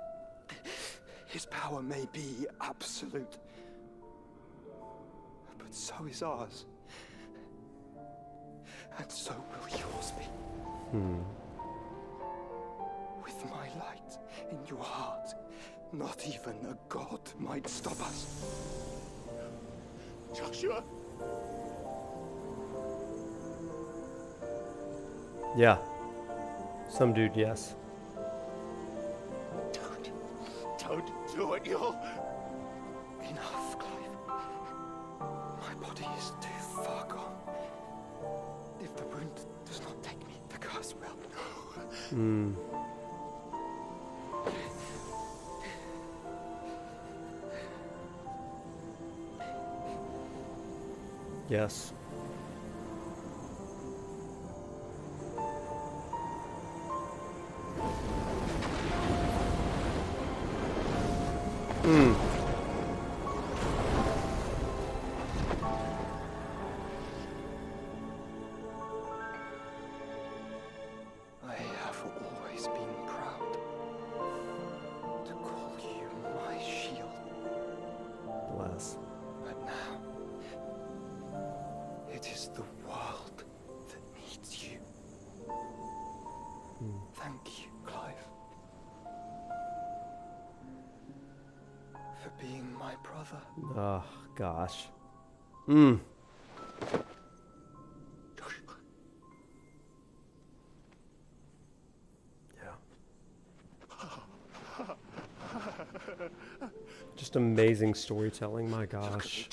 E: His power may be absolute, but so is ours. And so will yours be. With my light in your heart, not even a god might stop us. Joshua!
A: Yeah. Some dude, yes.
E: Don't do it, you'll... Enough, Clive. My body is too far gone. If the wound does not take me, the curse will.
A: Yes.
E: I have always been proud to call you my shield.
A: Bless.
E: But now, it is the world that needs you. Thank you, Clive. For being my brother.
A: Oh, gosh. Just amazing storytelling, my gosh.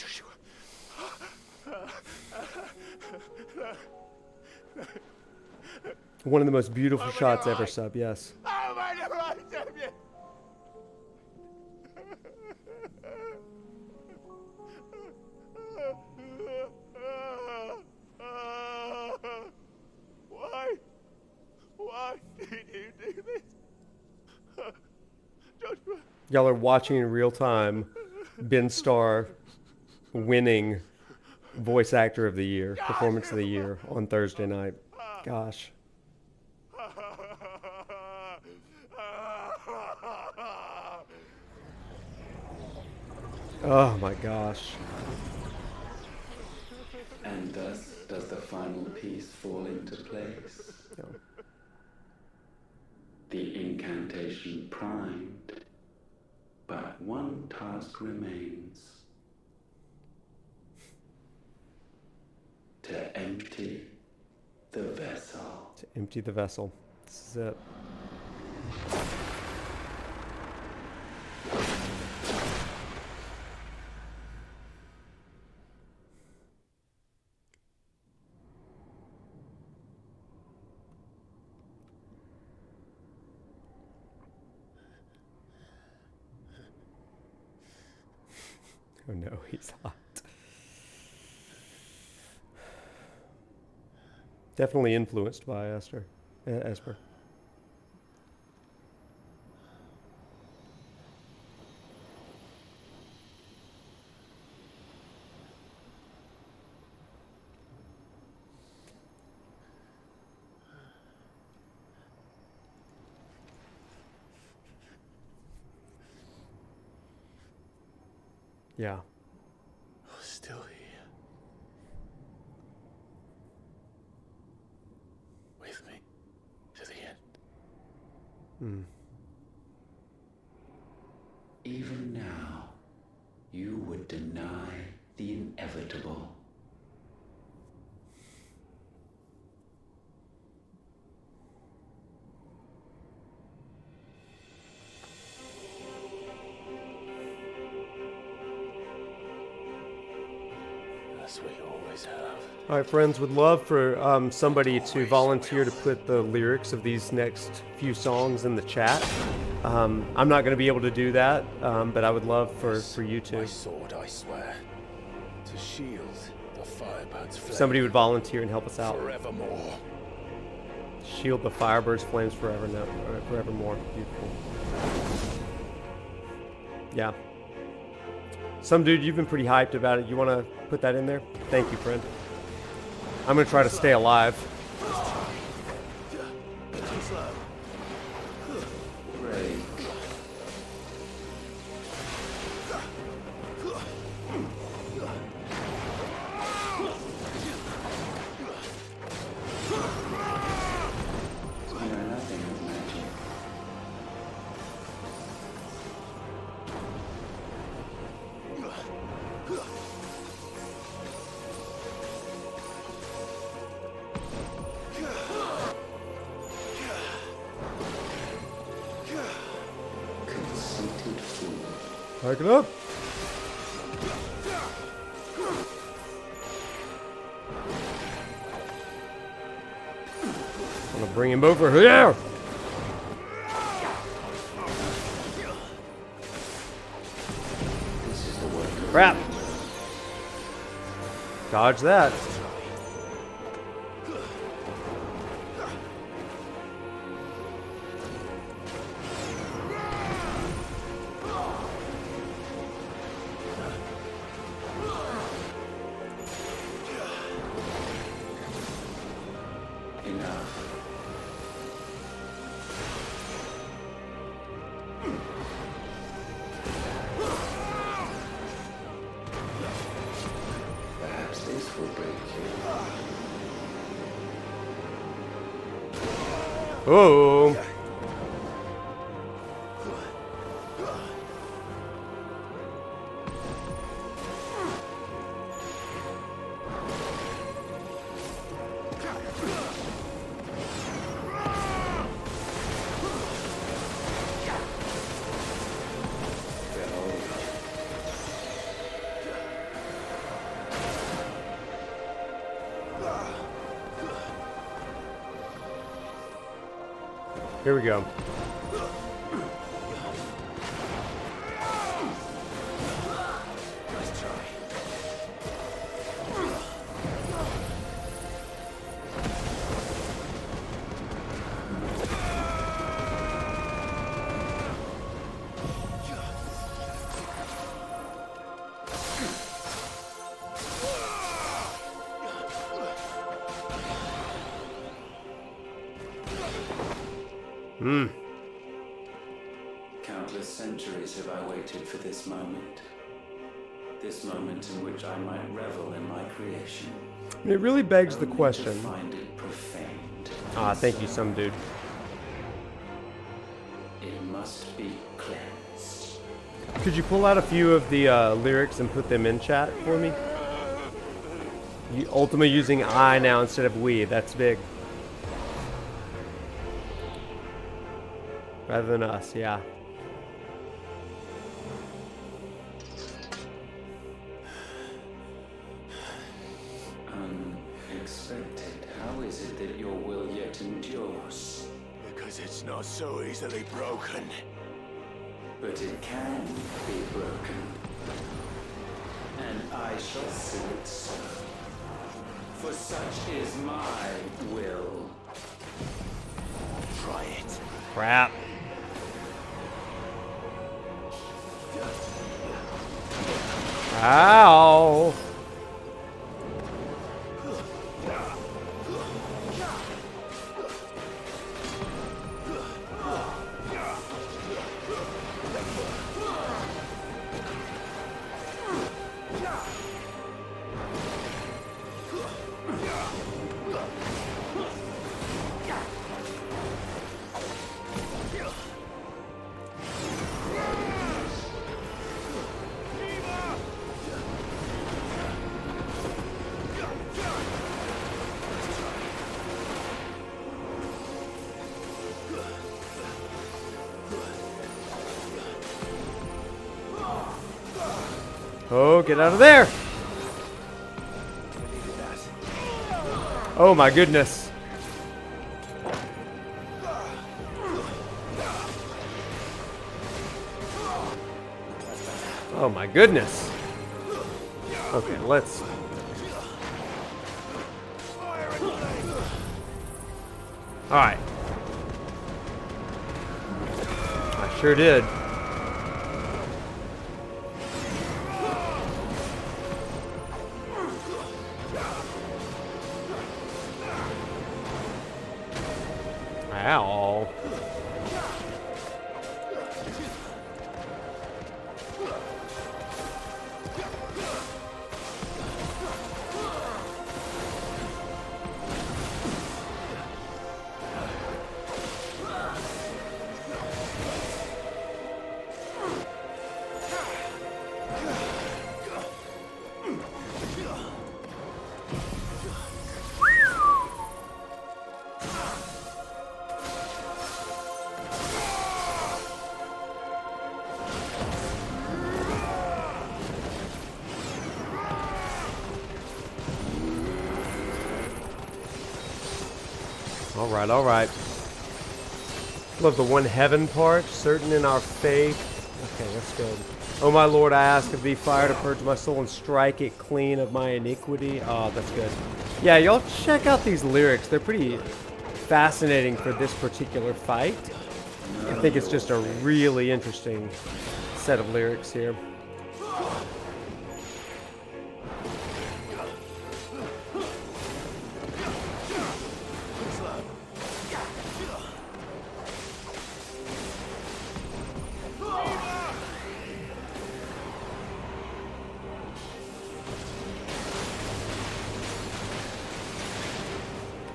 A: One of the most beautiful shots ever, sub, yes.
O: Why did you do this? Joshua.
A: Y'all are watching in real time Ben Starr winning Voice Actor of the Year, Performance of the Year on Thursday night. Gosh. Oh my gosh.
P: And thus does the final piece fall into place.
A: Yeah.
P: The incantation primed, but one task remains. To empty the vessel.
A: To empty the vessel. This is it. Oh no, he's hot. Definitely influenced by Esper. Yeah.
K: You're still here. With me to the end.
P: Even now, you would deny the inevitable.
K: That's what you always have.
A: All right, friends, would love for somebody to volunteer to put the lyrics of these next few songs in the chat. I'm not going to be able to do that, but I would love for you to.
K: My sword, I swear, to shield the firebird's flame.
A: Somebody would volunteer and help us out.
K: Forevermore.
A: Shield the firebird's flames forevermore. Beautiful. Yeah. Some dude, you've been pretty hyped about it. You want to put that in there? Thank you, friend. I'm going to try to stay alive. Back it up. I'm gonna bring him over here. Crap. Dodge that. Oh. Here we go.
P: Countless centuries have I waited for this moment. This moment in which I might revel in my creation.
A: It really begs the question.
P: Find it profaned.
A: Ah, thank you, some dude.
P: It must be cleansed.
A: Could you pull out a few of the lyrics and put them in chat for me? Ultima using I now instead of we. That's big. Rather than us, yeah.
P: Unexpected. How is it that your will yet endures?
K: Because it's not so easily broken.
P: But it can be broken. And I shall see it so. For such is my will.
K: Try it.
A: Crap. Ow. Oh, get out of there! Oh my goodness. Oh my goodness. Okay, let's... Alright. I sure did. Ow. All right. Love the one heaven part, certain in our faith. Okay, that's good. Oh my Lord, I ask of thee fire to purge my soul and strike it clean of my iniquity. Oh, that's good. Yeah, y'all check out these lyrics. They're pretty fascinating for this particular fight. I think it's just a really interesting set of lyrics here.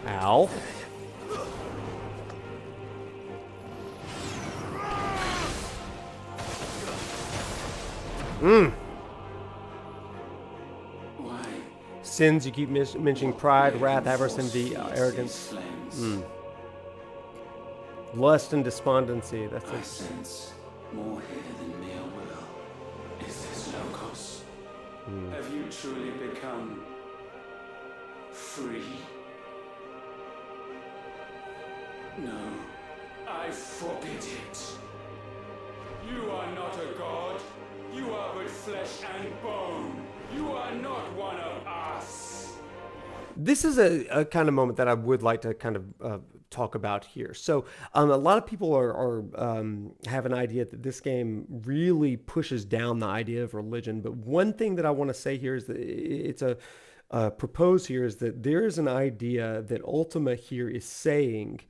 A: Ow.
P: Why?
A: Sins, you keep mentioning pride, wrath, avarice, envy, arrogance. Lust and despondency. That's
P: I
A: it.
P: sense more here than mere will. Is this Logos? Have you truly become free? No, I forbid it. You are not a god. You are but flesh and bone. You are not one of us.
A: This is a kind of moment that I would like to kind of talk about here. So a lot of people have an idea that this game really pushes down the idea of religion. But one thing that I want to say here is that it's propose here is that there is an idea that Ultima here is saying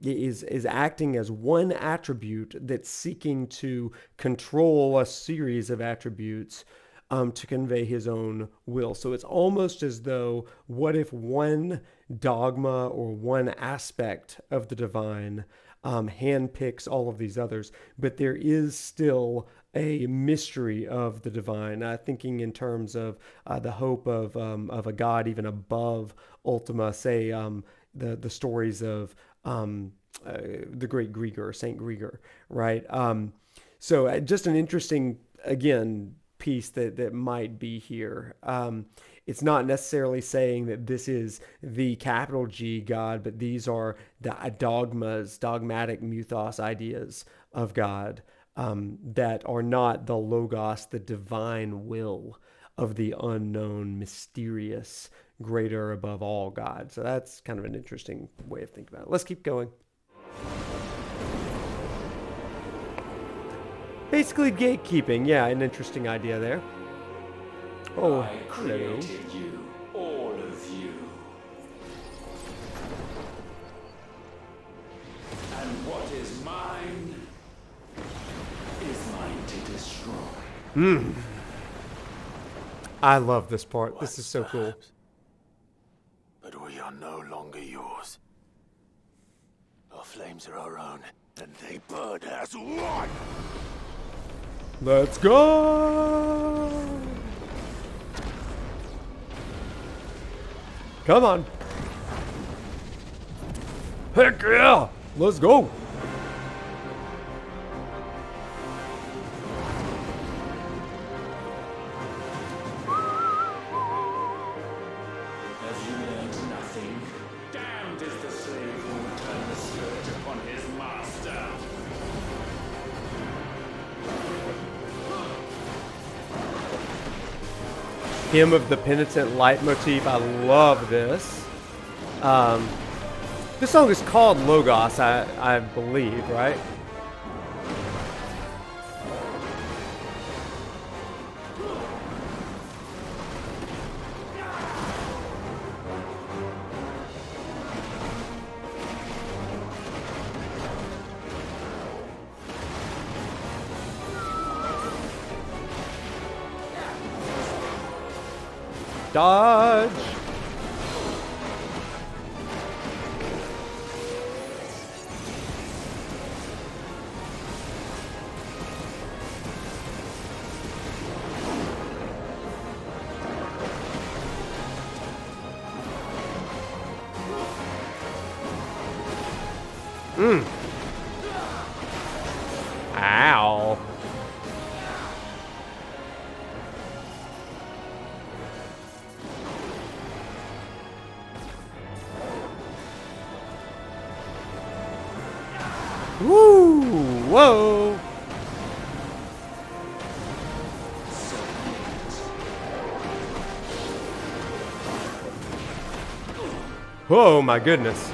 A: is acting as one attribute that's seeking to control a series of attributes to convey his own will. So it's almost as though, what if one dogma or one aspect of the divine handpicks all of these others, but there is still a mystery of the divine, thinking in terms of the hope of a god even above Ultima, say the stories of the great Grieger, Saint Grieger, right? So just an interesting, again, piece that might be here. It's not necessarily saying that this is the capital G God, but these are the dogmas, dogmatic mythos ideas of God that are not the logos, the divine will of the unknown, mysterious, greater above all God. So that's kind of an interesting way of thinking about it. Let's keep going. Basically gatekeeping, yeah, an interesting idea there. Oh,
P: I
A: hello.
P: created you, all of you. And what is mine is mine to destroy.
A: I love this part. This is so cool.
C: But we are no longer yours. Our flames are our own, and they burn as one.
A: Let's go! Come on. Heck yeah! Let's go! Hymn of the Penitent leitmotif. I love this. This song is called Logos, I believe, right? Dodge! Ow. Woo! Whoa! Oh my goodness.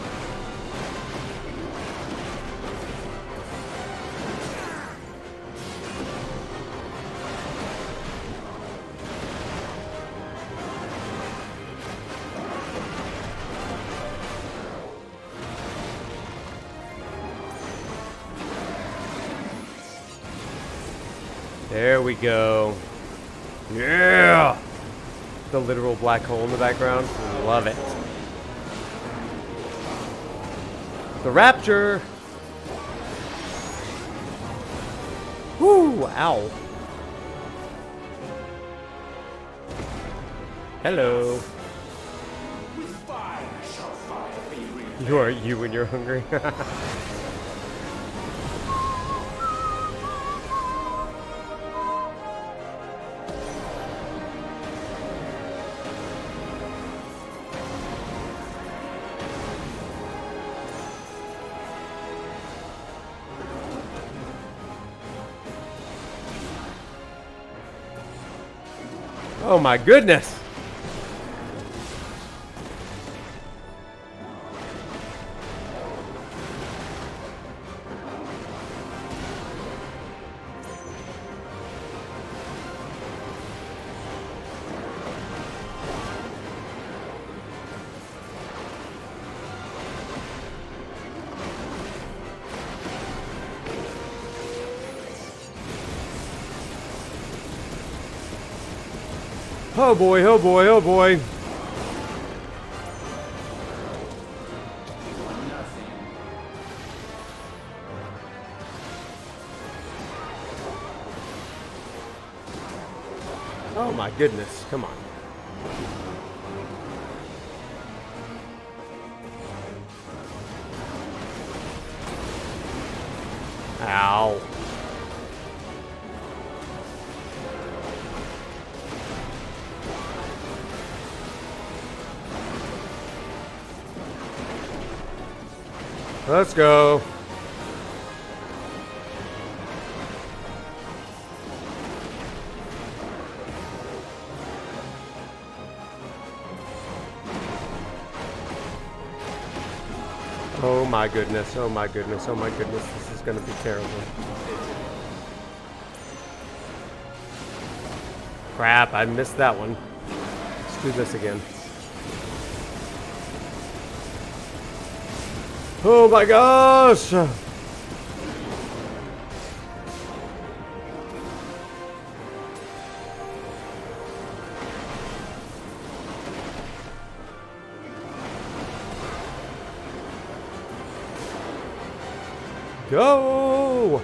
A: There we go. Yeah! The literal black hole in the background. Love it. The rapture! Woo! Ow. Hello. You are you when you're hungry. Oh my goodness! Oh boy, oh boy, oh boy. Oh my goodness, come on. Ow. Let's go. Oh my goodness, oh my goodness, oh my goodness, this is gonna be terrible. Crap, I missed that one. Let's do this again. Oh my gosh! Go!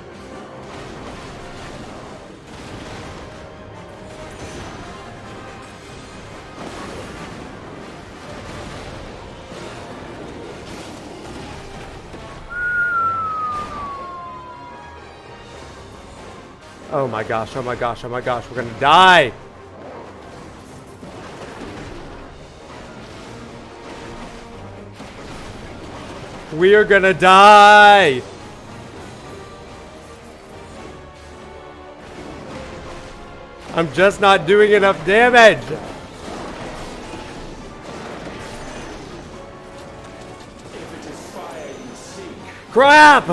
A: Oh my gosh, oh my gosh, oh my gosh, we're gonna die! We are gonna die! I'm just not doing enough damage! Crap!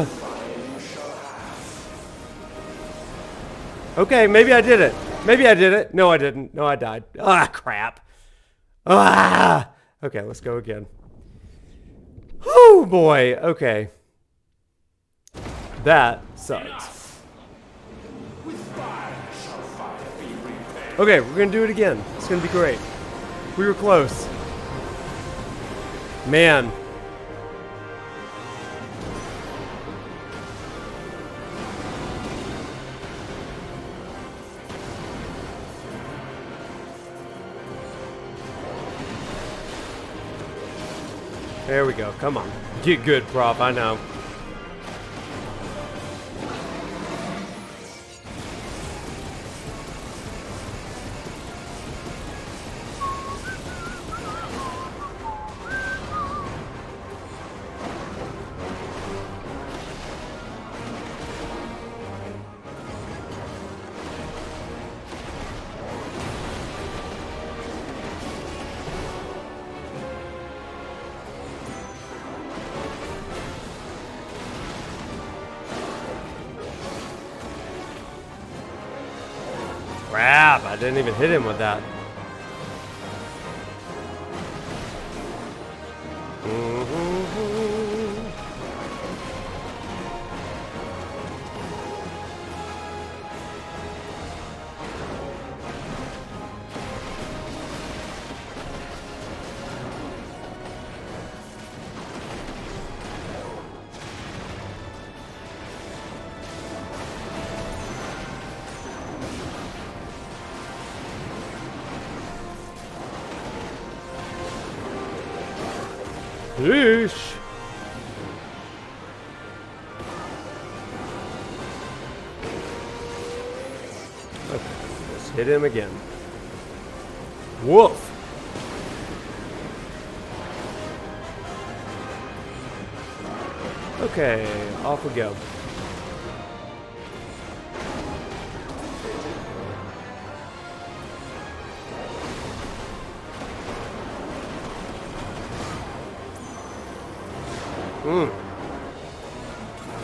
A: Okay, maybe I did it. Maybe I did it. No, I didn't. No, I died. Ah, crap. Ah! Okay, let's go again. Oh boy. Okay. That sucks. Okay, we're gonna do it again. It's gonna be great. We were close. Man. There we go. Come on. Get good, Prof. I know. Crap, I didn't even hit him with that. Yeesh. Okay, let's hit him again. Woof. Okay, off we go.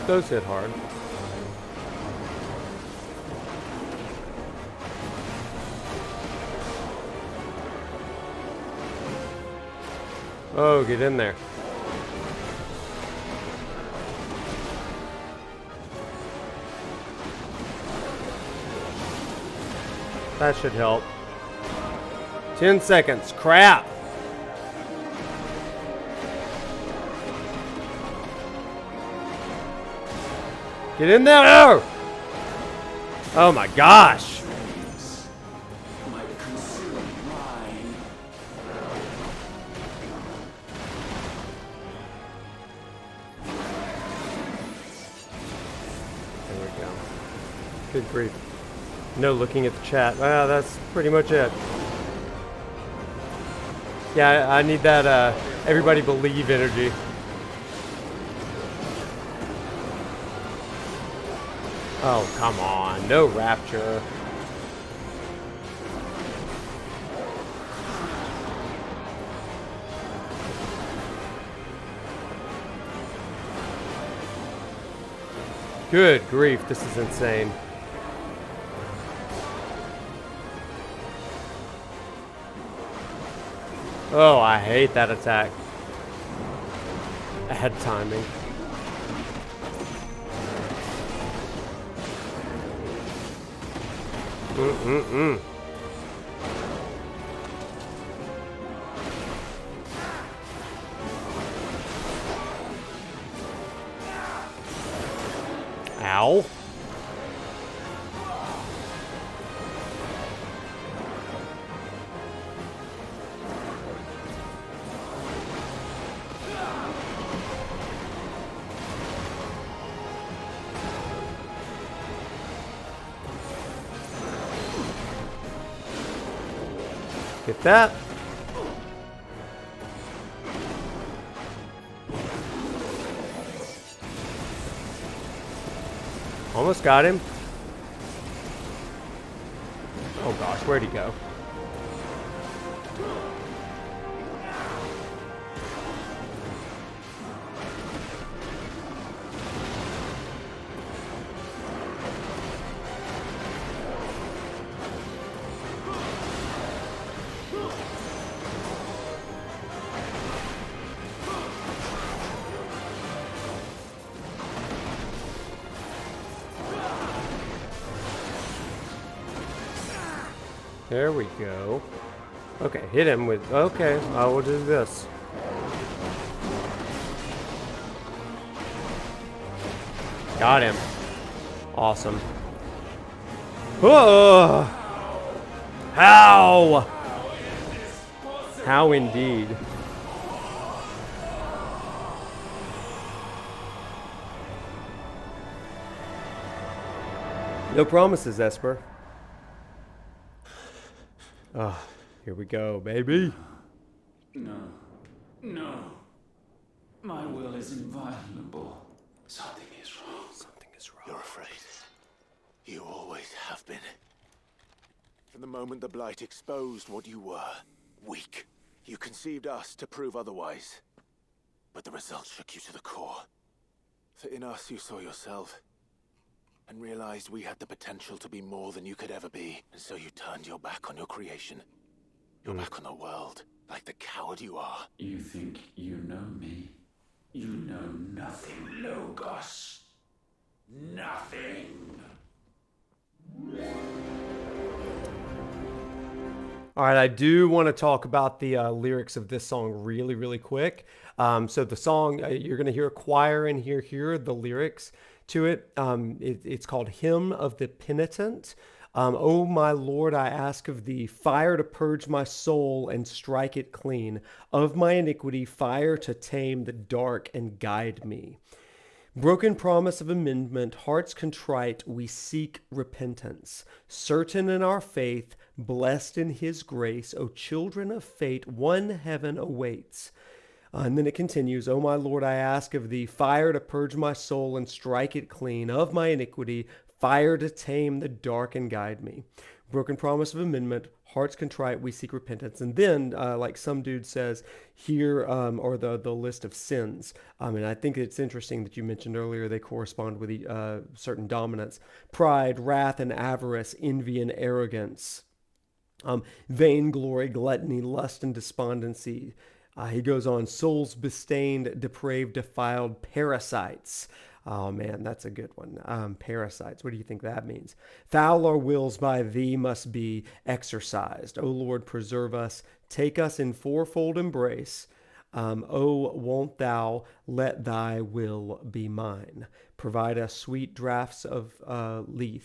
A: Those hit hard. Oh, get in there. That should help. 10 seconds. Crap. Get in there! Oh my gosh! There we go. Good grief. No looking at the chat. Well, that's pretty much it. Yeah, I need that everybody believe energy. Oh, come on. No rapture. Good grief, this is insane. Oh, I hate that attack. Bad timing. Ow. Get that. Almost got him. Oh gosh, where'd he go? There we go. Okay, hit him with... Okay, I will do this. Got him. Awesome. Whoa! How? How indeed. No promises, Esper. Ah, here we go, baby.
P: No. No. My will is inviolable. Something is wrong.
A: Something is wrong.
C: You're afraid. You always have been. From the moment the Blight exposed what you were, weak, you conceived us to prove otherwise. But the result shook you to the core. For in us you saw yourself, and realized we had the potential to be more than you could ever be. And so you turned your back on your creation. Your back on the world, like the coward you are.
P: You think you know me? You know nothing, Logos. Nothing.
A: All right, I do want to talk about the lyrics of this song really, really quick. So the song, you're going to hear a choir in here. Here are the lyrics to it. It's called Hymn of the Penitent. O my Lord, I ask of thee fire to purge my soul and strike it clean. Of my iniquity, fire to tame the dark and guide me. Broken promise of amendment, hearts contrite, we seek repentance. Certain in our faith, blessed in his grace, O children of fate, one heaven awaits. And then it continues, O my Lord, I ask of thee fire to purge my soul and strike it clean. Of my iniquity, fire to tame the dark and guide me. Broken promise of amendment, hearts contrite, we seek repentance. And then, like some dude says, here are the list of sins. And I think it's interesting that you mentioned earlier they correspond with certain dominants. Pride, wrath, and avarice, envy and arrogance. Vainglory, gluttony, lust, and despondency. He goes on, souls bestained, depraved, defiled, parasites. Oh man, that's a good one. Parasites, what do you think that means? Foul our wills by thee must be exercised. O Lord, preserve us, take us in fourfold embrace. O won't thou let thy will be mine. Provide us sweet draughts of lethe.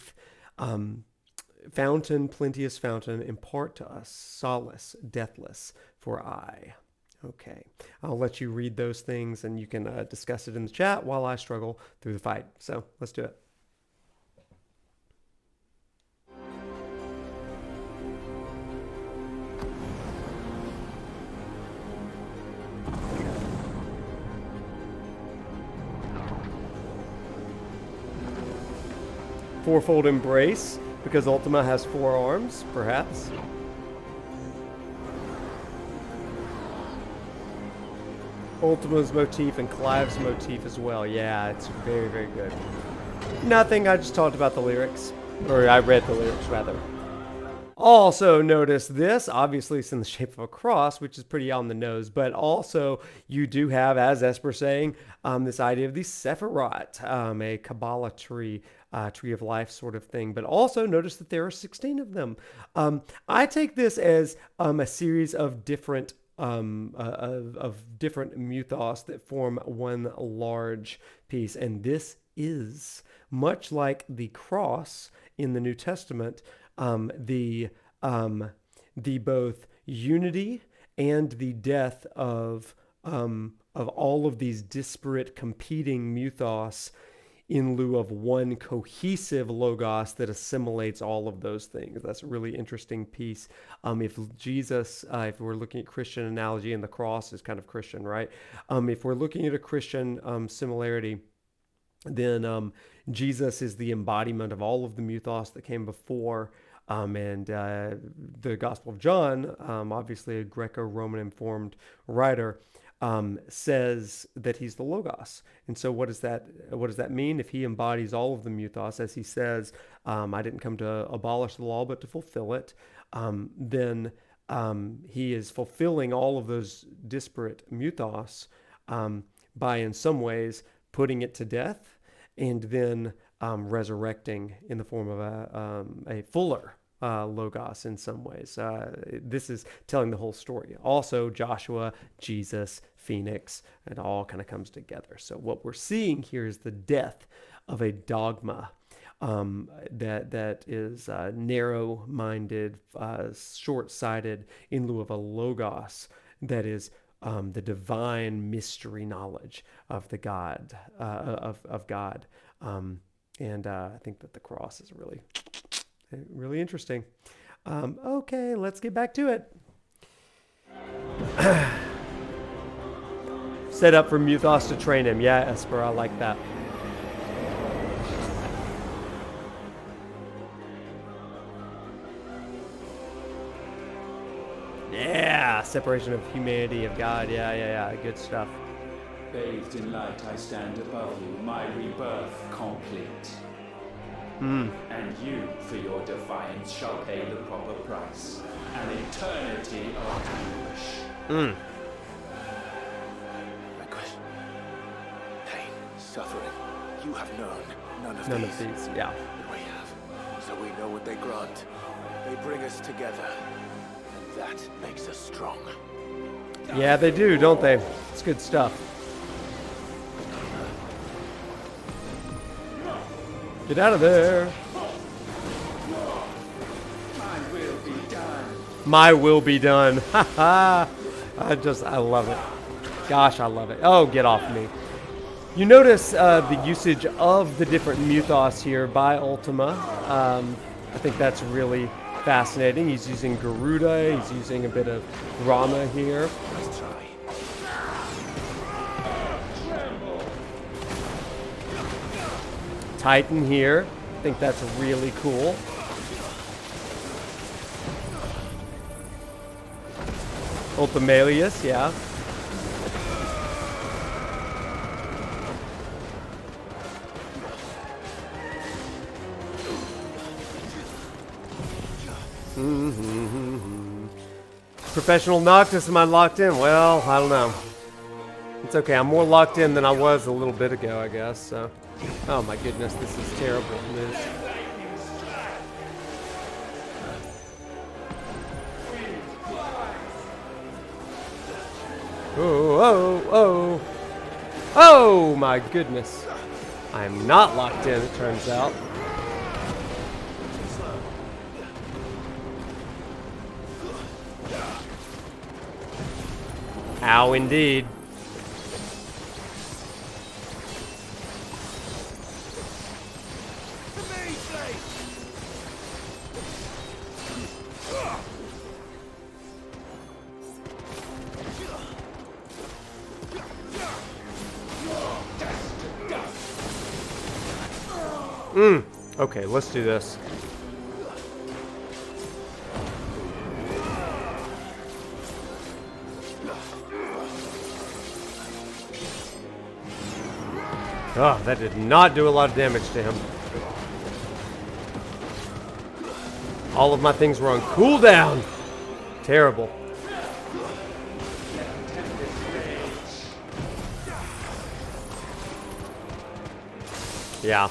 A: Fountain, plenteous fountain, impart to us solace, deathless for aye. Okay, I'll let you read those things and you can discuss it in the chat while I struggle through the fight. So let's do it. Fourfold embrace, because Ultima has 4 arms, perhaps. Ultima's motif and Clive's motif as well. Yeah, it's very, very good. Nothing, I just talked about the lyrics. Or I read the lyrics, rather. Also notice this, obviously it's in the shape of a cross, which is pretty on the nose, but also you do have, as Esper saying, this idea of the Sephiroth, a Kabbalah tree, tree of life sort of thing. But also notice that there are 16 of them. I take this as a series of different different mythos that form one large piece. And this is, much like the cross in the New Testament, the both unity and the death of all of these disparate competing mythos in lieu of one cohesive logos that assimilates all of those things. That's a really interesting piece. If Jesus, if we're looking at Christian analogy, and the cross is kind of Christian, right? If we're looking at a Christian similarity, then Jesus is the embodiment of all of the mythos that came before. And the Gospel of John, obviously a Greco-Roman informed writer, says that he's the Logos. And so what does that mean? If he embodies all of the mythos, as he says, I didn't come to abolish the law, but to fulfill it, then he is fulfilling all of those disparate mythos by, in some ways, putting it to death and then resurrecting in the form of a fuller logos in some ways. This is telling the whole story. Also, Joshua, Jesus, Phoenix, it all kind of comes together. So what we're seeing here is the death of a dogma that is narrow-minded, short-sighted, in lieu of a logos that is the divine mystery knowledge of the God of God. And I think that the cross is really interesting. Okay, let's get back to it. Set up for Mythos to train him. Yeah, Esper, I like that. Yeah, separation of humanity of God. Yeah, good stuff.
P: Bathed in light, I stand above you, my rebirth complete.
A: Mm.
P: And you, for your defiance, shall pay the proper price. An eternity of anguish.
A: Mm.
C: Anguish. Pain, suffering. You have known none of
A: these, yeah.
C: But we have. So we know what they grant. They bring us together. And that makes us strong.
A: Yeah, they do, don't they? It's good stuff. Get out of there.
P: My will be done.
A: My will be done. Ha I love it. Gosh, I love it. Oh, get off me. You notice the usage of the different mythos here by Ultima. I think that's really fascinating. He's using Garuda. He's using a bit of Rama here. Titan here. I think that's really cool. Ultimalius, yeah. Professional Noctis, am I locked in? Well, I don't know. It's okay, I'm more locked in than I was a little bit ago, I guess, so. Oh my goodness, this is terrible news. Oh my goodness. I am not locked in, it turns out. Ow, indeed. Okay, let's do this. Oh, that did not do a lot of damage to him. All of my things were on cooldown. Terrible. Yeah.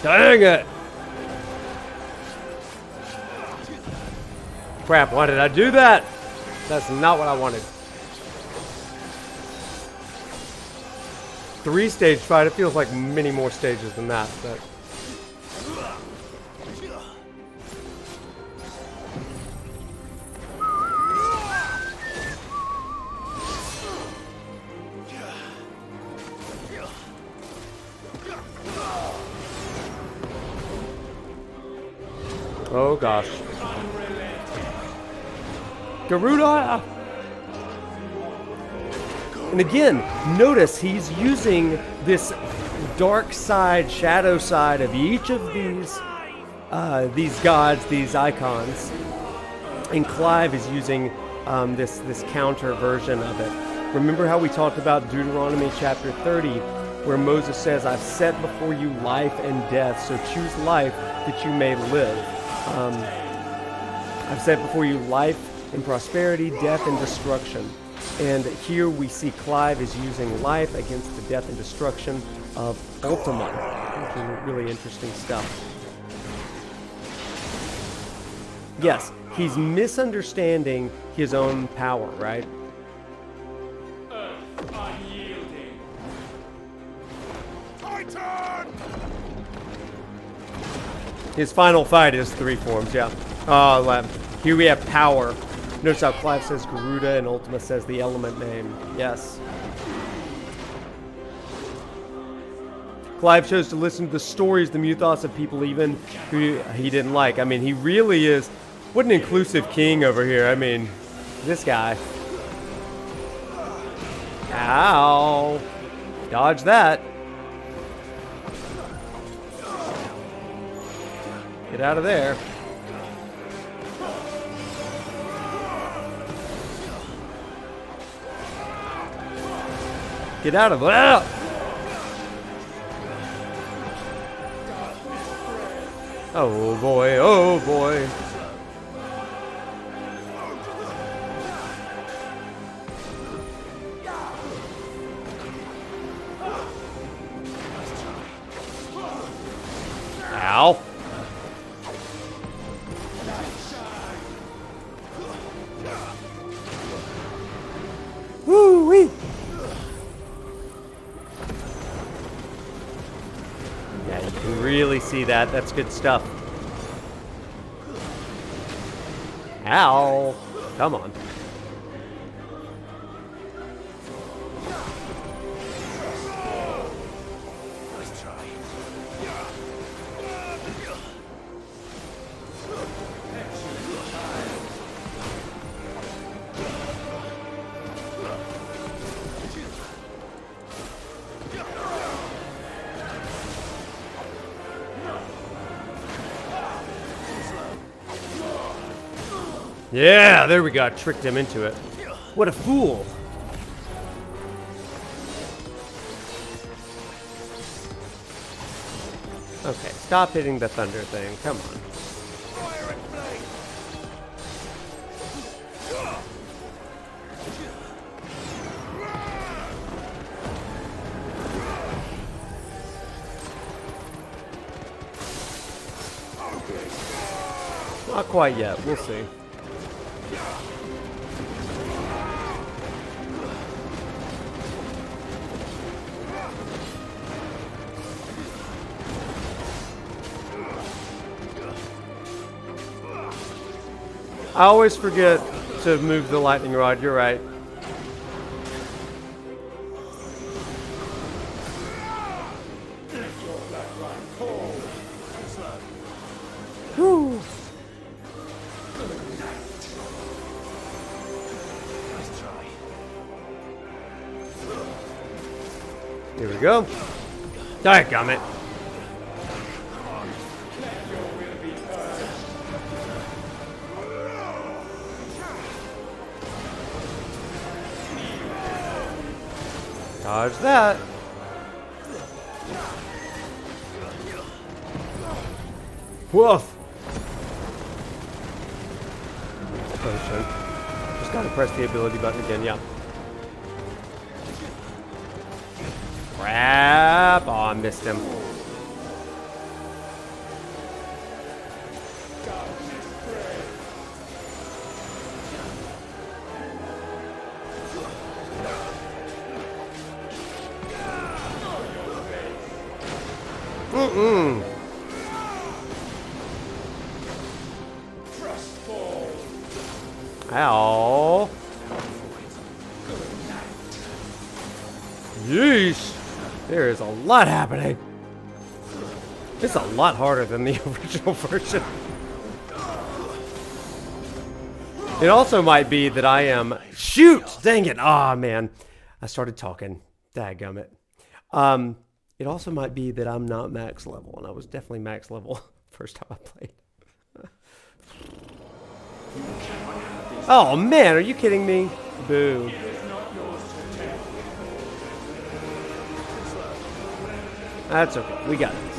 A: Dang it! Crap, why did I do that? That's not what I wanted. 3-stage fight, it feels like many more stages than that, but... Oh gosh. Garuda! And again, notice he's using this dark side, shadow side of each of these gods, these icons. And Clive is using this counter version of it. Remember how we talked about Deuteronomy chapter 30, where Moses says, I've set before you life and death, so choose life that you may live. I've set before you life and prosperity, death and destruction. And here we see Clive is using life against the death and destruction of Ultima, which is really interesting stuff. Yes, he's misunderstanding his own power, right?
K: Unyielding.
A: His final fight is 3 forms, yeah. Here we have power. Notice how Clive says Garuda and Ultima says the element name. Yes. Clive chose to listen to the stories, the mythos of people even who he didn't like. I mean, he really is... What an inclusive king over here. I mean, this guy. Ow. Dodge that. Get out of there. Get out of there. Oh boy, oh boy. Ow. Woo-wee. Yeah, you can really see that. That's good stuff. Ow. Come on. Yeah, there we go. Tricked him into it. What a fool. Okay, stop hitting the thunder thing. Come on. Not quite yet. We'll see. I always forget to move the lightning rod. You're right. Whew. Here we go. Dadgummit. Dodge that. Woof. Potion. Just gotta press the ability button again, yeah. Crap. Oh, I missed him. Mm-mm. Ow. Yeesh. There is a lot happening. It's a lot harder than the original version. It also might be that I am... Shoot! Dang it! Ah, man. I started talking. Dadgummit. It also might be that I'm not max level, and I was definitely max level first time I played. Oh, man, are you kidding me? Boo. That's okay. We got this.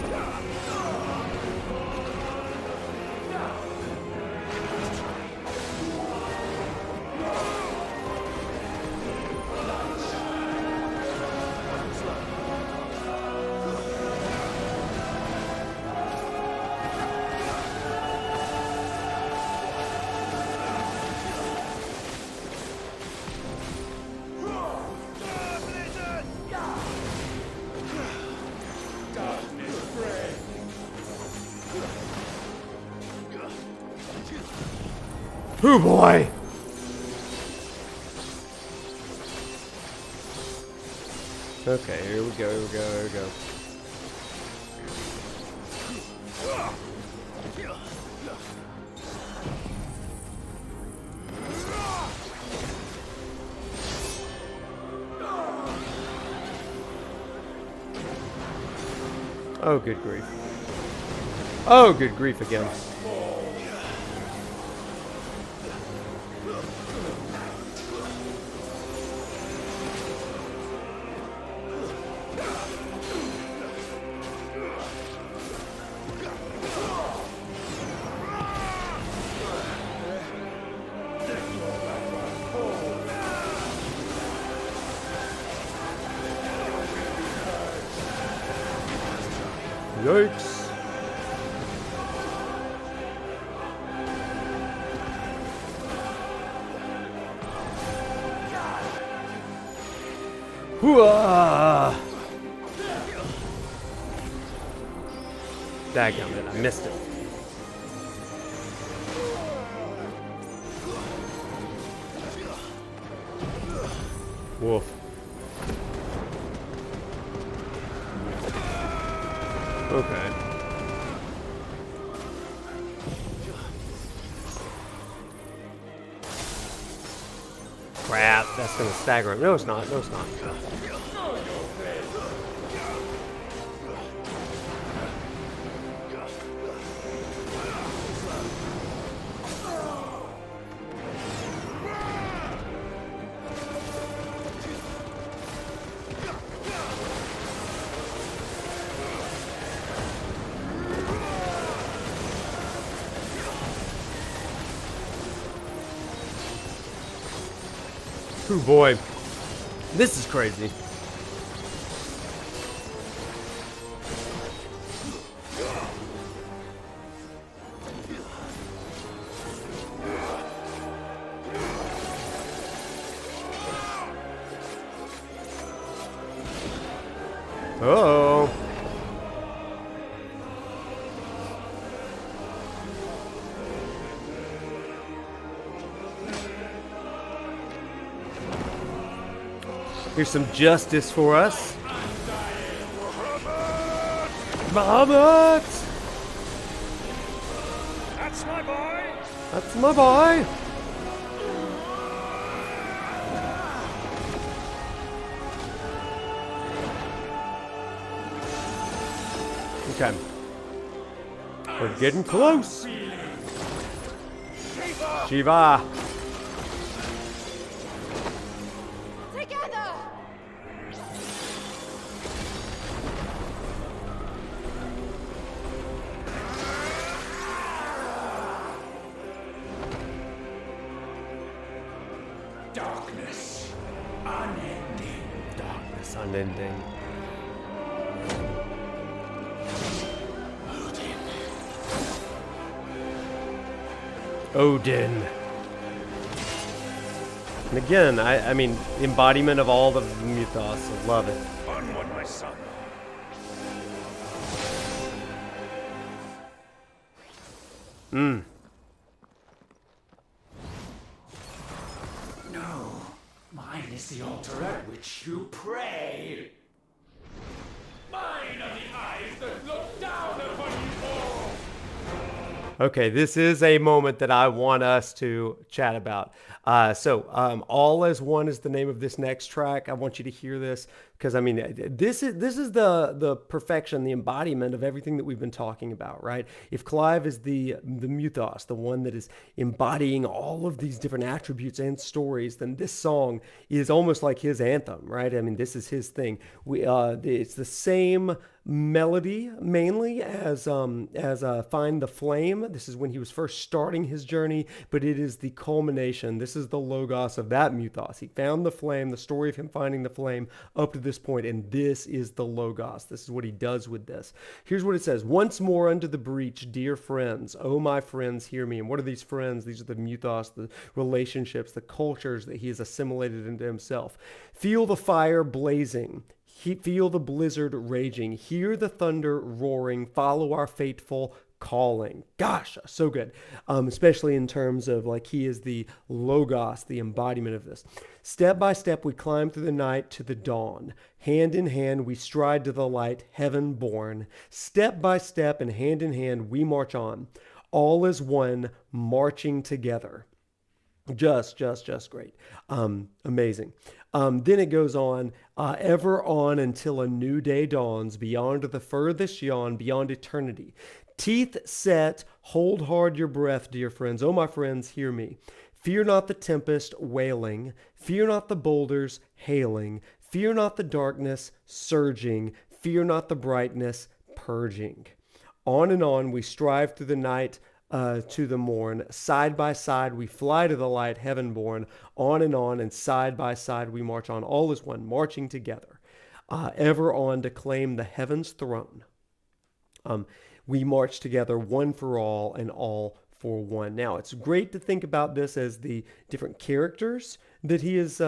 A: Oh boy. Okay, here we go, here we go, here we go. Oh, good grief. Oh, good grief again. Yikes. Hooah! Dadgummit, I missed it. Woof. Okay. Crap, that's gonna stagger him. No, it's not. No, it's not. Oh boy, this is crazy. Uh-oh. Here's some justice for us. Bahamut!
O: That's my boy!
A: That's my boy! Okay. We're getting close. Shiva!
K: Darkness unending.
A: Darkness unending. Odin. And again, I mean, embodiment of all the mythos. I love it.
O: Onward, my son.
K: No, mine is the altar at which you pray. Mine are the eyes that look down upon you all.
A: Okay, this is a moment that I want us to chat about. All as One is the name of this next track. I want you to hear this because I mean, this is the perfection, the embodiment of everything that we've been talking about, right? If Clive is the mythos, the one that is embodying all of these different attributes and stories, then this song is almost like his anthem, right? I mean, this is his thing. It's the same melody mainly as Find the Flame. This is when he was first starting his journey, but it is the culmination. This is the logos of that mythos. He found the flame, the story of him finding the flame up to this point, and this is the logos. This is what he does with this. Here's what it says. Once more unto the breach, dear friends. Oh, my friends, hear me. And what are these friends? These are the mythos, the relationships, the cultures that he has assimilated into himself. Feel the fire blazing. Feel the blizzard raging, hear the thunder roaring, follow our fateful calling. Gosh, so good. Especially in terms of like he is the logos, the embodiment of this. Step by step we climb through the night to the dawn. Hand in hand we stride to the light, heaven born. Step by step and hand in hand we march on. All is one, marching together. Just great. Amazing. Then it goes on, ever on until a new day dawns, beyond the furthest yawn, beyond eternity. Teeth set, hold hard your breath, dear friends. Oh, my friends, hear me. Fear not the tempest wailing. Fear not the boulders hailing. Fear not the darkness surging. Fear not the brightness purging. On and on we strive through the night, to the morn. Side by side we fly to the light, heaven born. On and side by side we march on. All is one, marching together. Ever on to claim the heaven's throne. We march together, one for all and all for one. Now, it's great to think about this as the different characters that he has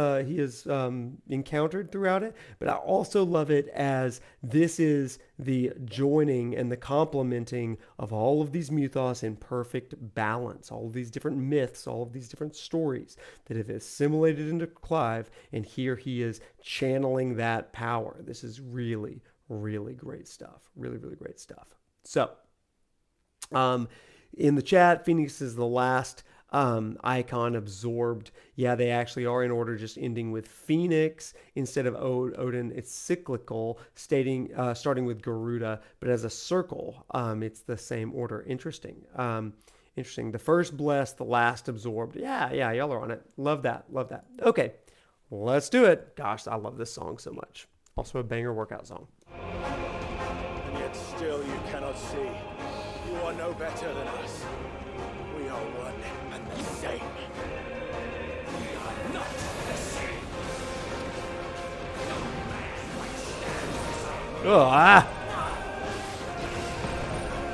A: encountered throughout it, but I also love it as this is the joining and the complementing of all of these mythos in perfect balance, all of these different myths, all of these different stories that have assimilated into Clive, and here he is channeling that power. This is really, really great stuff. Really, really great stuff. So, in the chat, Phoenix is the last icon absorbed. Yeah, they actually are in order, just ending with Phoenix instead of Odin. It's cyclical, starting with Garuda, but as a circle, it's the same order. Interesting. Interesting. The first blessed, the last absorbed. Yeah, y'all are on it. Love that. Okay, let's do it. Gosh, I love this song so much. Also a banger workout song.
K: And yet still you cannot see. You are no better than us. We are one and the same. We are not the same.
A: Oh,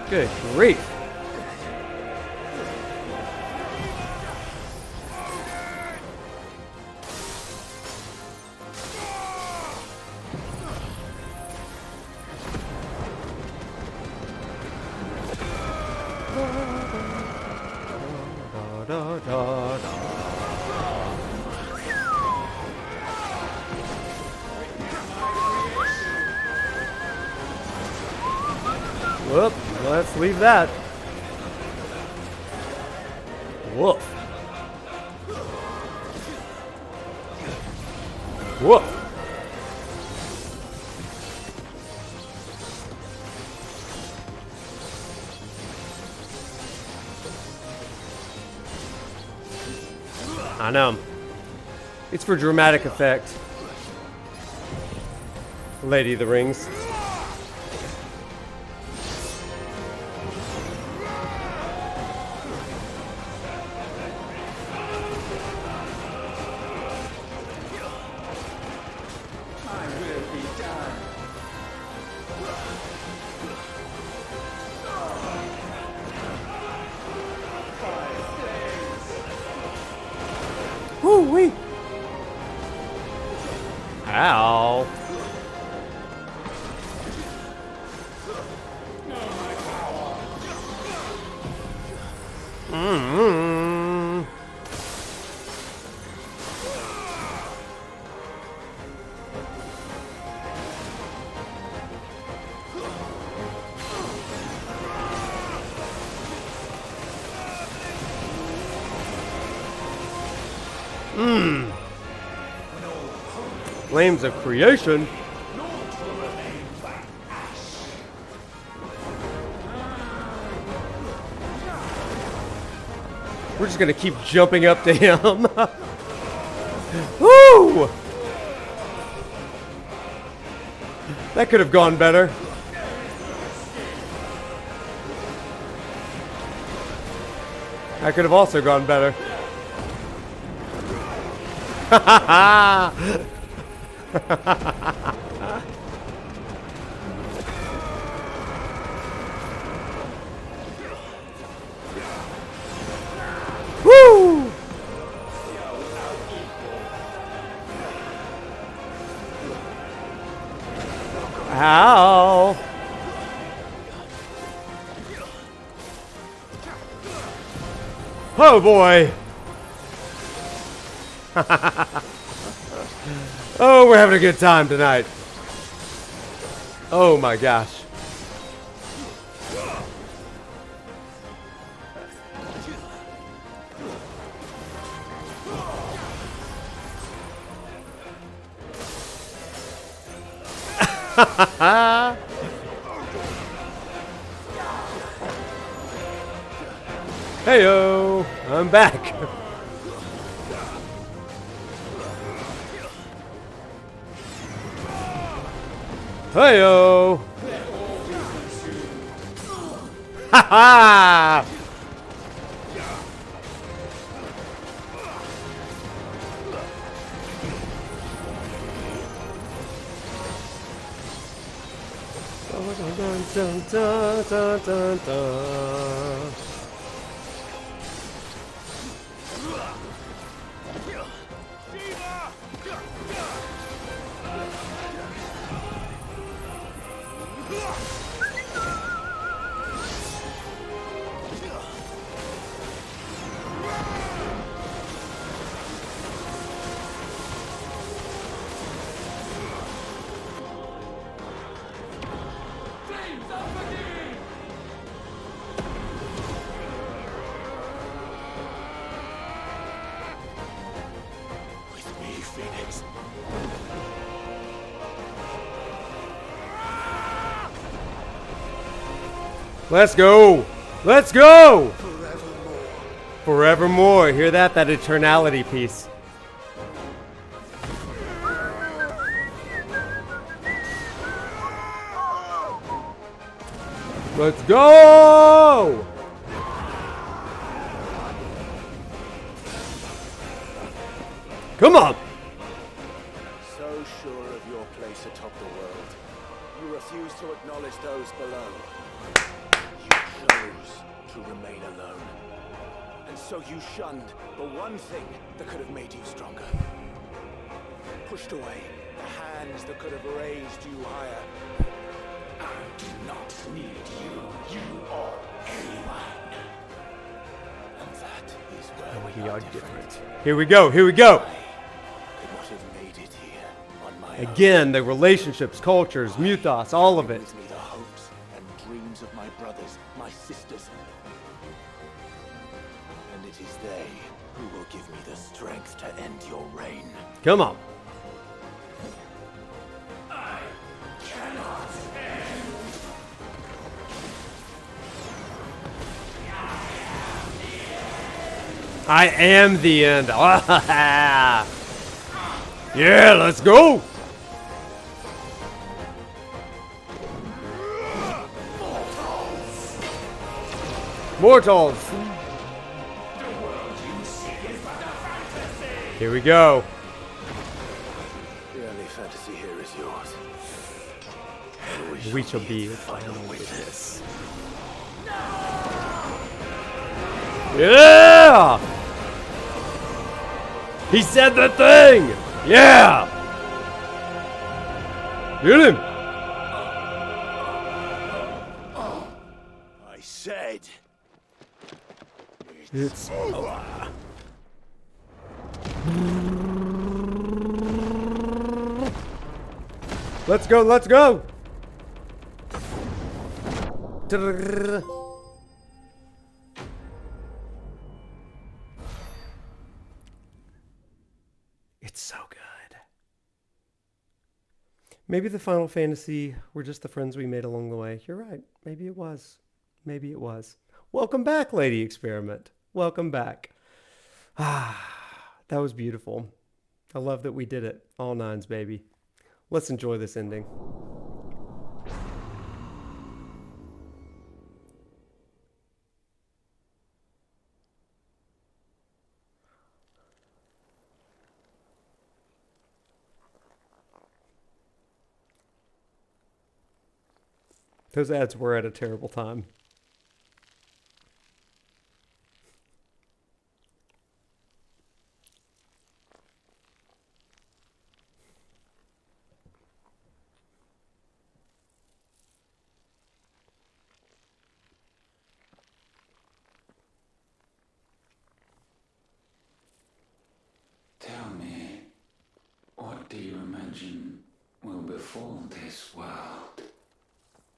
A: Good grief. Whoop, let's leave that. Woof. Woof. I know. It's for dramatic effect. Lady of the Rings. Woo-wee. Ow. Mm-hmm. Flames of creation. We're just gonna keep jumping up to him. Woo! That could have gone better. That could have also gone better. Ha ha ha! Woo! Ow! Oh boy! Oh, we're having a good time tonight. Oh my gosh. Heyo, I'm back. Heyo. Ha ha. Dun, dun, dun, dun, dun, dun. Let's go! Let's go! Forevermore. Hear that? That eternality piece. Let's go! Come on!
K: So sure of your place atop the world, you refuse to acknowledge those below. You chose to remain alone. And so you shunned the one thing that could have made you stronger. Pushed away the hands that could have raised you higher. I do not need you. You are anyone. And that is where we are different.
A: Here we go. Here we go.
K: Could not have made it here on my own.
A: Again, the relationships, cultures, mythos, all of it.
K: With me the hopes and dreams of my brothers, my sisters. And it is they who will give me the strength to end your reign.
A: Come on.
K: I cannot end.
A: I am the end. Yeah, let's go. Mortals. Here we go.
K: The only fantasy here is yours.
A: We shall be the final witness. Yeah! He said the thing! Yeah! Get him!
K: I said
A: it's over. Let's go, let's go! It's so good. Maybe the Final Fantasy were just the friends we made along the way. You're right. Maybe it was. Maybe it was. Welcome back, Lady Experiment. Welcome back. Ah, that was beautiful. I love that we did it. All nines, baby. Let's enjoy this ending. Those ads were at a terrible time.
P: imagine will befall this world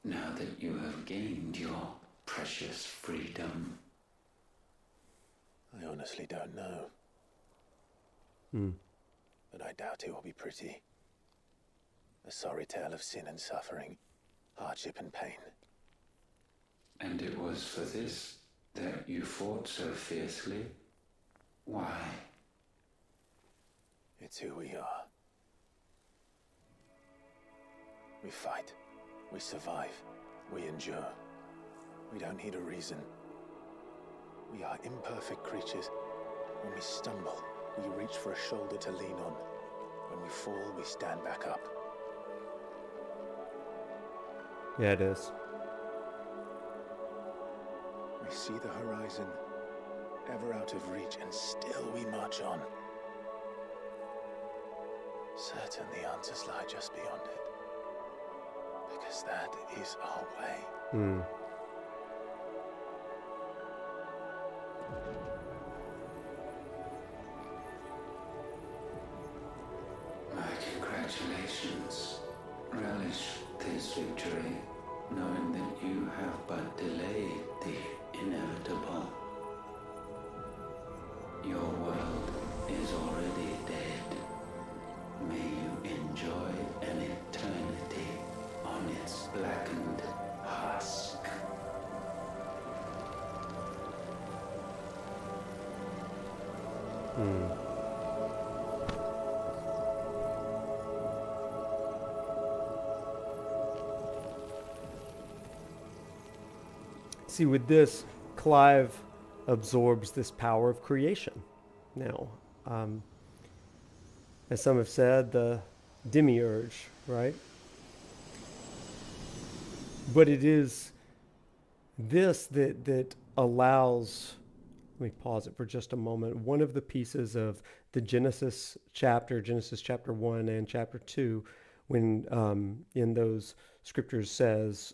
P: now that you have gained your precious freedom?
C: I honestly don't know. But I doubt it will be pretty. A sorry tale of sin and suffering, hardship and pain.
P: And it was for this that you fought so fiercely? Why?
C: It's who we are. We fight. We survive. We endure. We don't need a reason. We are imperfect creatures. When we stumble, we reach for a shoulder to lean on. When we fall, we stand back up.
A: Yeah, it is.
C: We see the horizon, ever out of reach, and still we march on. Certain the answers lie just beyond it. Because that is our way.
P: My congratulations. Relish this victory, knowing that you have but delayed the inevitable. Your world is already dead. May you enjoy an eternity on its blackened husk.
A: See, with this, Clive absorbs this power of creation. Now, as some have said, the demiurge, right? But it is this that allows, let me pause it for just a moment, one of the pieces of the Genesis chapter 1 and chapter 2, when in those scriptures says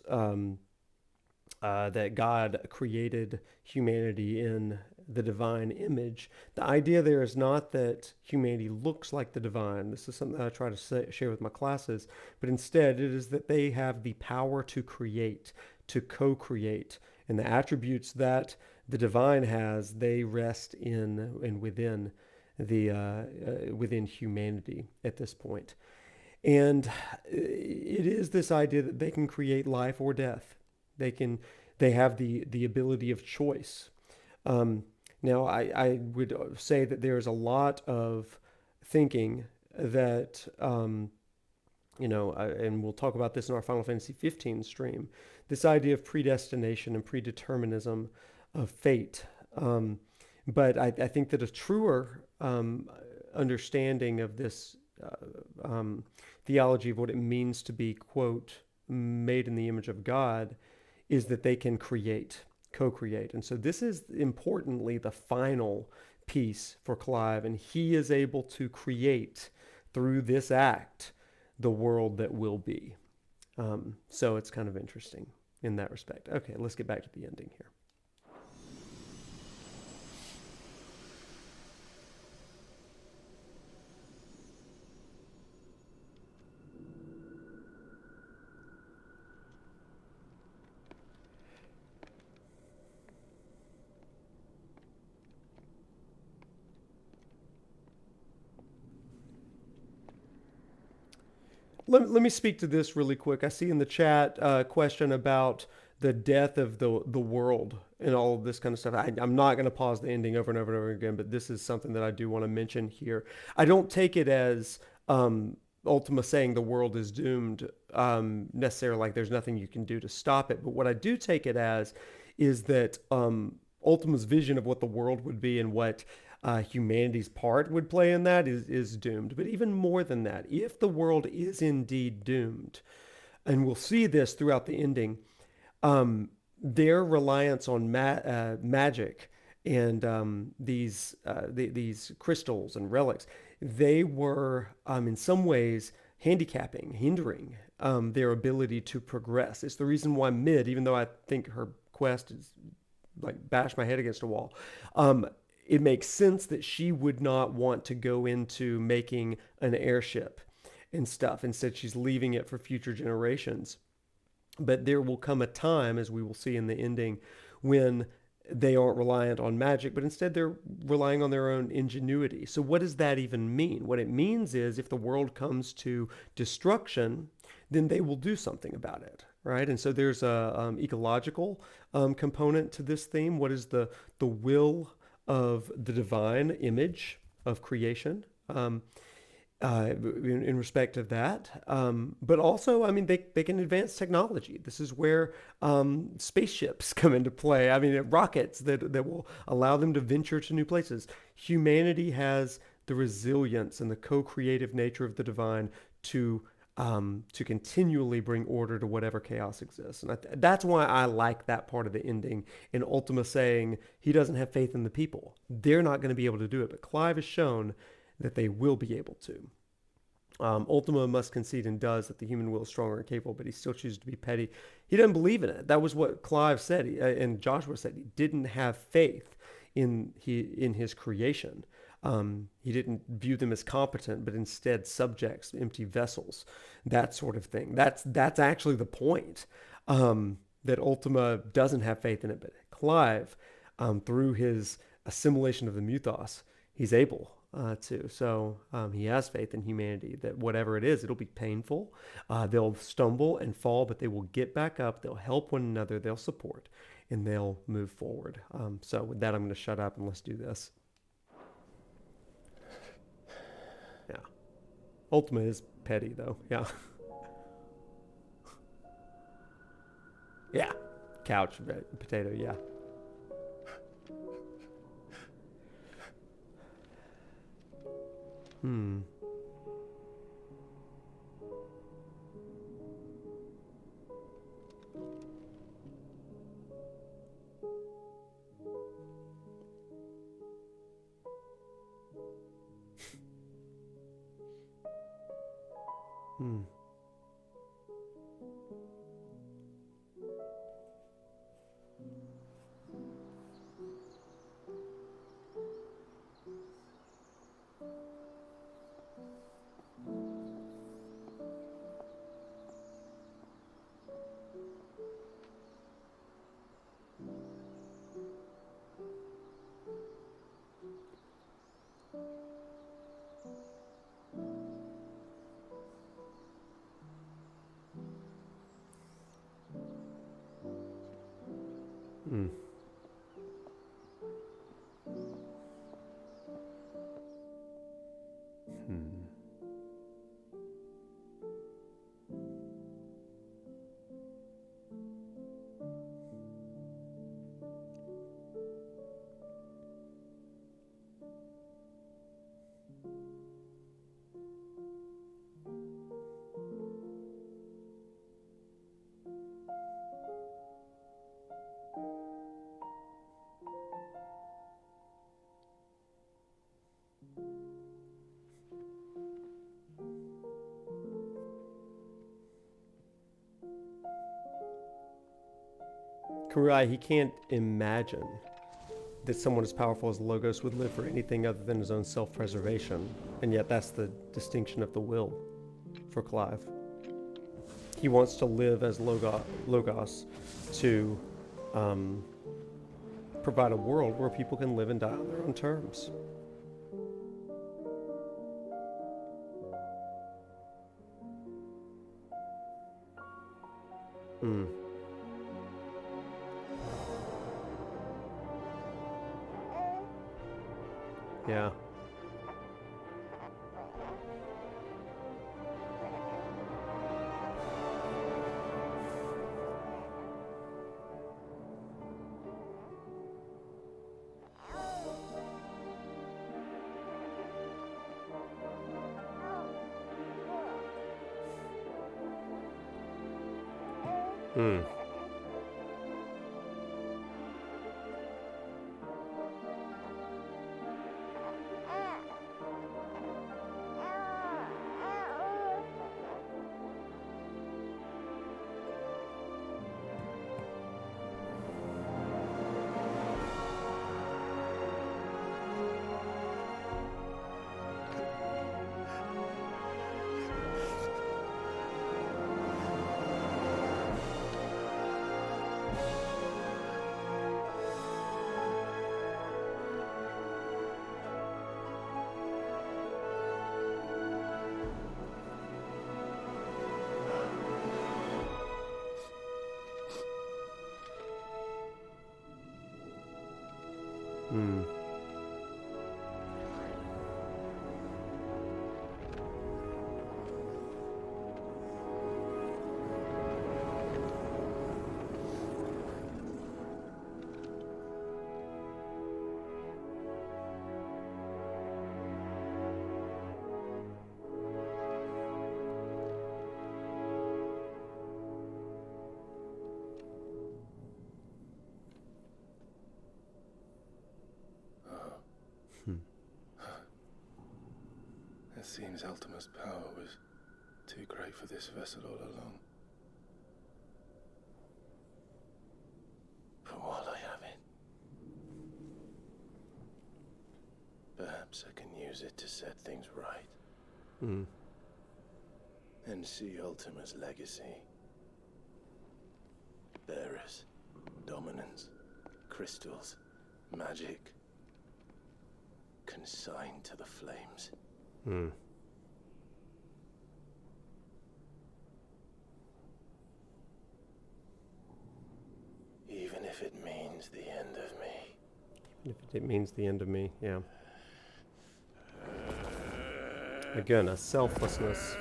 A: that God created humanity in the divine image. The idea there is not that humanity looks like the divine. This is something that I try to share with my classes, but instead it is that they have the power to create, to co-create, and the attributes that the divine has, they rest in and within within humanity at this point. And it is this idea that they can create life or death. They have the ability of choice. Now, I would say that there's a lot of thinking that, and we'll talk about this in our Final Fantasy 15 stream, this idea of predestination and predeterminism of fate. But I think that a truer understanding of this theology of what it means to be, quote, made in the image of God, is that they can create, co-create. And so this is importantly the final piece for Clive, and he is able to create through this act the world that will be. So it's kind of interesting in that respect. Okay, let's get back to the ending here. Let me speak to this really quick. I see in the chat a question about the death of the world and all of this kind of stuff. I'm not going to pause the ending over and over and over again, but this is something that I do want to mention here. I don't take it as Ultima saying the world is doomed necessarily, like there's nothing you can do to stop it. But what I do take it as is that Ultima's vision of what the world would be and what humanity's part would play in that is doomed. But even more than that, if the world is indeed doomed, and we'll see this throughout the ending, their reliance on magic and these crystals and relics, they were in some ways hindering their ability to progress. It's the reason why Mid, even though I think her quest is like bash my head against a wall, it makes sense that she would not want to go into making an airship and stuff. Instead, she's leaving it for future generations. But there will come a time, as we will see in the ending, when they aren't reliant on magic, but instead they're relying on their own ingenuity. So what does that even mean? What it means is if the world comes to destruction, then they will do something about it, right? And so there's a ecological component to this theme. What is the will of the divine image of creation? In respect of that. But also, I mean, they can advance technology. This is where spaceships come into play. I mean, rockets that will allow them to venture to new places. Humanity has the resilience and the co-creative nature of the divine to continually bring order to whatever chaos exists. And that's why I like that part of the ending, in Ultima saying he doesn't have faith in the people. They're not going to be able to do it. But Clive has shown that they will be able to. Ultima must concede, and does, that the human will is stronger and capable, but he still chooses to be petty. He doesn't believe in it. That was what Clive said, and Joshua said. He didn't have faith in his creation. He didn't view them as competent, but instead subjects, empty vessels, that sort of thing. That's actually the point, that Ultima doesn't have faith in it. But Clive, through his assimilation of the mythos, he's able to. So he has faith in humanity, that whatever it is, it'll be painful. They'll stumble and fall, but they will get back up. They'll help one another. They'll support, and they'll move forward. So with that, I'm going to shut up and let's do this. Yeah. Ultima is petty, though. Yeah. Yeah. Couch, potato, yeah. Hmm. Hmm. Hmm. Hmm. Kurai, he can't imagine that someone as powerful as Logos would live for anything other than his own self-preservation. And yet that's the distinction of the will for Clive. He wants to live as Logos to provide a world where people can live and die on their own terms. Hmm. Yeah. Hmm. Hmm.
C: It seems Ultima's power was too great for this vessel all along. But while I have it, perhaps I can use it to set things right.
A: Hmm.
C: And see Ultima's legacy. Bearers, dominance, crystals, magic, consigned to the flames.
A: Hmm.
C: Even if it means the end of me.
A: Even if it means the end of me, yeah. Again, a selflessness.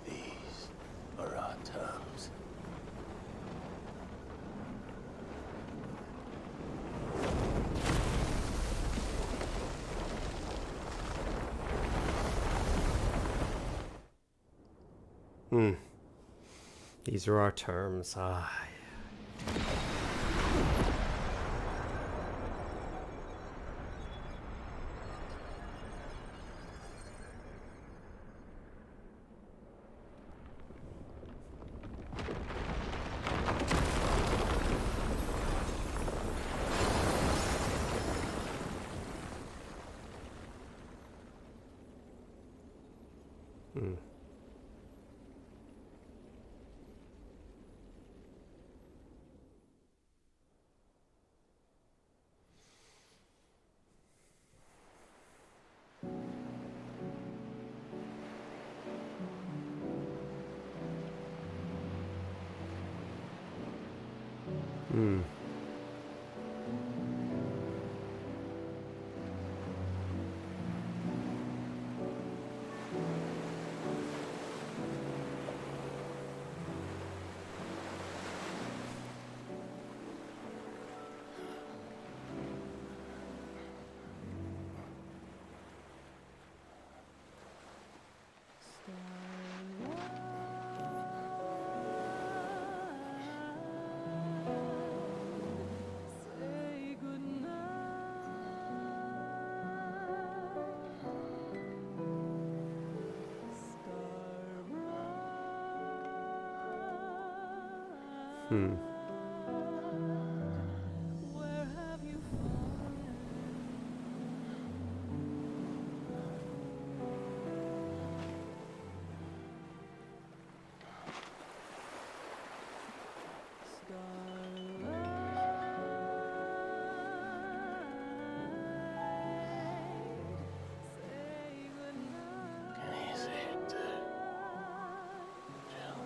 C: These are our terms.
A: Hmm. These are our terms. Ah. Hmm. Hmm. Hmm.
C: Can you see it too? Jill?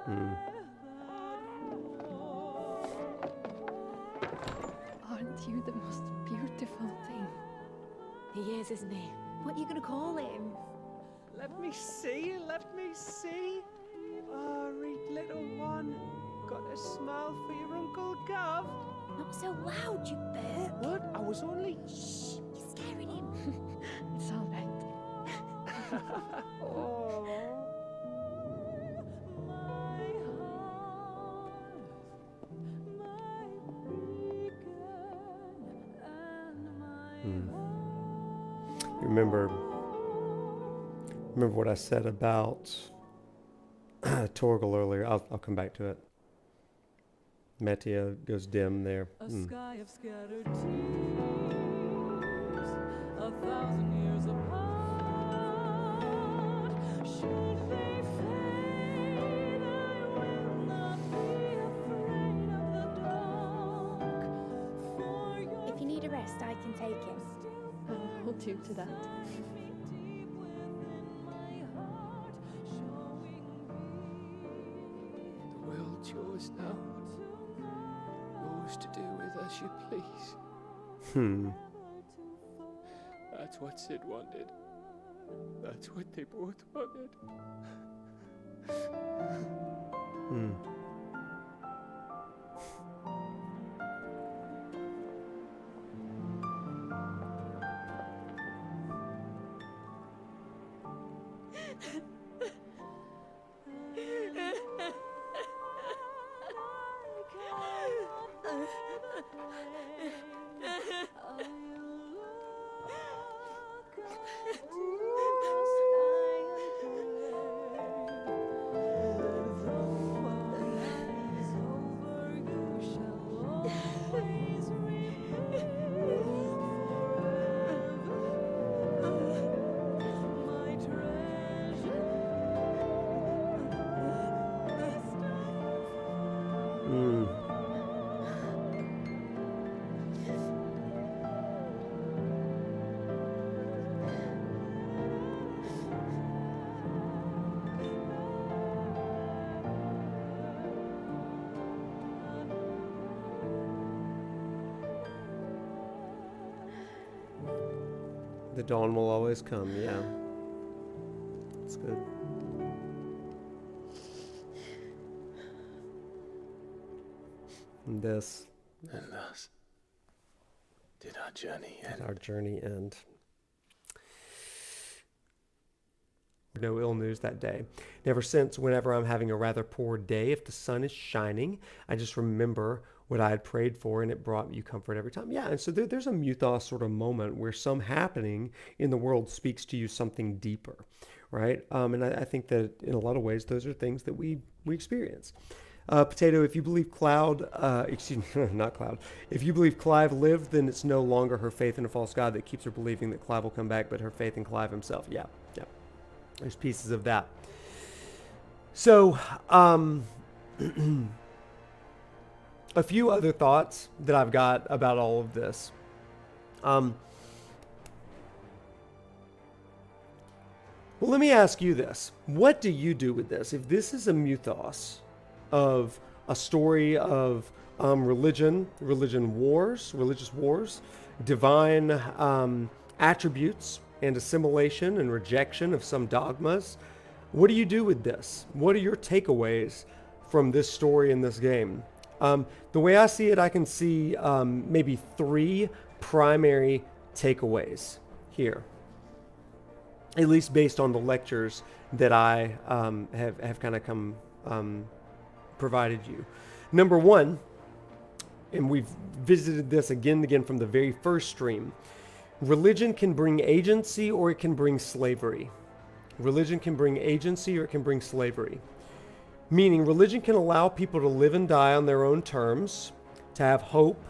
A: Hmm.
L: Aren't you the most beautiful thing? He is, isn't he? What are you gonna call him?
Q: Let me see, let me see. Oh, read little one. Got a smile for your Uncle Gav.
B: Not so loud, you bird.
Q: What? I was only...
B: Shh, you're scaring him.
L: It's all right.
Q: Oh.
A: You remember what I said about Torgal earlier? I'll come back to it. Metia goes dim there.
R: A sky of scattered tears, 1,000 years apart. Should they fade, I will not be afraid of the dark. For your
L: If you need a rest, I can take him.
M: I'll hold you to that.
I: The world's yours now. Yours to do with as you please. That's what Sid wanted. That's what they both wanted.
A: The dawn will always come, yeah. That's good. And this.
C: And thus did our journey end.
A: Our journey end. No ill news that day. Ever since, whenever I'm having a rather poor day, if the sun is shining, I just remember what I had prayed for, and it brought you comfort every time. Yeah, and so there's a mythos sort of moment where some happening in the world speaks to you something deeper, right? And I think that in a lot of ways, those are things that we experience. Potato, if you believe if you believe Clive lived, then it's no longer her faith in a false god that keeps her believing that Clive will come back, but her faith in Clive himself. Yeah. There's pieces of that. So, a few other thoughts that I've got about all of this. Well, let me ask you this. What do you do with this? If this is a mythos of a story of religious wars, divine attributes, and assimilation and rejection of some dogmas, what do you do with this? What are your takeaways from this story in this game? The way I see it, I can see maybe 3 primary takeaways here, at least based on the lectures that I have kind of come provided you. Number 1, and we've visited this again and again from the very first stream, religion can bring agency or it can bring slavery. Religion can bring agency or it can bring slavery. Meaning religion can allow people to live and die on their own terms, to have hope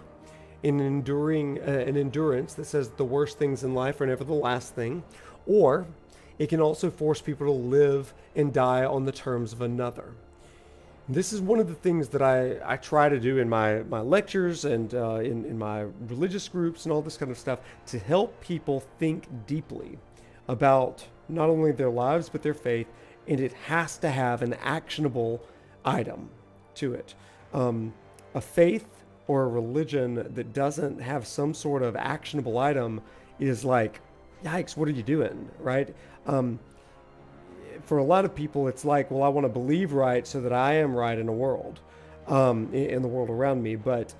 A: in an endurance that says the worst things in life are never the last thing, or it can also force people to live and die on the terms of another. This is one of the things that I try to do in my lectures and in my religious groups and all this kind of stuff, to help people think deeply about not only their lives but their faith, and it has to have an actionable item to it. A faith or a religion that doesn't have some sort of actionable item is like, yikes, what are you doing, right? For a lot of people, it's like, well, I want to believe right so that I am right in the world, in the world around me. But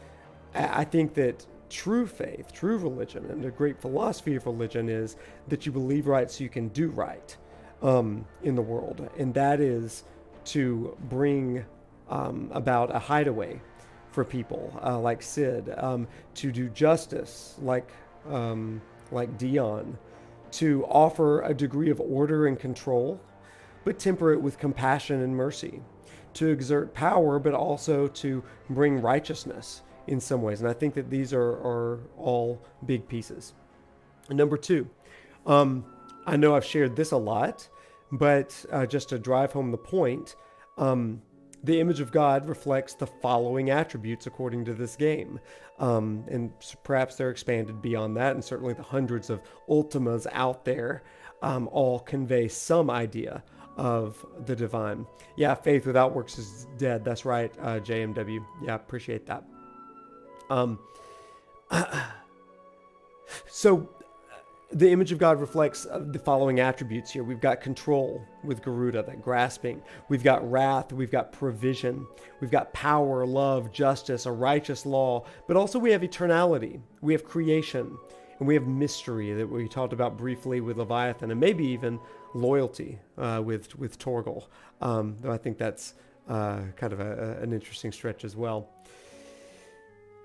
A: I think that true faith, true religion, and a great philosophy of religion is that you believe right so you can do right in the world. And that is to bring about a hideaway for people like Sid, to do justice like like Dion, to offer a degree of order and control, but temper it with compassion and mercy, to exert power, but also to bring righteousness in some ways. And I think that these are all big pieces. And number two, I know I've shared this a lot, but just to drive home the point, the image of God reflects the following attributes according to this game. And perhaps they're expanded beyond that, and certainly the hundreds of Ultimas out there all convey some idea of the divine. Yeah, faith without works is dead. That's right, JMW. Yeah, appreciate that. So the image of God reflects the following attributes here. We've got control with Garuda, that grasping. We've got wrath. We've got provision. We've got power, love, justice, a righteous law. But also we have eternality. We have creation. And we have mystery that we talked about briefly with Leviathan, and maybe even loyalty with Torgal. Though I think that's kind of an interesting stretch as well.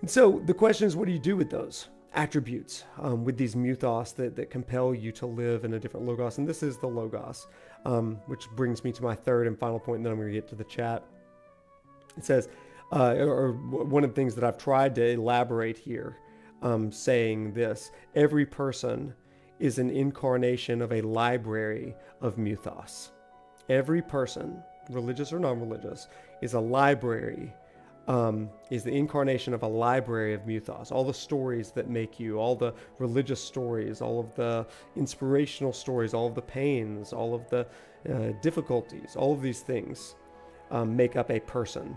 A: And so the question is, what do you do with those attributes, with these mythos that compel you to live in a different logos? And this is the logos, which brings me to my third and final point, and then I'm going to get to the chat. It says, or one of the things that I've tried to elaborate here, saying this: every person is an incarnation of a library of mythos. Every person, religious or non-religious, is a library, is the incarnation of a library of mythos. All the stories that make you, all the religious stories, all of the inspirational stories, all of the pains, all of the difficulties, all of these things make up a person.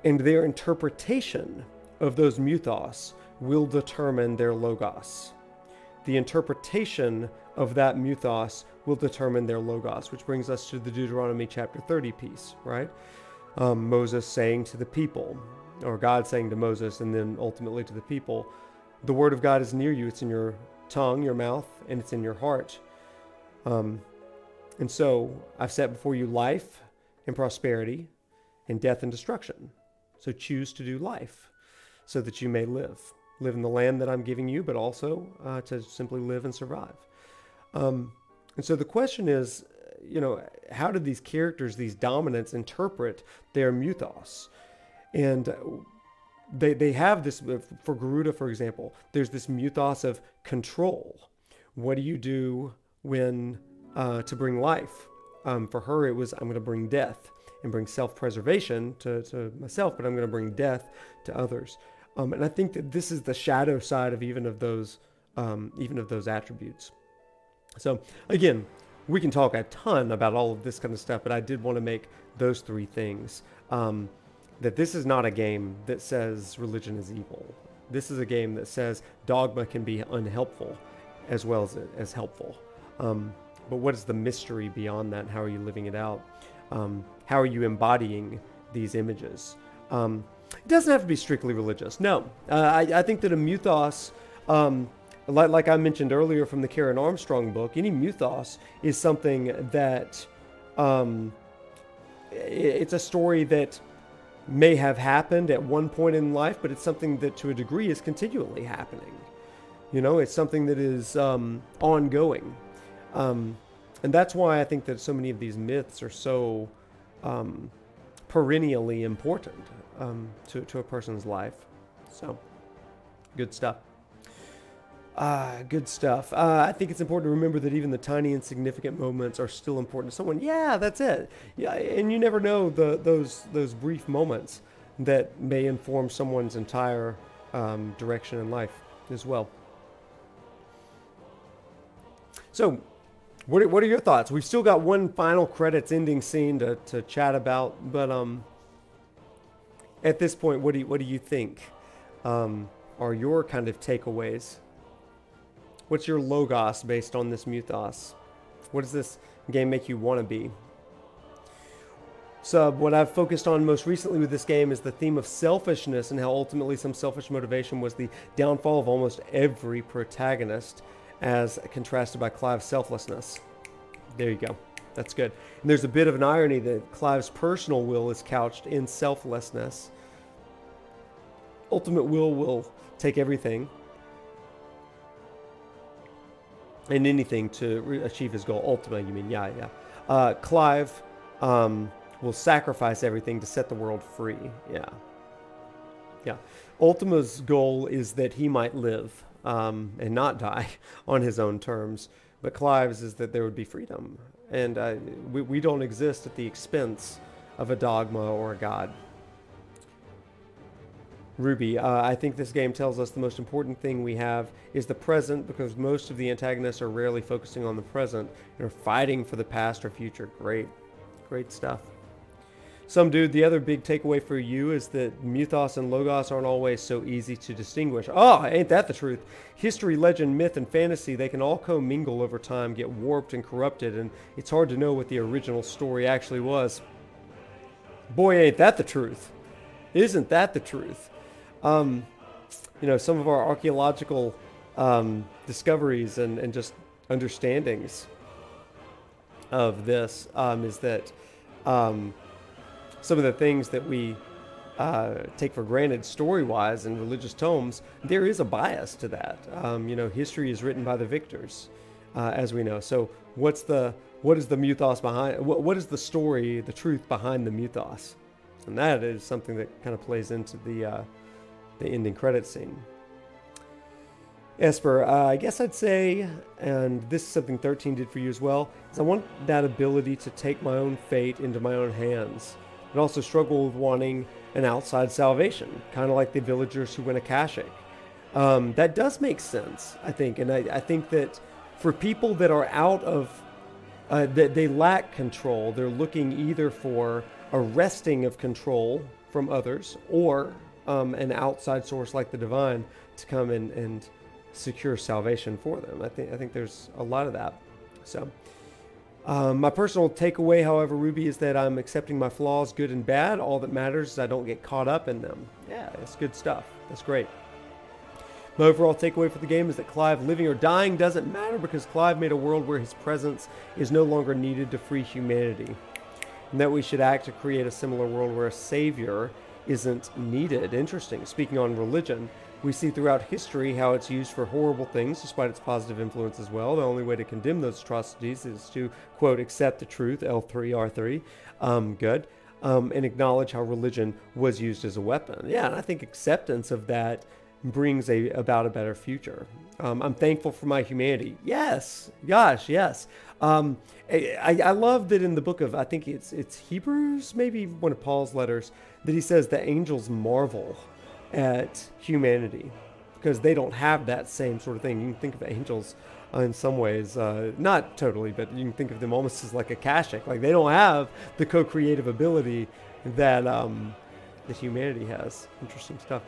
A: And their interpretation of those mythos will determine their logos. The interpretation of that mythos will determine their logos, which brings us to the Deuteronomy chapter 30 piece, right? Moses saying to the people, or God saying to Moses, and then ultimately to the people, the word of God is near you. It's in your tongue, your mouth, and it's in your heart. And so I've set before you life and prosperity and death and destruction. So choose to do life so that you may live in the land that I'm giving you, but also to simply live and survive. And so the question is, how did these characters, these dominants, interpret their mythos? And they have this, for Garuda, for example, there's this mythos of control. What do you do when, to bring life? For her, it was, I'm going to bring death and bring self-preservation to myself, but I'm going to bring death to others. And I think that this is the shadow side of even of those attributes. So again, we can talk a ton about all of this kind of stuff, but I did want to make those three things. That this is not a game that says religion is evil. This is a game that says dogma can be unhelpful as well as helpful. But what is the mystery beyond that? How are you living it out? How are you embodying these images? It doesn't have to be strictly religious. No, I think that a mythos, like I mentioned earlier from the Karen Armstrong book, any mythos is something that it's a story that may have happened at one point in life, but it's something that to a degree is continually happening. It's something that is ongoing. And that's why I think that so many of these myths are so perennially important to a person's life. So, good stuff. Good stuff. I think it's important to remember that even the tiny insignificant moments are still important to someone. Yeah, that's it. Yeah, and you never know those brief moments that may inform someone's entire direction in life as well. So, what are your thoughts? We've still got one final credits ending scene to chat about, but at this point, what do you think are your kind of takeaways? What's your logos based on this mythos? What does this game make you want to be? So what I've focused on most recently with this game is the theme of selfishness and how ultimately some selfish motivation was the downfall of almost every protagonist, as contrasted by Clive's selflessness. There you go. That's good. And there's a bit of an irony that Clive's personal will is couched in selflessness. Ultimate will take everything. and anything to achieve his goal. Ultima, you mean? Yeah. Clive will sacrifice everything to set the world free. Yeah. Ultima's goal is that he might live and not die on his own terms. But Clive's is that there would be freedom. And we don't exist at the expense of a dogma or a god. Ruby, I think this game tells us the most important thing we have is the present, because most of the antagonists are rarely focusing on the present and are fighting for the past or future. Great stuff. Some dude, the other big takeaway for you is that mythos and logos aren't always so easy to distinguish. Oh, ain't that the truth? History, legend, myth, and fantasy, they can all commingle over time, get warped and corrupted, and it's hard to know what the original story actually was. Boy, ain't that the truth. Isn't that the truth? Some of our archaeological discoveries and just understandings of this is that some of the things that we take for granted story-wise in religious tomes, there is a bias to that. History is written by the victors, as we know. So what is the mythos behind, what is the story, the truth behind the mythos? And that is something that kind of plays into the ending credit scene. Esper, I guess I'd say, and this is something 13 did for you as well, is I want that ability to take my own fate into my own hands, and also struggle with wanting an outside salvation, kind of like the villagers who went Akashic. That does make sense, I think, and I think that for people that are out of, that they lack control, they're looking either for a wresting of control from others, or an outside source like the divine to come in and secure salvation for them. I think there's a lot of that. So my personal takeaway, however, Ruby, is that I'm accepting my flaws, good and bad. All that matters is I don't get caught up in them. Yeah, it's good stuff. That's great. My overall takeaway for the game is that Clive living or dying doesn't matter, because Clive made a world where his presence is no longer needed to free humanity, and that we should act to create a similar world where a savior isn't needed. Interesting. Speaking on religion, we see throughout history how it's used for horrible things despite its positive influence as well. The only way to condemn those atrocities is to, quote, accept the truth, L3R3, good, and acknowledge how religion was used as a weapon. Yeah, and I think acceptance of that brings about a better future. I'm thankful for my humanity. Yes, gosh, yes. I love that in the book of, I think it's Hebrews, maybe one of Paul's letters, that he says the angels marvel at humanity because they don't have that same sort of thing. You can think of angels in some ways, not totally, but you can think of them almost as like Akashic. Like they don't have the co-creative ability that that humanity has. Interesting stuff.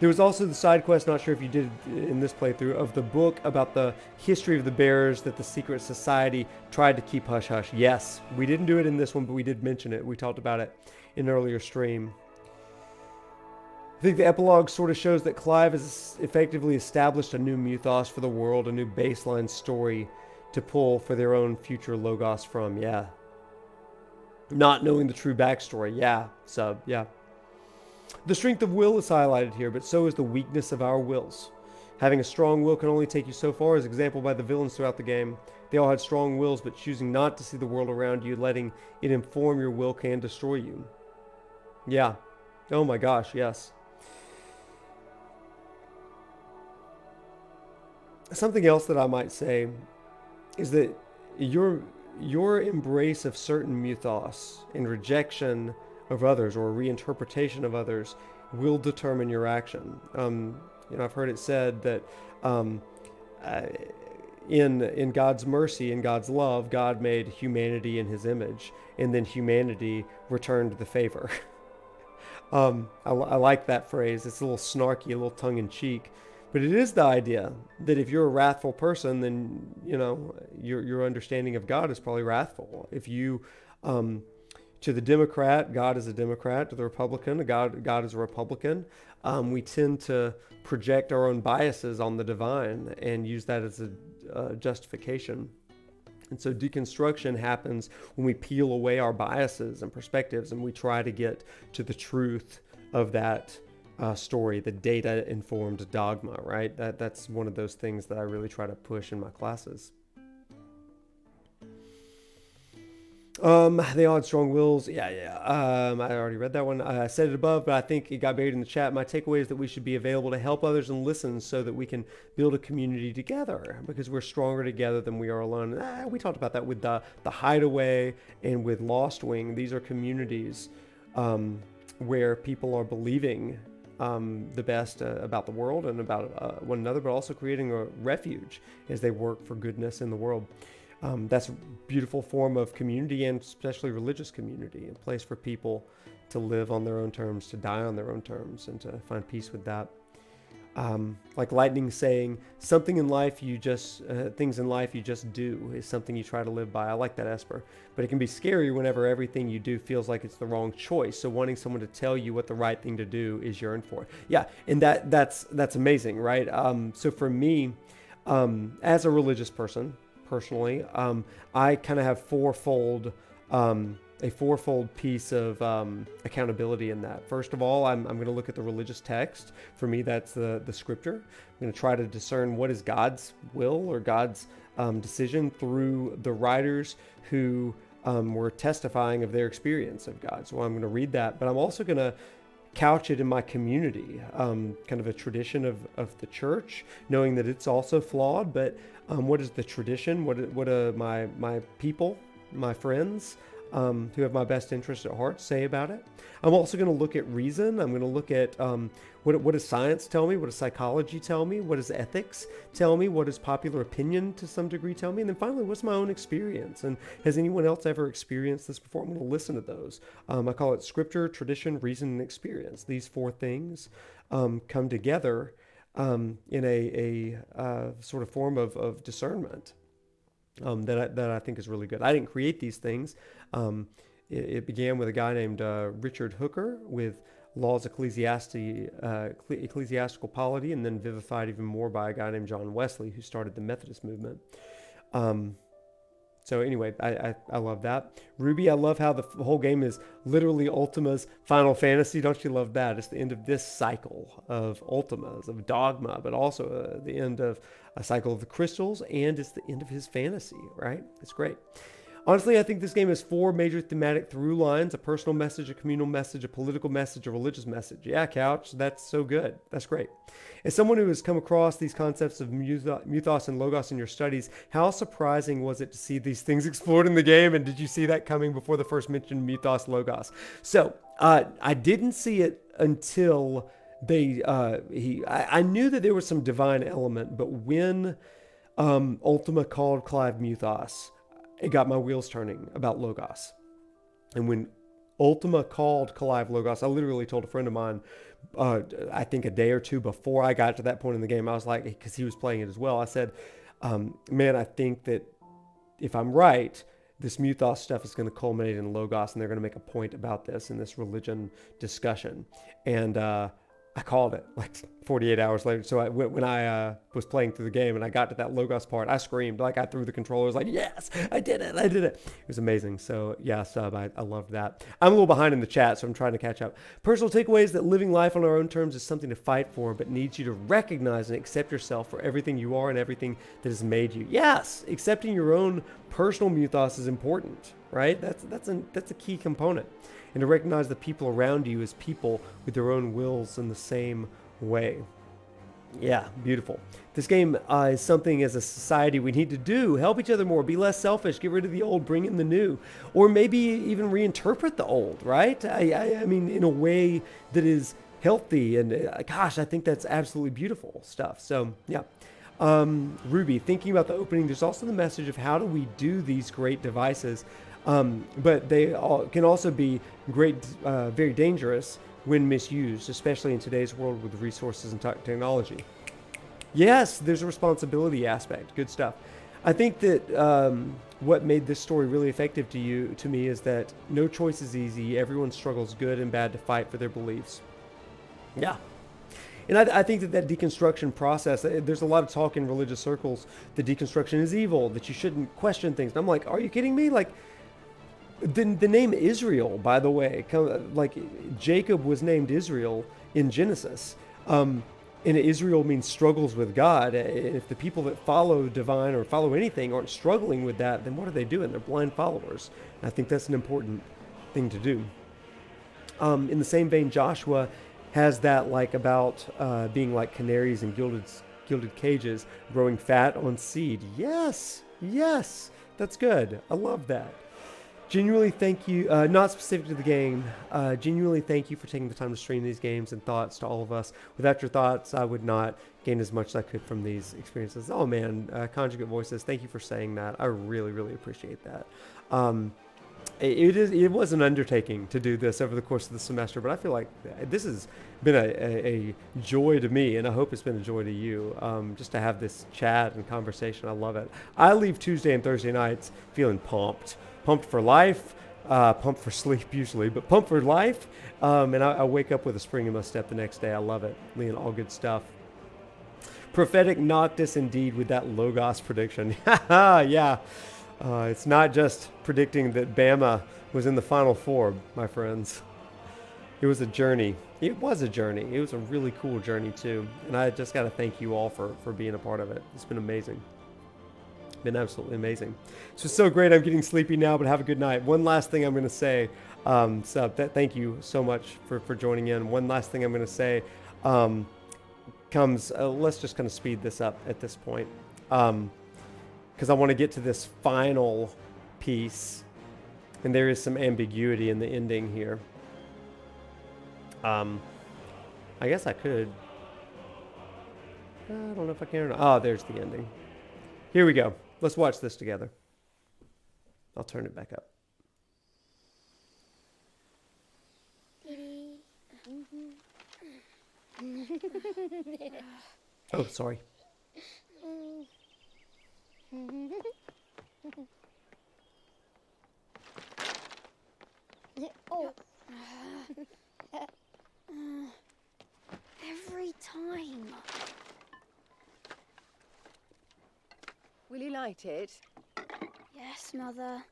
A: There was also the side quest, not sure if you did in this playthrough, of the book about the history of the bears that the secret society tried to keep hush-hush. Yes, we didn't do it in this one, but we did mention it. We talked about it in an earlier stream. I think the epilogue sort of shows that Clive has effectively established a new mythos for the world, a new baseline story to pull for their own future logos from. Yeah. Not knowing the true backstory. Yeah. Sub. Yeah. The strength of will is highlighted here, but so is the weakness of our wills. Having a strong will can only take you so far, as exampled by the villains throughout the game. They all had strong wills, but choosing not to see the world around you, letting it inform your will, can destroy you. Yeah. Oh my gosh, yes. Something else that I might say is that your embrace of certain mythos and rejection of others or reinterpretation of others will determine your action. I've heard it said that in God's mercy, in God's love, God made humanity in his image, and then humanity returned the favor. I like that phrase. It's a little snarky, a little tongue-in-cheek, but it is the idea that if you're a wrathful person, then your understanding of God is probably wrathful. If you to the Democrat, God is a Democrat. To the Republican, God is a Republican. We tend to project our own biases on the divine and use that as a justification. And so deconstruction happens when we peel away our biases and perspectives and we try to get to the truth of that story, the data-informed dogma, right? That's one of those things that I really try to push in my classes. They all had strong wills. Yeah. I already read that one. I said it above, but I think it got buried in the chat. My takeaway is that we should be available to help others and listen so that we can build a community together, because we're stronger together than we are alone. We talked about that with the Hideaway and with Lost Wing. These are communities where people are believing the best about the world and about one another, but also creating a refuge as they work for goodness in the world. That's a beautiful form of community, and especially religious community, a place for people to live on their own terms, to die on their own terms, and to find peace with that. Like Lightning saying, something in life you just, things in life you just do is something you try to live by. I like that, Esper. But it can be scary whenever everything you do feels like it's the wrong choice. So wanting someone to tell you what the right thing to do is yearn for. Yeah, and that's amazing, right? So for me, as a religious person, personally, I kind of have a fourfold piece of accountability in that. First of all, I'm going to look at the religious text. For me, that's the scripture. I'm going to try to discern what is God's will or God's decision through the writers who were testifying of their experience of God. So I'm going to read that, but I'm also going to couch it in my community, kind of a tradition of the church, knowing that it's also flawed, but what is the tradition? What are my people, my friends, who have my best interest at heart say about it? I'm also going to look at reason. I'm going to look at what does science tell me? What does psychology tell me? What does ethics tell me? What does popular opinion to some degree tell me? And then finally, what's my own experience? And has anyone else ever experienced this before? I'm going to listen to those. I call it scripture, tradition, reason, and experience. These four things come together in a sort of form of discernment that I think is really good. I didn't create these things. It began with a guy named Richard Hooker with Laws Ecclesiastical Polity, and then vivified even more by a guy named John Wesley, who started the Methodist movement. So anyway, I love that. Ruby, I love how the whole game is literally Ultima's Final Fantasy. Don't you love that? It's the end of this cycle of Ultimas, of dogma, but also the end of a cycle of the crystals, and it's the end of his fantasy, right? It's great. Honestly, I think this game has four major thematic through lines: a personal message, a communal message, a political message, a religious message. Yeah, Couch, that's so good. That's great. As someone who has come across these concepts of mythos and logos in your studies, how surprising was it to see these things explored in the game? And did you see that coming before the first mentioned mythos logos? So I didn't see it until I knew that there was some divine element, but when Ultima called Clive mythos, it got my wheels turning about logos. And when Ultima called Clive logos, I literally told a friend of mine, I think a day or two before I got to that point in the game, I was like, because he was playing it as well, I said, man, I think that if I'm right, this mythos stuff is going to culminate in logos, and they're going to make a point about this in this religion discussion. And I called it like 48 hours later. So when I was playing through the game and I got to that logos part, I screamed. Like, I threw the controller. I was like, yes, I did it. It was amazing. So yeah, Sub, I loved that. I'm a little behind in the chat, so I'm trying to catch up. Personal takeaways: that living life on our own terms is something to fight for, but needs you to recognize and accept yourself for everything you are and everything that has made you. Yes, accepting your own personal mythos is important, right? That's a key component. And to recognize the people around you as people with their own wills in the same way. Yeah, beautiful. This game is something as a society we need to do. Help each other more. Be less selfish. Get rid of the old. Bring in the new. Or maybe even reinterpret the old, right? I mean, in a way that is healthy. And gosh, I think that's absolutely beautiful stuff. So, yeah. Ruby, thinking about the opening, there's also the message of how do we do these great devices. But they can also be very dangerous when misused, especially in today's world with resources and technology. Yes, there's a responsibility aspect. Good stuff. I think that what made this story really effective to me is that no choice is easy. Everyone struggles, good and bad, to fight for their beliefs. Yeah. And I think that deconstruction process, there's a lot of talk in religious circles that deconstruction is evil, that you shouldn't question things. And I'm like, are you kidding me? Like, the name Israel, by the way, like Jacob was named Israel in Genesis. And Israel means struggles with God. If the people that follow divine or follow anything aren't struggling with that, then what are they doing? They're blind followers. And I think that's an important thing to do. In the same vein, Joshua has that like about being like canaries in gilded cages, growing fat on seed. Yes, yes, that's good. I love that. Genuinely thank you, not specific to the game, genuinely thank you for taking the time to stream these games and thoughts to all of us. Without your thoughts, I would not gain as much as I could from these experiences. Oh man, Conjugate Voices, thank you for saying that. I really, really appreciate that. It was an undertaking to do this over the course of the semester, but I feel like this has been a joy to me, and I hope it's been a joy to you, just to have this chat and conversation. I love it. I leave Tuesday and Thursday nights feeling pumped for life, pumped for sleep usually, but pumped for life, and I wake up with a spring in my step the next day. I love it. Leon, all good stuff. Prophetic Noctis indeed with that Logos prediction. Yeah. It's not just predicting that Bama was in the Final Four, my friends. It was a journey. It was a journey. It was a really cool journey, too. And I just got to thank you all for being a part of it. It's been amazing. Been absolutely amazing. So great. I'm getting sleepy now, but have a good night. One last thing I'm going to say. Thank you so much for joining in. One last thing I'm going to say let's just kind of speed this up at this point. Because I want to get to this final piece, and there is some ambiguity in the ending here. I guess I could. I don't know if I can or not. Oh, there's the ending. Here we go. Let's watch this together. I'll turn it back up. Oh, sorry.
B: Oh. Every time.
M: Will you light it?
B: Yes, Mother.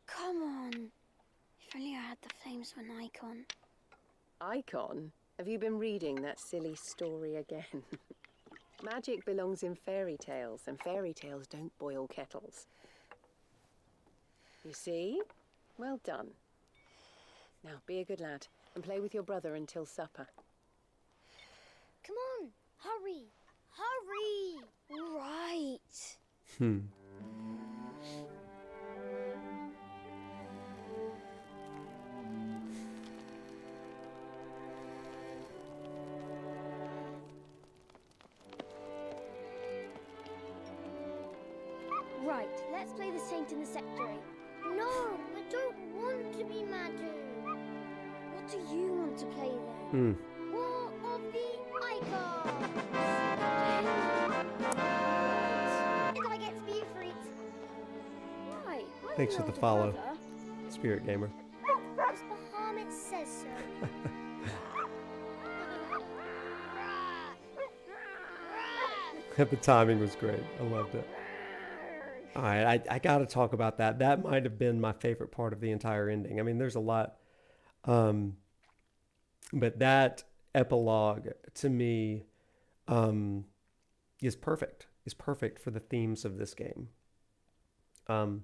B: Come on. If only I had the flames of an icon.
M: Icon? Have you been reading that silly story again? Magic belongs in fairy tales, and fairy tales don't boil kettles. You see? Well done. Now, be a good lad, and play with your brother until supper.
B: Come on, hurry! Hurry! Right. Right, let's play the saint in the secretary. No, I don't want to be Madu. What do you want to play then? War of the Icons! And I get to be a freak. Why?
A: Thanks for the follow, Spirit Gamer.
B: Because Bahamut says so.
A: The timing was great. I loved it. All right, I got to talk about that. That might have been my favorite part of the entire ending. I mean, there's a lot, but that epilogue to me is perfect. Is perfect for the themes of this game. Yeah,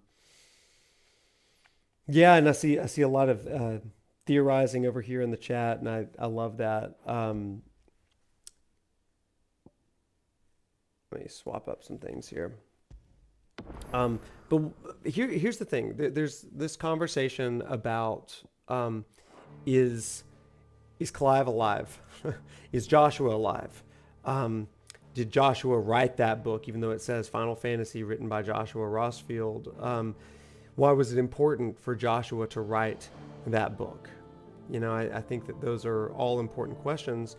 A: and I see a lot of theorizing over here in the chat, and I love that. Let me swap up some things here. But here's the thing. There's this conversation about is Clive alive? Is Joshua alive? Did Joshua write that book, even though it says Final Fantasy written by Joshua Rossfield? Why was it important for Joshua to write that book? You know, I think that those are all important questions,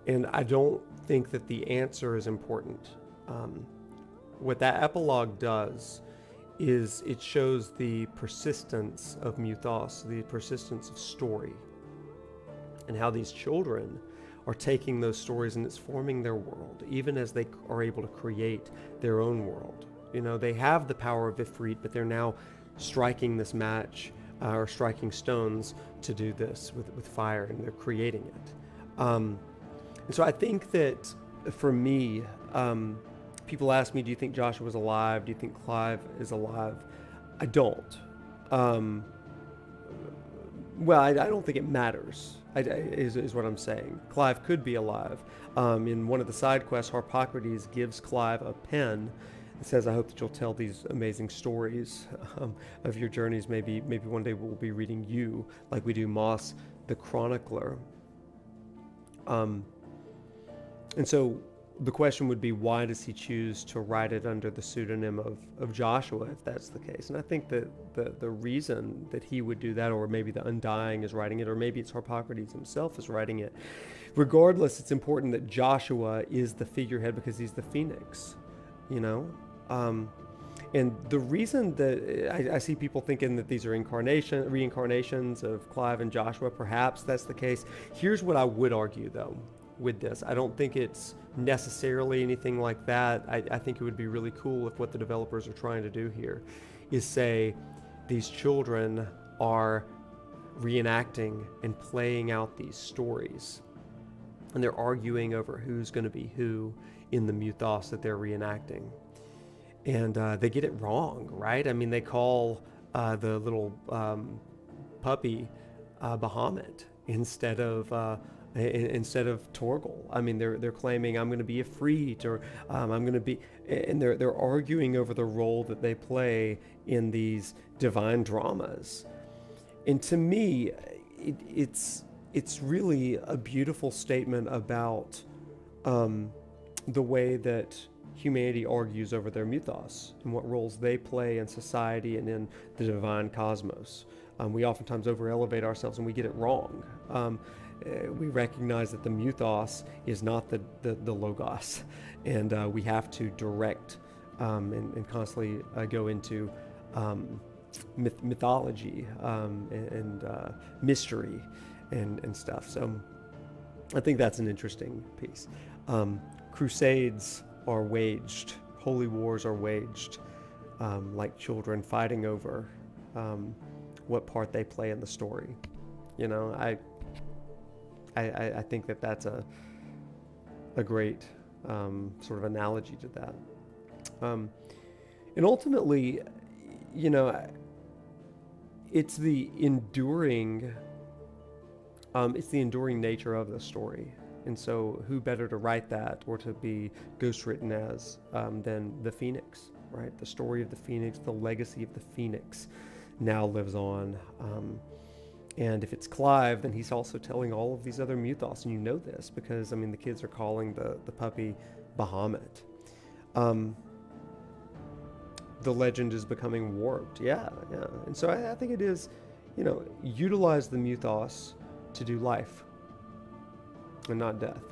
A: and I don't think that the answer is important. What that epilogue does is it shows the persistence of mythos, the persistence of story, and how these children are taking those stories and it's forming their world, even as they are able to create their own world. You know, they have the power of Ifrit, but they're now striking this match or striking stones to do this with fire, and they're creating it. And so I think that for me, people ask me, do you think Joshua was alive? Do you think Clive is alive? I don't. Well, I don't think it matters, is what I'm saying. Clive could be alive. In one of the side quests, Harpocrates gives Clive a pen. It says, I hope that you'll tell these amazing stories of your journeys. Maybe one day we'll be reading you like we do Moss the Chronicler. And so the question would be, why does he choose to write it under the pseudonym of Joshua, if that's the case? And I think that the reason that he would do that, or maybe the Undying is writing it, or maybe it's Harpocrates himself is writing it, regardless, it's important that Joshua is the figurehead because he's the phoenix, you know? And the reason that I see people thinking that these are reincarnations of Clive and Joshua, perhaps that's the case. Here's what I would argue, though, with this. I don't think it's necessarily anything like that. I think it would be really cool if what the developers are trying to do here is say these children are reenacting and playing out these stories, and they're arguing over who's going to be who in the mythos that they're reenacting. And they get it wrong, right? I mean, they call the little puppy Bahamut instead of Torgal. I mean, they're claiming I'm going to be Ifrit, or I'm going to be, and they're arguing over the role that they play in these divine dramas. And to me, it's really a beautiful statement about the way that humanity argues over their mythos and what roles they play in society and in the divine cosmos. We oftentimes over-elevate ourselves and we get it wrong. We recognize that the mythos is not the logos, and we have to direct and constantly go into mythology and mystery and stuff. So I think that's an interesting piece. Crusades are waged, holy wars are waged, like children fighting over what part they play in the story. You know, I think that that's a great sort of analogy to that. And ultimately, you know, it's the enduring nature of the story. And so who better to write that or to be ghostwritten as than the Phoenix, right? The story of the Phoenix, the legacy of the Phoenix now lives on. And if it's Clive, then he's also telling all of these other mythos. And you know this because, I mean, the kids are calling the puppy Bahamut. The legend is becoming warped. Yeah. And so I think it is, you know, utilize the mythos to do life and not death.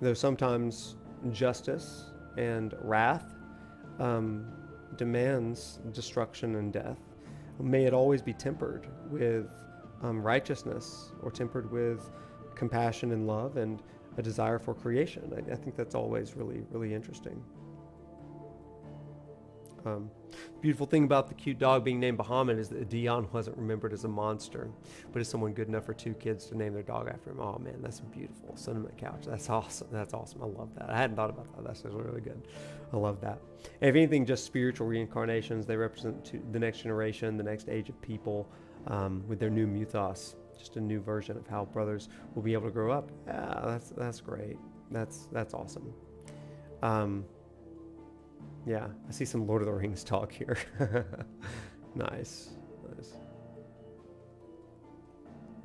A: Though sometimes justice and wrath demands destruction and death, may it always be tempered with righteousness, or tempered with compassion and love and a desire for creation. I think that's always really, really interesting. Beautiful thing about the cute dog being named Bahamut is that Dion wasn't remembered as a monster, but as someone good enough for 2 kids to name their dog after him. Oh man, that's beautiful. Sentiment couch. That's awesome. That's awesome. I love that. I hadn't thought about that. That's really good. I love that. And if anything, just spiritual reincarnations. They represent the next generation, the next age of people, with their new mythos. Just a new version of how brothers will be able to grow up. Yeah, that's great. That's awesome. Yeah, I see some Lord of the Rings talk here. Nice.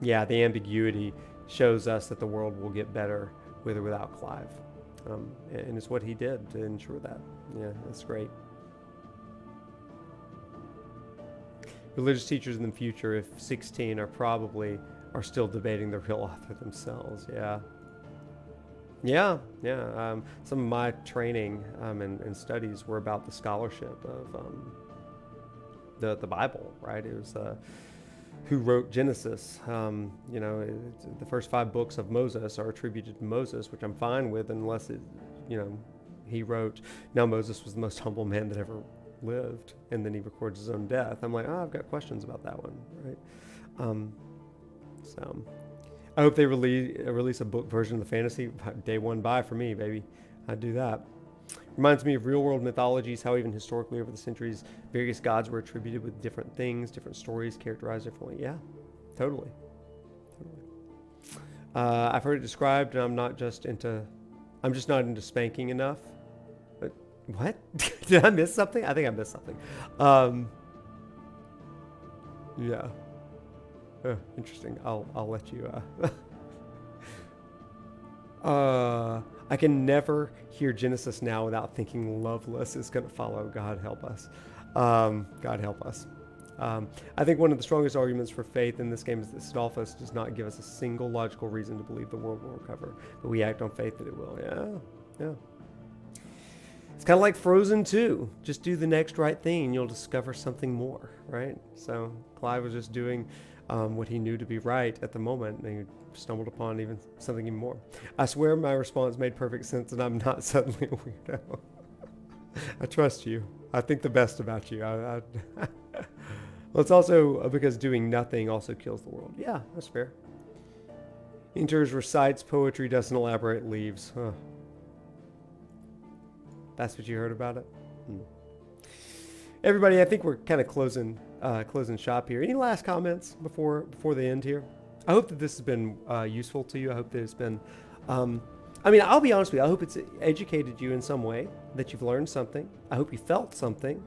A: Yeah, the ambiguity shows us that the world will get better with or without Clive. And it's what he did to ensure that. Yeah, that's great. Religious teachers in the future, if 16, are still debating the real author themselves. Yeah. Some of my training and studies were about the scholarship of the Bible, right? It was who wrote Genesis. You know, the first 5 books of Moses are attributed to Moses, which I'm fine with, unless he wrote, "Now Moses was the most humble man that ever lived," and then he records his own death. I'm like, oh, I've got questions about that one, right? So I hope they release a book version of the fantasy. Day one buy for me, baby. I'd do that. Reminds me of real-world mythologies, how even historically over the centuries, various gods were attributed with different things, different stories, characterized differently. Yeah, totally. I've heard it described, and I'm just not into spanking enough. But what? Did I miss something? I think I missed something. Yeah. Interesting. I'll let you. I can never hear Genesis now without thinking Loveless is going to follow. God help us. God help us. I think one of the strongest arguments for faith in this game is that Stolfus does not give us a single logical reason to believe the world will recover, but we act on faith that it will. Yeah. It's kind of like Frozen 2. Just do the next right thing and you'll discover something more, right? So Clive was just doing what he knew to be right at the moment, and he stumbled upon something even more. I swear my response made perfect sense and I'm not suddenly a weirdo. I trust you. I think the best about you. Well, it's also because doing nothing also kills the world. Yeah, that's fair. Enters, recites poetry, doesn't elaborate, leaves. Huh. That's what you heard about it? Everybody, I think we're kind of closing shop here. Any last comments before the end here? I hope that this has been useful to you. I hope that it's been... I'll be honest with you. I hope it's educated you in some way, that you've learned something. I hope you felt something.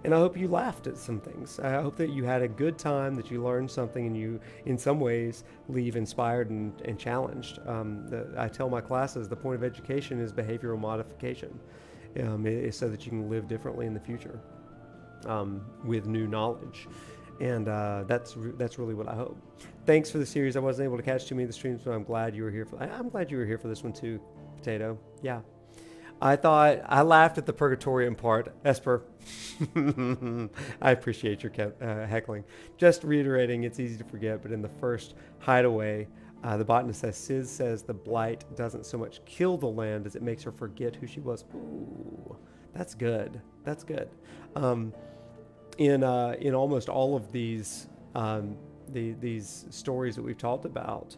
A: And I hope you laughed at some things. I hope that you had a good time, that you learned something, and you, in some ways, leave inspired and challenged. I tell my classes the point of education is behavioral modification. It's so that you can live differently in the future with new knowledge. And that's really what I hope. Thanks for the series. I wasn't able to catch too many of the streams, but I'm glad you were here. I'm glad you were here for this one too, Potato. Yeah. I laughed at the Purgatorium part. Esper, I appreciate your heckling. Just reiterating, it's easy to forget, but in the first hideaway, the botanist says, Sis says the blight doesn't so much kill the land as it makes her forget who she was. Ooh, that's good. That's good. In almost all of these stories that we've talked about,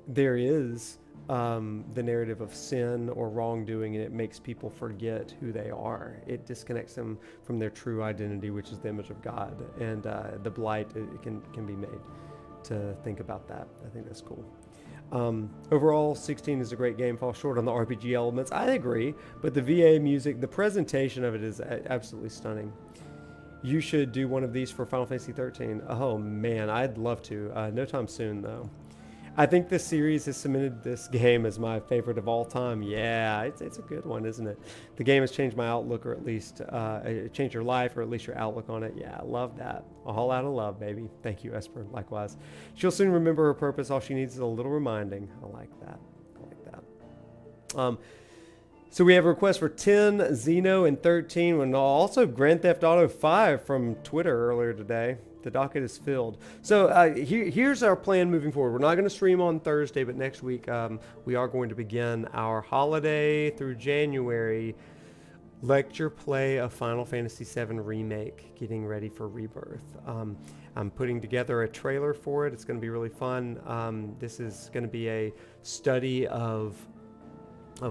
A: there is the narrative of sin or wrongdoing, and it makes people forget who they are. It disconnects them from their true identity, which is the image of God. And the blight can be made to think about that. I think that's cool. Overall, 16 is a great game. Falls short on the RPG elements. I agree, but the VA music, the presentation of it is absolutely stunning. You should do one of these for Final Fantasy 13. Oh man, I'd love to. No time soon though. I think this series has cemented this game as my favorite of all time. Yeah, it's a good one, isn't it? The game has changed my outlook, or at least changed your life, or at least your outlook on it. Yeah, I love that. A whole lot of love, baby. Thank you, Esper. Likewise. She'll soon remember her purpose. All she needs is a little reminding. I like that. So we have a request for 10, Xeno, and 13, and also Grand Theft Auto 5 from Twitter earlier today. The docket is filled. So here's our plan moving forward. We're not going to stream on Thursday, but next week we are going to begin our holiday through January lecture play of Final Fantasy VII Remake, getting ready for Rebirth. I'm putting together a trailer for it. It's going to be really fun. This is going to be a study of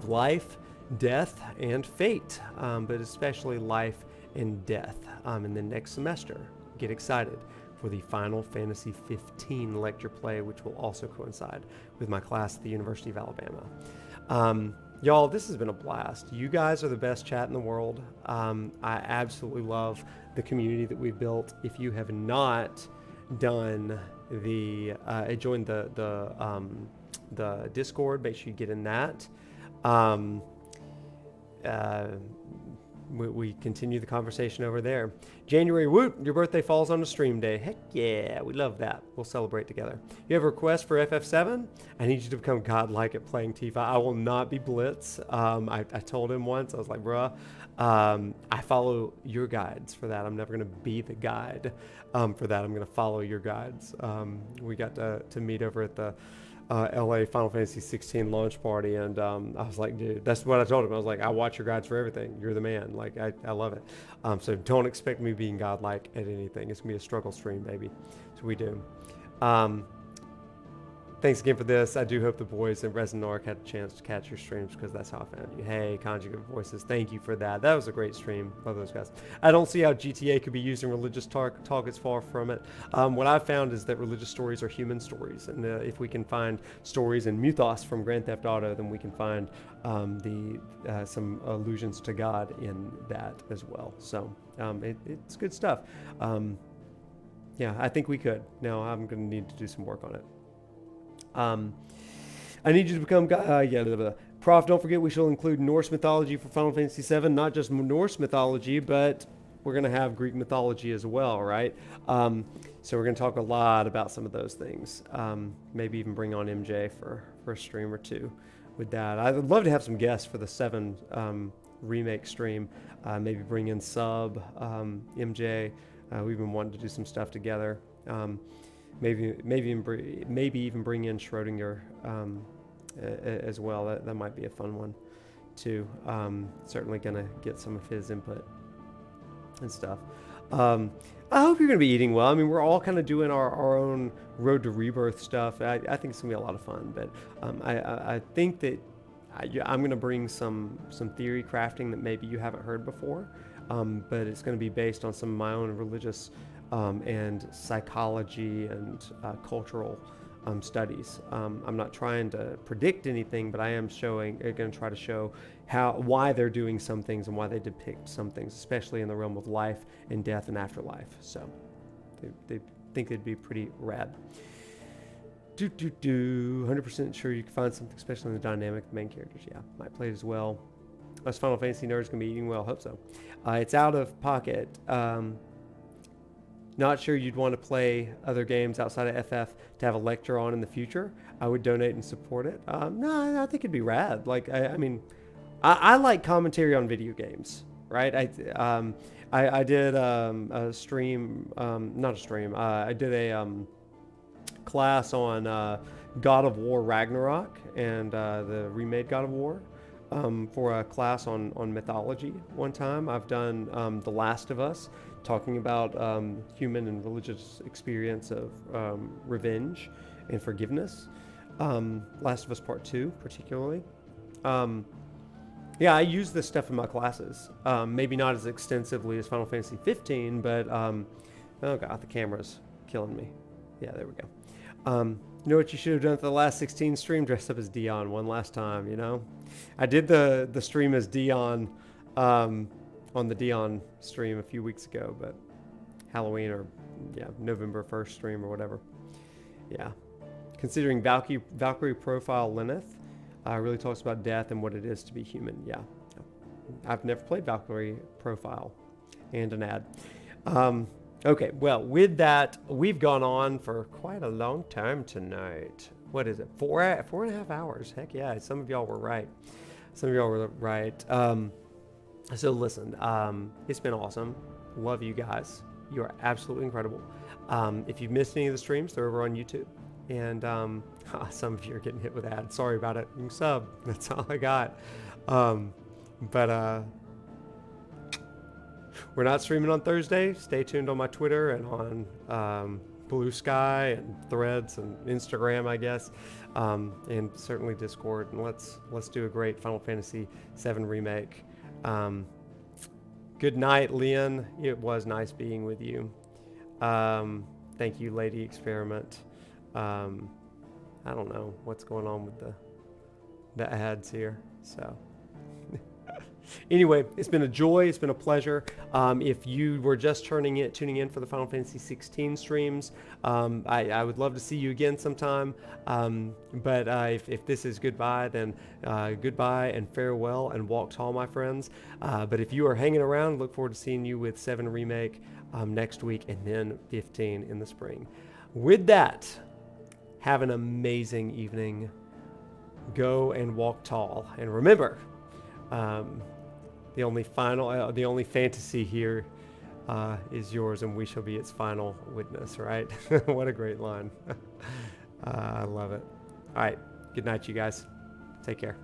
A: life, death, and fate, but especially life and death in the next semester. Get excited for the Final Fantasy 15 lecture play, which will also coincide with my class at the University of Alabama. Y'all, this has been a blast. You guys are the best chat in the world. I absolutely love the community that we've built. If you have not done joined the Discord, make sure you get in that. We continue the conversation over there. January, woot, your birthday falls on a stream day. Heck yeah, we love that. We'll celebrate together. You have a request for FF7? I need you to become godlike at playing Tifa. I will not be Blitz. I told him once, I was like, bruh, I follow your guides for that. I'm never going to be the guide for that. I'm going to follow your guides. We got to meet over at the LA Final Fantasy 16 launch party, and I was like, dude, that's what I told him. I was like, I watch your guides for everything. You're the man. Like, I love it. So don't expect me being godlike at anything. It's gonna be a struggle stream, baby. So we do. Thanks again for this. I do hope the boys in Resin Arc had a chance to catch your streams, because that's how I found you. Hey, Conjugate Voices, thank you for that. That was a great stream. Love those guys. I don't see how GTA could be used in religious talk. It's far from it. What I've found is that religious stories are human stories. And if we can find stories in Mythos from Grand Theft Auto, then we can find some allusions to God in that as well. So it's good stuff. Yeah, I think we could. Now I'm going to need to do some work on it. I need you to become Prof, don't forget we shall include Norse mythology for Final Fantasy VII. Not just Norse mythology, but we're going to have Greek mythology as well, right? So we're going to talk a lot about some of those things. Maybe even bring on MJ for a stream or two with that. I would love to have some guests for the 7 remake stream. Maybe bring in Sub, MJ. We've been wanting to do some stuff together. Maybe even bring in Schrodinger as well. That might be a fun one too. Certainly gonna get some of his input and stuff. I hope you're gonna be eating well. I mean, we're all kind of doing our own road to rebirth stuff. I think it's gonna be a lot of fun. But I think that I'm gonna bring some theory crafting that maybe you haven't heard before. But it's gonna be based on some of my own religious and psychology and cultural studies. I'm not trying to predict anything, but I am going to try to show why they're doing some things and why they depict some things, especially in the realm of life and death and afterlife. So they think it'd be pretty rad. 100% sure you can find something special in the dynamic of the main characters. Yeah, might play it as well. Us Final Fantasy nerds gonna be eating well. Hope so. It's out of pocket. Not sure you'd want to play other games outside of FF to have a lecture on in the future. I would donate and support it. No, I think it'd be rad. Like, I mean, I like commentary on video games, right? I did a stream, not a stream. I did a class on God of War Ragnarok and the remade God of War for a class on mythology one time. I've done The Last of Us, talking about human and religious experience of revenge and forgiveness. Last of Us Part 2, particularly. Yeah, I use this stuff in my classes. Maybe not as extensively as Final Fantasy 15, but oh god, the camera's killing me. Yeah, there we go. You know what you should have done for the last 16 stream? Dressed up as Dion one last time, you know? I did the stream as Dion on the Dion stream a few weeks ago, but Halloween or November 1st stream or whatever. Yeah. Considering Valkyrie Profile Lenneth really talks about death and what it is to be human. Yeah. I've never played Valkyrie Profile and an ad. Okay, well, with that, we've gone on for quite a long time tonight. What is it? 4.5 hours. Heck yeah, some of y'all were right. Some of y'all were right. So listen, it's been awesome. Love you guys. You are absolutely incredible. If you've missed any of the streams, they're over on YouTube. And some of you are getting hit with ads. Sorry about it. You can sub. That's all I got. But we're not streaming on Thursday. Stay tuned on my Twitter and on Blue Sky and Threads and Instagram, I guess, and certainly Discord. And let's do a great Final Fantasy VII remake. Good night, Leon. It was nice being with you. Thank you, Lady Experiment. I don't know what's going on with the ads here. So anyway, it's been a joy. It's been a pleasure. If you were just tuning in for the Final Fantasy 16 streams, I would love to see you again sometime. But if this is goodbye, then goodbye and farewell and walk tall, my friends. But if you are hanging around, look forward to seeing you with 7 Remake next week and then 15 in the spring. With that, have an amazing evening. Go and walk tall. And remember, the only fantasy here is yours, and we shall be its final witness, right? What a great line. I love it. All right. Good night, you guys. Take care.